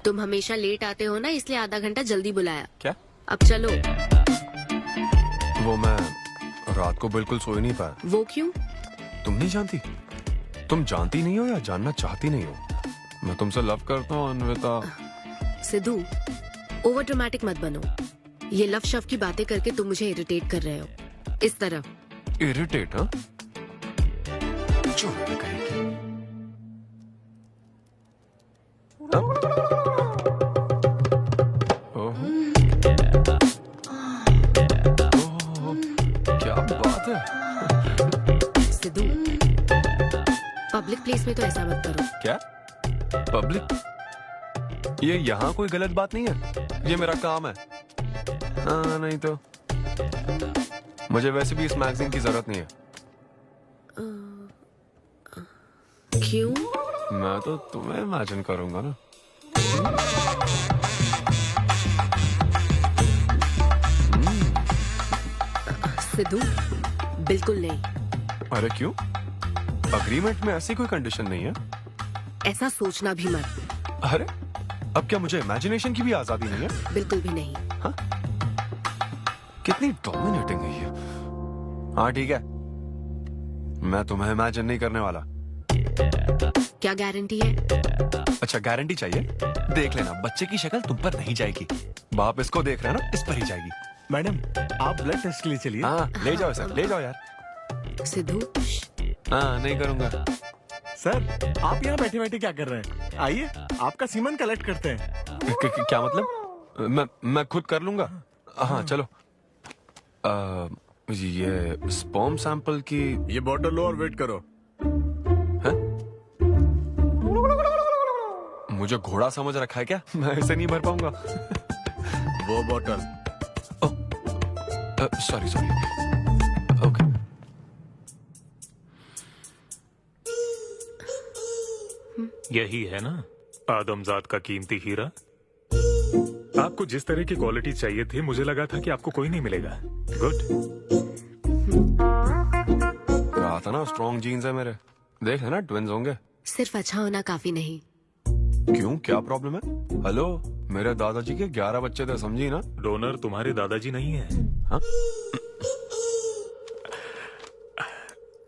Speaker 2: तुम हमेशा लेट आते हो ना, इसलिए आधा घंटा जल्दी बुलाया।
Speaker 7: क्या?
Speaker 2: अब चलो।
Speaker 7: वो मैं रात को बिल्कुल सो ही नहीं पाया।
Speaker 2: वो क्यों?
Speaker 7: तुम नहीं जानती? तुम जानती नहीं हो या जानना चाहती नहीं हो? मैं तुमसे लव करता हूँ अन्विता।
Speaker 2: सिद्धू, ओवर ड्रामेटिक मत बनो। ये लव शव की बातें करके तुम मुझे इरिटेट कर रहे हो। इस तरह।
Speaker 7: इरिटेट? हाँ,
Speaker 2: प्लेस में तो ऐसा मत करो।
Speaker 7: क्या पब्लिक? ये यहाँ कोई गलत बात नहीं है, ये मेरा काम है। हाँ नहीं तो मुझे वैसे भी इस मैगजीन की जरूरत नहीं है।
Speaker 2: क्यों?
Speaker 7: मैं तो तुम्हें इमेजिन करूंगा ना।
Speaker 5: सिद्धू, बिल्कुल नहीं।
Speaker 7: अरे क्यों? अग्रीमेंट में ऐसी कोई कंडीशन नहीं है।
Speaker 5: ऐसा सोचना भी मत।
Speaker 7: अरे अब क्या मुझे इमेजिनेशन की भी आजादी नहीं है?
Speaker 5: बिल्कुल भी नहीं।
Speaker 7: हाँ? कितनी डोमिनेटिंग है ये। हाँ ठीक है, मैं तुम्हें इमेजिन नहीं करने वाला।
Speaker 2: क्या गारंटी है?
Speaker 7: अच्छा गारंटी चाहिए? देख लेना, बच्चे की शक्ल तुम पर नहीं जाएगी। बाप इसको देख रहे हैं ना, इस पर ही जाएगी।
Speaker 6: मैडम आप ब्लड टेस्ट के लिए चलिए।
Speaker 7: हाँ ले जाओ सर, ले जाओ यार।
Speaker 2: सिद्धू।
Speaker 7: हाँ नहीं करूंगा।
Speaker 6: सर आप यहाँ बैठे बैठे क्या कर रहे हैं? आइए आपका सीमन कलेक्ट करते हैं।
Speaker 7: क्या मतलब? मैं खुद कर लूंगा। हाँ चलो। ये स्पर्म सैंपल की
Speaker 1: ये बॉटल लो और वेट करो।
Speaker 7: है? मुझे घोड़ा समझ रखा है क्या? मैं इसे नहीं भर पाऊंगा।
Speaker 1: वो बॉटल।
Speaker 7: Sorry sorry. ओके।
Speaker 18: यही है ना आदमजात का कीमती हीरा। आपको जिस तरह की क्वालिटी चाहिए थी, मुझे लगा था कि आपको कोई नहीं मिलेगा। गुड।
Speaker 7: कहा था ना स्ट्रॉन्ग जीन्स है मेरे। देख है ना, ट्विंस होंगे।
Speaker 2: सिर्फ अच्छा होना काफी नहीं।
Speaker 7: क्यों, क्या प्रॉब्लम है? हेलो, मेरे दादाजी के 11 बच्चे थे, समझी ना?
Speaker 18: डोनर तुम्हारे दादाजी नहीं है।
Speaker 7: हाँ?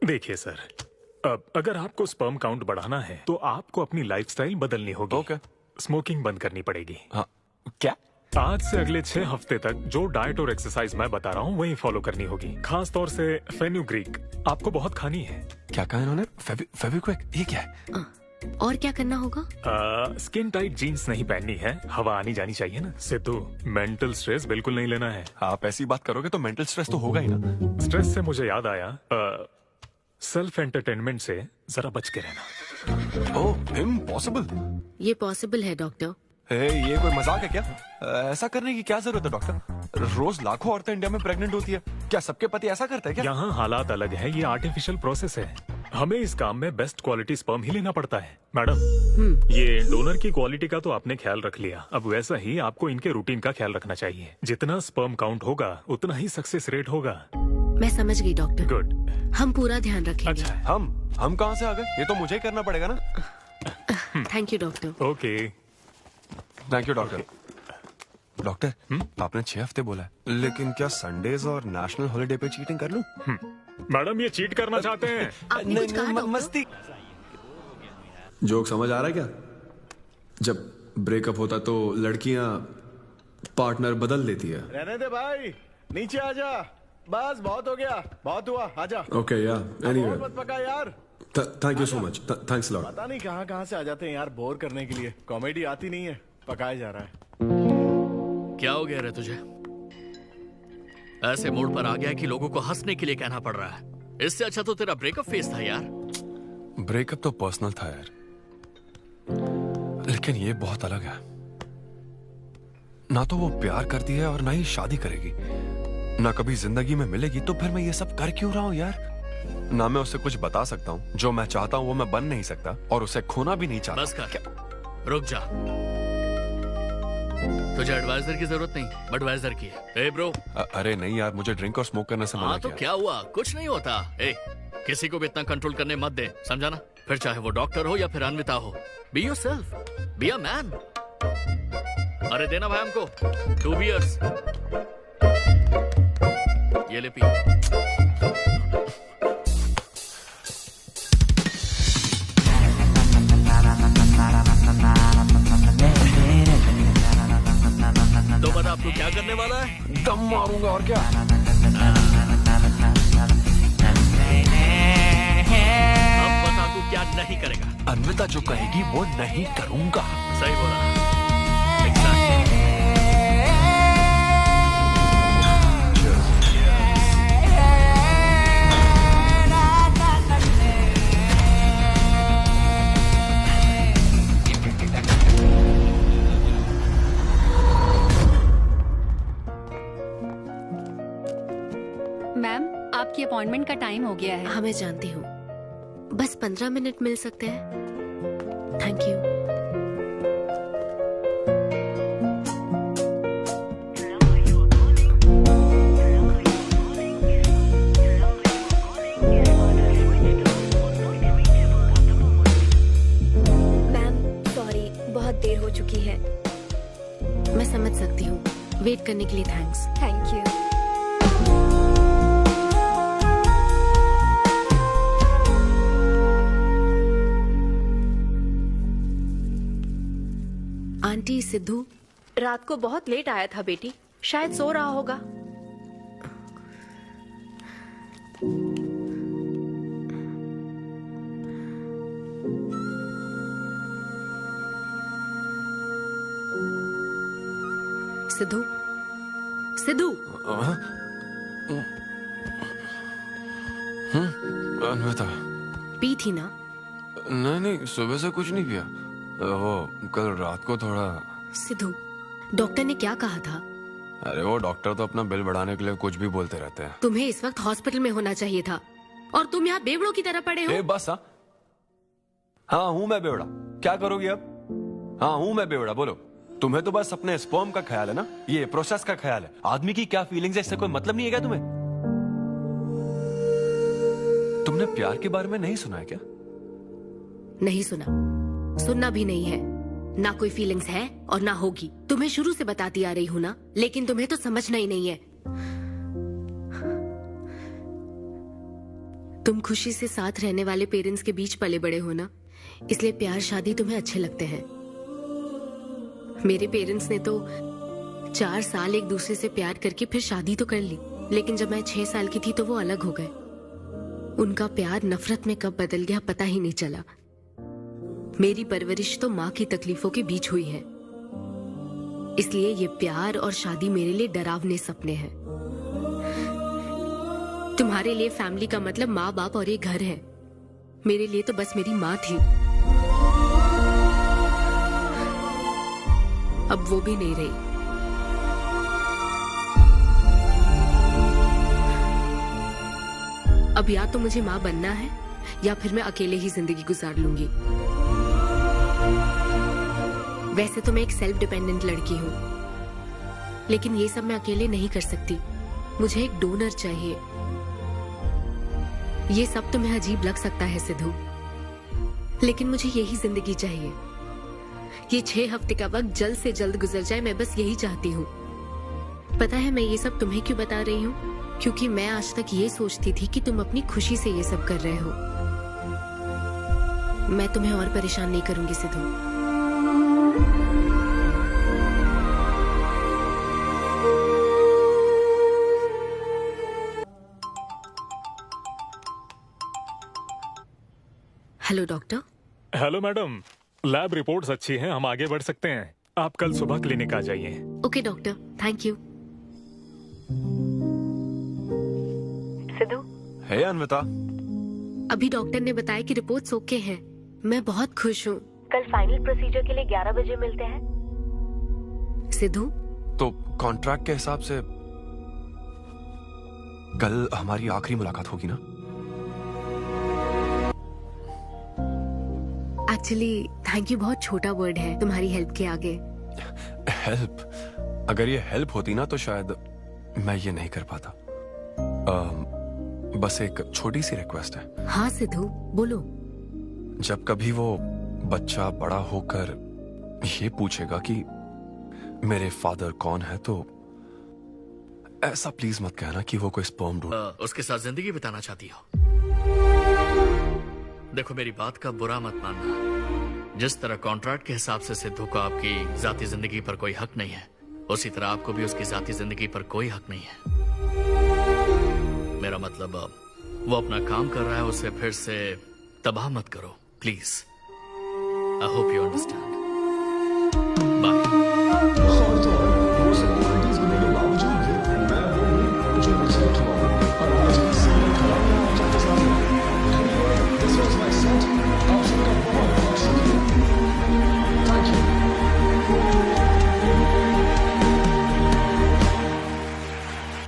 Speaker 18: देखिए सर, अब अगर आपको स्पर्म काउंट बढ़ाना है तो आपको अपनी लाइफस्टाइल बदलनी होगी।
Speaker 7: ओके।
Speaker 18: स्मोकिंग बंद करनी पड़ेगी।
Speaker 7: हाँ। क्या?
Speaker 18: आज से अगले 6 हफ्ते तक जो डाइट और एक्सरसाइज मैं बता रहा हूँ वही फॉलो करनी होगी। खास तौर से फेन्यूग्रीक आपको बहुत खानी है।
Speaker 7: क्या कहा इन्होंने? फेविक्विक? ये क्या है?
Speaker 2: और क्या करना होगा?
Speaker 18: स्किन टाइट जीन्स नहीं पहननी है, हवा आनी जानी चाहिए ना। सिद्धू, मेंटल स्ट्रेस बिल्कुल नहीं लेना है।
Speaker 7: आप ऐसी बात करोगे तो मेंटल स्ट्रेस तो होगा ही ना।
Speaker 18: स्ट्रेस से मुझे याद आया, सेल्फ एंटरटेनमेंट से जरा बच के रहना।
Speaker 7: ओह, इम्पॉसिबल।
Speaker 2: ये पॉसिबल है डॉक्टर।
Speaker 7: ये कोई मजाक है क्या? ऐसा करने की क्या जरूरत है डॉक्टर? रोज लाखों औरतें इंडिया में प्रेग्नेंट होती है, क्या सबके पति ऐसा करते हैं क्या?
Speaker 18: यहाँ हालात अलग है, ये आर्टिफिशियल प्रोसेस है। हमें इस काम में बेस्ट क्वालिटी स्पर्म ही लेना पड़ता है। मैडम, ये डोनर की क्वालिटी का तो आपने ख्याल रख लिया, अब वैसा ही आपको इनके रूटीन का ख्याल रखना चाहिए। जितना स्पर्म काउंट होगा उतना ही सक्सेस रेट होगा।
Speaker 2: मैं समझ गई डॉक्टर।
Speaker 18: गुड।
Speaker 2: हम पूरा ध्यान रखेंगे।
Speaker 7: अच्छा, हम कहाँ से आ गए? ये तो मुझे ही करना पड़ेगा ना।
Speaker 2: Thank you doctor.
Speaker 18: Okay.
Speaker 7: Thank you doctor. Doctor, आपने 6 हफ्ते बोला है, लेकिन क्या संडेज और नेशनल हॉलिडे पे चीटिंग कर लूं?
Speaker 18: मैडम, ये चीट करना चाहते हैं?
Speaker 7: नहीं, मस्ती।
Speaker 8: जोक समझ आ रहा है क्या? जब ब्रेकअप होता तो लड़कियां पार्टनर बदल देती है।
Speaker 6: रहने दे भाई, नीचे आजा। बस बहुत हो गया, बहुत हुआ, आजा।
Speaker 8: ओके या एनीवे,
Speaker 6: मत पका यार।
Speaker 8: Thank you so much, thanks lot.
Speaker 6: पता नहीं कहाँ से आ जाते हैं यार, बोर करने के लिए। कॉमेडी आती नहीं है, पकाया जा रहा है।
Speaker 9: क्या हो गया रे तुझे? ऐसे मूड पर आ गया कि लोगों को हंसने के लिए कहना पड़ रहा है। इससे अच्छा तो तेरा ब्रेकअप फेस था यार।
Speaker 7: ब्रेकअप तो पर्सनल था यार, लेकिन ये बहुत अलग है। ना तो वो प्यार करती है और ना ही शादी करेगी, ना कभी जिंदगी में मिलेगी, तो फिर मैं ये सब कर क्यों रहा हूं यार? ना मैं उसे कुछ बता सकता हूँ, जो मैं चाहता हूँ वो मैं बन नहीं सकता, और उसे खोना भी नहीं चाहता।
Speaker 9: बस कर, रुक जा। तुझे एडवाइजर की जरूरत नहीं, बडवाइजर की है। ए ब्रो।
Speaker 7: अरे नहीं यार, मुझे ड्रिंक और स्मोक करने से मना
Speaker 9: तो
Speaker 7: किया।
Speaker 9: क्या हुआ? कुछ नहीं होता। ए, किसी को भी इतना कंट्रोल करने मत दे, समझा ना? फिर चाहे वो डॉक्टर हो या फिर अन्विता हो। Be yourself, be a man. अरे देना भाई हमको 2 बियर्स। ये ले पी। तो बता अब तू क्या करने वाला है?
Speaker 7: दम मारूंगा और क्या।
Speaker 9: अब बता तू क्या नहीं करेगा?
Speaker 7: अन्विता जो कहेगी वो नहीं करूंगा।
Speaker 9: सही बोला।
Speaker 12: अपॉइंटमेंट का टाइम हो गया है।
Speaker 2: हाँ मैं जानती हूँ, बस 15 मिनट मिल सकते हैं? Thank you.
Speaker 17: बहुत देर हो चुकी है।
Speaker 2: मैं समझ सकती हूँ। वेट करने के लिए thanks.
Speaker 17: Thank you.
Speaker 2: Aunty, Sidhu
Speaker 5: रात को बहुत लेट आया था बेटी, शायद सो रहा होगा।
Speaker 2: सिद्धू, सिद्धू।
Speaker 7: अन्विता,
Speaker 2: पी थी ना?
Speaker 7: नहीं, सुबह से कुछ नहीं पिया। वो कल रात को थोड़ा।
Speaker 2: सिद्धू, डॉक्टर ने क्या कहा था?
Speaker 7: अरे वो डॉक्टर तो अपना बिल बढ़ाने के लिए कुछ भी बोलते रहते हैं।
Speaker 2: तुम्हें इस वक्त हॉस्पिटल में होना चाहिए था और तुम यहाँ बेवड़ों की तरह पड़े हो।
Speaker 7: बस हाँ हूँ मैं बेवड़ा। क्या करोगी अब? हाँ हूँ मैं बेवड़ा, बोलो। तुम्हें तो बस अपने स्पर्म का ख्याल है ना, ये प्रोसेस का ख्याल है। आदमी की क्या फीलिंग्स है इससे कोई मतलब नहीं है क्या तुम्हें? तुमने प्यार के बारे में नहीं सुना है क्या?
Speaker 2: नहीं सुना, सुनना भी नहीं है। ना कोई फीलिंग्स है और ना होगी। तुम्हें शुरू से बताती आ रही हूँ ना, लेकिन तुम्हें तो समझना ही नहीं है। तुम खुशी से साथ रहने वाले पेरेंट्स के बीच पले बड़े हो ना, इसलिए प्यार शादी तुम्हें अच्छे लगते हैं। मेरे पेरेंट्स ने तो 4 साल एक दूसरे से प्यार करके फिर शादी तो कर ली, लेकिन जब मैं 6 साल की थी तो वो अलग हो गए। उनका प्यार नफरत में कब बदल गया पता ही नहीं चला। मेरी परवरिश तो माँ की तकलीफों के बीच हुई है, इसलिए ये प्यार और शादी मेरे लिए डरावने सपने हैं। तुम्हारे लिए फैमिली का मतलब माँ बाप और एक घर है, मेरे लिए तो बस मेरी माँ थी। अब वो भी नहीं रही। अब या तो मुझे माँ बनना है या फिर मैं अकेले ही जिंदगी गुजार लूंगी। वैसे तो मैं एक सेल्फ डिपेंडेंट लड़की हूँ, लेकिन ये सब मैं अकेले नहीं कर सकती। मुझे एक डोनर चाहिए। ये सब तुम्हें अजीब लग सकता है सिद्धू, लेकिन मुझे यही जिंदगी चाहिए। ये 6 हफ्ते का वक्त जल्द से जल्द गुजर जाए, मैं बस यही चाहती हूँ। पता है मैं ये सब तुम्हें क्यों बता रही हूँ? क्योंकि मैं आज तक ये सोचती थी कि तुम अपनी खुशी से ये सब कर रहे हो। मैं तुम्हें और परेशान नहीं करूंगी Sidhu. Hello doctor.
Speaker 18: Hello madam, lab reports अच्छी हैं, हम आगे बढ़ सकते हैं। आप कल सुबह क्लिनिक आ जाइए।
Speaker 2: Okay doctor, thank you. Siddhu.
Speaker 7: Hey Anvita.
Speaker 2: अभी डॉक्टर ने बताया कि रिपोर्ट्स ओके हैं। मैं बहुत खुश हूँ।
Speaker 12: कल फाइनल प्रोसीजर के लिए 11 बजे मिलते हैं।
Speaker 2: सिद्धू।
Speaker 7: तो कॉन्ट्रैक्ट के हिसाब से कल हमारी आखिरी मुलाकात होगी ना?
Speaker 2: एक्चुअली थैंक यू बहुत छोटा वर्ड है तुम्हारी हेल्प के आगे।
Speaker 7: हेल्प? अगर ये हेल्प होती ना तो शायद मैं ये नहीं कर पाता। बस एक छोटी सी रिक्वेस्ट है।
Speaker 2: हाँ सिद्धू बोलो।
Speaker 7: जब कभी वो बच्चा बड़ा होकर ये पूछेगा कि मेरे फादर कौन है, तो ऐसा प्लीज मत कहना कि वो कोई स्पर्म ढूंढ।
Speaker 9: उसके साथ जिंदगी बिताना चाहती हो? देखो मेरी बात का बुरा मत मानना। जिस तरह कॉन्ट्रैक्ट के हिसाब से सिद्धू को आपकी जाती जिंदगी पर कोई हक नहीं है, उसी तरह आपको भी उसकी जाती जिंदगी पर कोई हक नहीं है। मेरा मतलब वो अपना काम कर रहा है, उसे फिर से तबाह मत करो please. I hope you understand.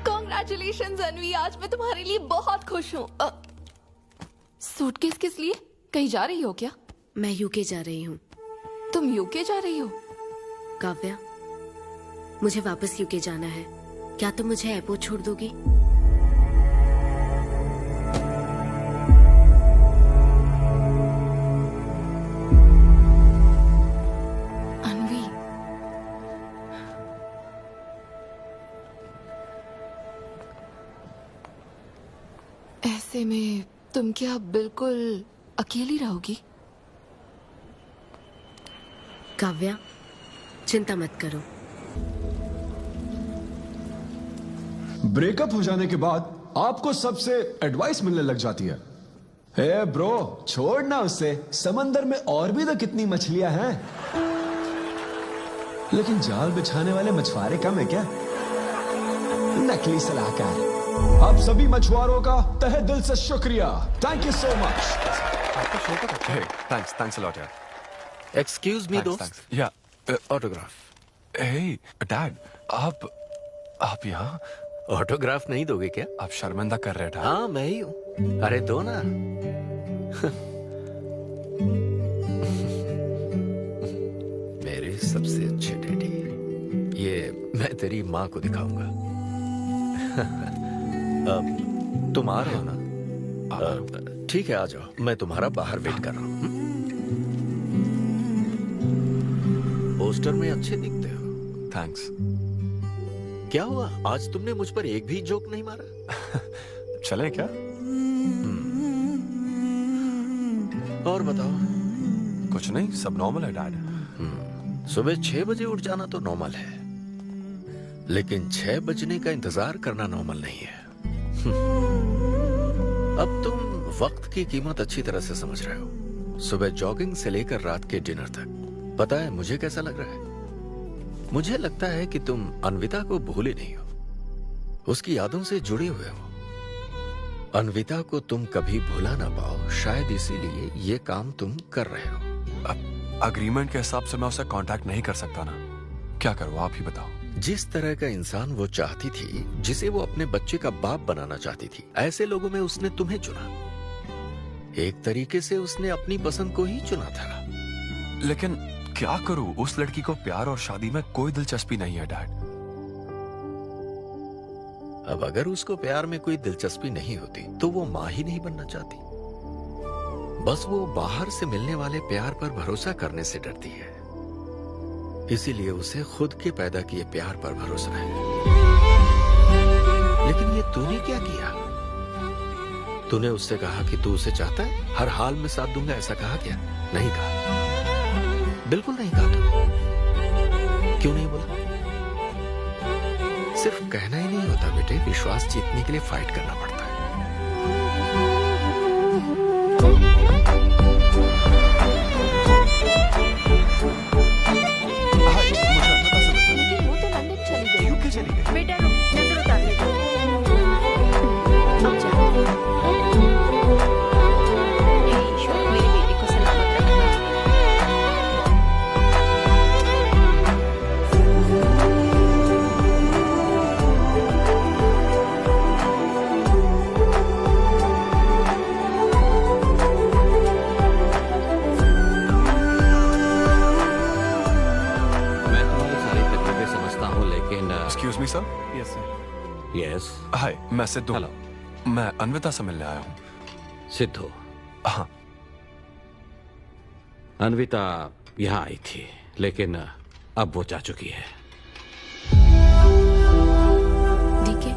Speaker 3: Congratulations, अनवी, आज मैं तुम्हारे लिए बहुत खुश हूँ। सूटकेस किस लिए? कहीं जा रही हो क्या?
Speaker 2: मैं यूके जा रही हूँ।
Speaker 3: तुम यूके जा रही हो?
Speaker 2: काव्या, मुझे वापस यूके जाना है। क्या तुम मुझे एयरपोर्ट छोड़ दोगी?
Speaker 3: अनवी, ऐसे में तुम क्या बिल्कुल अकेली रहोगी?
Speaker 2: काव्या, चिंता मत करो।
Speaker 8: ब्रेकअप हो जाने के बाद आपको सबसे एडवाइस मिलने लग जाती है। हे ब्रो, छोड़ना उससे, समंदर में और भी तो कितनी मछलियां हैं। लेकिन जाल बिछाने वाले मछुआरे कम है क्या? नकली सलाहकार। आप सभी मछुआरों का तहे दिल से शुक्रिया। Thank you so much.
Speaker 7: Thanks a lot यार।
Speaker 10: एक्सक्यूज मी दोस्त।
Speaker 7: या
Speaker 10: ऑटोग्राफ।
Speaker 7: हे डैड, आप यहाँ?
Speaker 10: ऑटोग्राफ नहीं दोगे क्या?
Speaker 7: आप शर्मिंदा कर रहे हैं।
Speaker 10: हाँ मैं ही हूँ। अरे दो ना। मेरे सबसे अच्छे डैडी, ये मैं तेरी माँ को दिखाऊंगा। तुम आ रहे हो ना? ठीक है, आ जाओ। मैं तुम्हारा बाहर वेट कर रहा हूँ। पोस्टर में अच्छे दिखते हो।
Speaker 7: थैंक्स।
Speaker 10: क्या हुआ, आज तुमने मुझ पर एक भी जोक नहीं मारा?
Speaker 7: चले क्या?
Speaker 10: और बताओ।
Speaker 7: कुछ नहीं, सब नॉर्मल है डैड।
Speaker 10: सुबह 6 बजे उठ जाना तो नॉर्मल है, लेकिन 6 बजने का इंतजार करना नॉर्मल नहीं है। अब तुम वक्त की कीमत अच्छी तरह से समझ रहे हो। सुबह जॉगिंग से लेकर रात के डिनर तक। पता है मुझे कैसा लग रहा है? मुझे लगता है कि तुम अन्विता को भूले नहीं हो, उसकी यादों से जुड़े हुए हो। अन्विता को तुम कभी भुला ना पाओ, शायद इसीलिए ये काम तुम कर रहे हो।
Speaker 7: अब अग्रीमेंट के हिसाब से मैं उसे कांटेक्ट नहीं कर सकता ना। क्या करूं, आप ही बताओ।
Speaker 10: जिस तरह का इंसान वो चाहती थी, जिसे वो अपने बच्चे का बाप बनाना चाहती थी, ऐसे लोगों में उसने तुम्हें चुना। एक तरीके से उसने अपनी पसंद को ही चुना था।
Speaker 7: लेकिन क्या करूं, उस लड़की को प्यार और शादी में कोई दिलचस्पी नहीं है डैड।
Speaker 10: अब अगर उसको प्यार में कोई दिलचस्पी नहीं होती तो वो माँ ही नहीं बनना चाहती। बस वो बाहर से मिलने वाले प्यार पर भरोसा करने से डरती है, इसीलिए उसे खुद के पैदा किए प्यार पर भरोसा है। लेकिन ये तूने क्या किया? तूने उससे कहा कि तू उसे चाहता है, हर हाल में साथ दूंगा, ऐसा कहा क्या? नहीं कहा, बिल्कुल नहीं कहा। तूने क्यों नहीं बोला? सिर्फ कहना ही नहीं होता बेटे, विश्वास जीतने के लिए फाइट करना पड़ता है।
Speaker 3: लेकिन वो तो लंदन चली गई।
Speaker 7: यूके चली गई?
Speaker 5: बेटा रुक, नजर उतार ले। हे ईश्वर, मेरी बेटी को सलामत रखना।
Speaker 7: Excuse me sir.
Speaker 6: Yes sir.
Speaker 10: Yes.
Speaker 7: Hi, मैं सिद्धू।
Speaker 10: हेलो।
Speaker 7: मैं अन्विता से मिलने आया हूँ।
Speaker 10: सिद्धू?
Speaker 7: हाँ।
Speaker 10: अन्विता यहाँ आई थी, लेकिन अब वो जा चुकी है।
Speaker 2: ठीक है,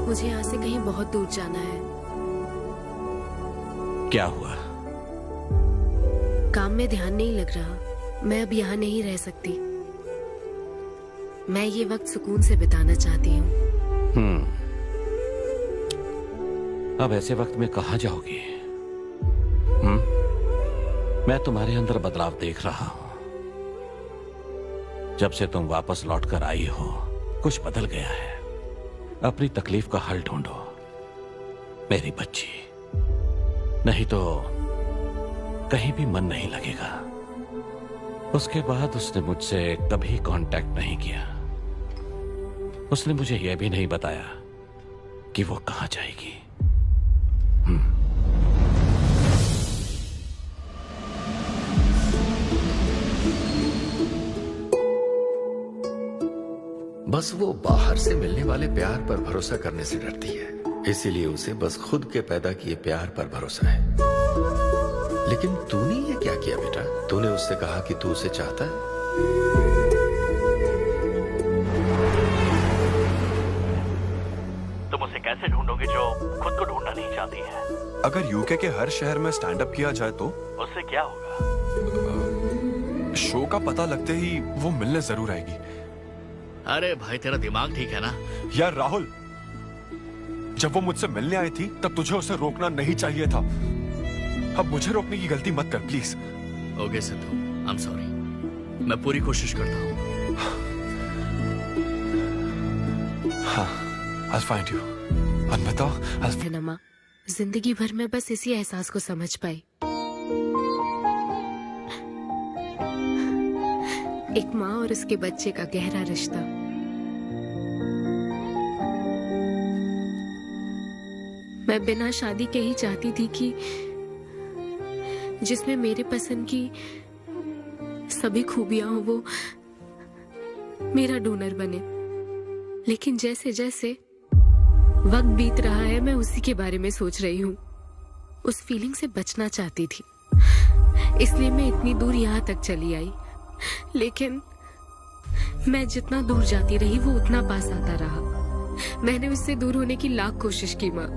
Speaker 2: मुझे यहाँ से कहीं बहुत दूर जाना है।
Speaker 10: क्या हुआ?
Speaker 2: काम में ध्यान नहीं लग रहा। मैं अब यहाँ नहीं रह सकती। मैं ये वक्त सुकून से बिताना चाहती हूँ।
Speaker 10: अब ऐसे वक्त में कहाँ जाओगी? मैं तुम्हारे अंदर बदलाव देख रहा हूँ। जब से तुम वापस लौट कर आई हो, कुछ बदल गया है। अपनी तकलीफ का हल ढूंढो मेरी बच्ची, नहीं तो कहीं भी मन नहीं लगेगा। उसके बाद उसने मुझसे कभी कांटेक्ट नहीं किया। उसने मुझे यह भी नहीं बताया कि वो कहाँ जाएगी।
Speaker 16: बस वो बाहर से मिलने वाले प्यार पर भरोसा करने से डरती है, इसीलिए उसे बस खुद के पैदा किए प्यार पर भरोसा है। लेकिन तूने ये क्या किया बेटा? तूने उससे कहा कि तू उसे चाहता है?
Speaker 9: तुम उसे कैसे ढूंढोगे जो खुद को ढूंढना नहीं चाहती है?
Speaker 7: अगर यूके के हर शहर में स्टैंड अप किया जाए तो
Speaker 9: उससे क्या होगा?
Speaker 7: शो का पता लगते ही वो मिलने जरूर आएगी।
Speaker 9: अरे भाई तेरा दिमाग ठीक है ना?
Speaker 7: यार राहुल, जब वो मुझसे मिलने आई थी तब तुझे उसे रोकना नहीं चाहिए था। अब मुझे रोकने की गलती मत कर please.
Speaker 9: Okay Sidhu, I am sorry. मैं पूरी कोशिश करता हूँ।
Speaker 7: हाँ, I'll find you. अन्विता,
Speaker 2: नमा, जिंदगी भर में बस इसी एहसास को समझ पाई। एक माँ और उसके बच्चे का गहरा रिश्ता। मैं बिना शादी के ही चाहती थी कि जिसमें मेरे पसंद की सभी खूबियां हो वो मेरा डोनर बने। लेकिन जैसे जैसे वक्त बीत रहा है मैं उसी के बारे में सोच रही हूँ। उस फीलिंग से बचना चाहती थी, इसलिए मैं इतनी दूर यहाँ तक चली आई। लेकिन मैं जितना दूर जाती रही वो उतना पास आता रहा। मैंने उससे दूर होने की लाख कोशिश की माँ।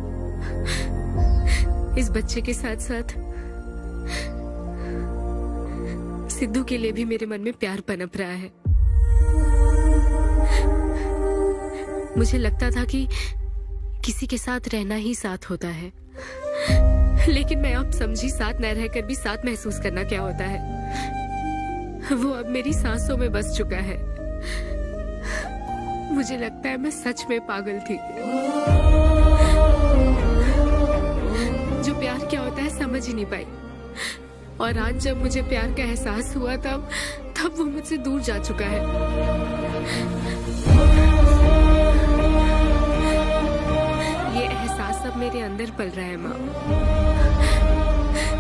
Speaker 2: इस बच्चे के साथ साथ सिद्धू के लिए भी मेरे मन में प्यार पनप रहा है। मुझे लगता था कि किसी के साथ रहना ही साथ होता है, लेकिन मैं अब समझी साथ न रहकर भी साथ महसूस करना क्या होता है। वो अब मेरी सांसों में बस चुका है। मुझे लगता है मैं सच में पागल थी। जो प्यार क्या होता है समझ ही नहीं पाई। और आज जब मुझे प्यार का एहसास हुआ तब वो मुझसे दूर जा चुका है। ये एहसास अब मेरे अंदर पल रहा है माँ,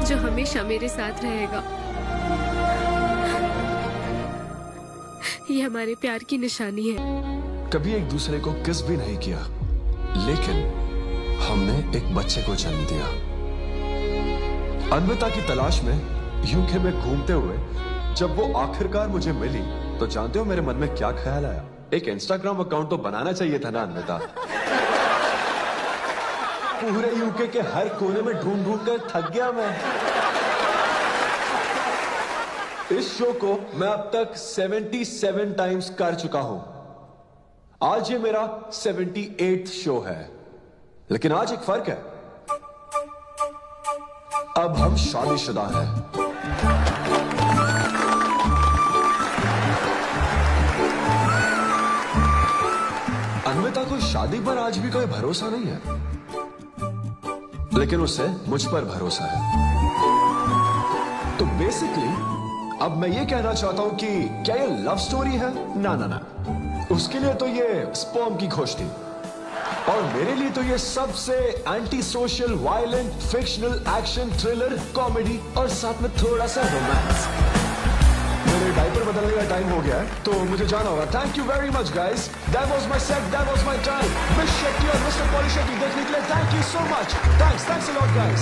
Speaker 2: जो हमेशा मेरे साथ रहेगा। ये हमारे प्यार की निशानी है।
Speaker 15: कभी एक दूसरे को किस भी नहीं किया, लेकिन हमने एक बच्चे को जन्म दिया। अन्विता की तलाश में यूके में घूमते हुए जब वो आखिरकार मुझे मिली तो जानते हो मेरे मन में क्या ख्याल आया? एक इंस्टाग्राम अकाउंट तो बनाना चाहिए था ना अन्विता। पूरे यूके के हर कोने में ढूंढ ढूंढ कर थक गया मैं। इस शो को मैं अब तक 77 टाइम्स कर चुका हूं। आज ये मेरा 78th शो है, लेकिन आज एक फर्क है, अब हम शादीशुदा हैं। अन्विता को शादी पर आज भी कोई भरोसा नहीं है, लेकिन उसे मुझ पर भरोसा है। तो बेसिकली अब मैं ये कहना चाहता हूं कि क्या ये लव स्टोरी है? ना ना ना, उसके लिए तो ये स्पर्म की खोज थी, और मेरे लिए तो ये सबसे anti social, violent, fictional, action, thriller, comedy और साथ में थोड़ा सा रोमांस। मेरे डायपर बदलने का टाइम हो गया है, तो मुझे जाना होगा। Thank you very much guys, that was my set, that was my time. Miss Shetty और मिस्टर पॉली शेट्टी देखने के लिए thank you so much. Thanks a lot guys.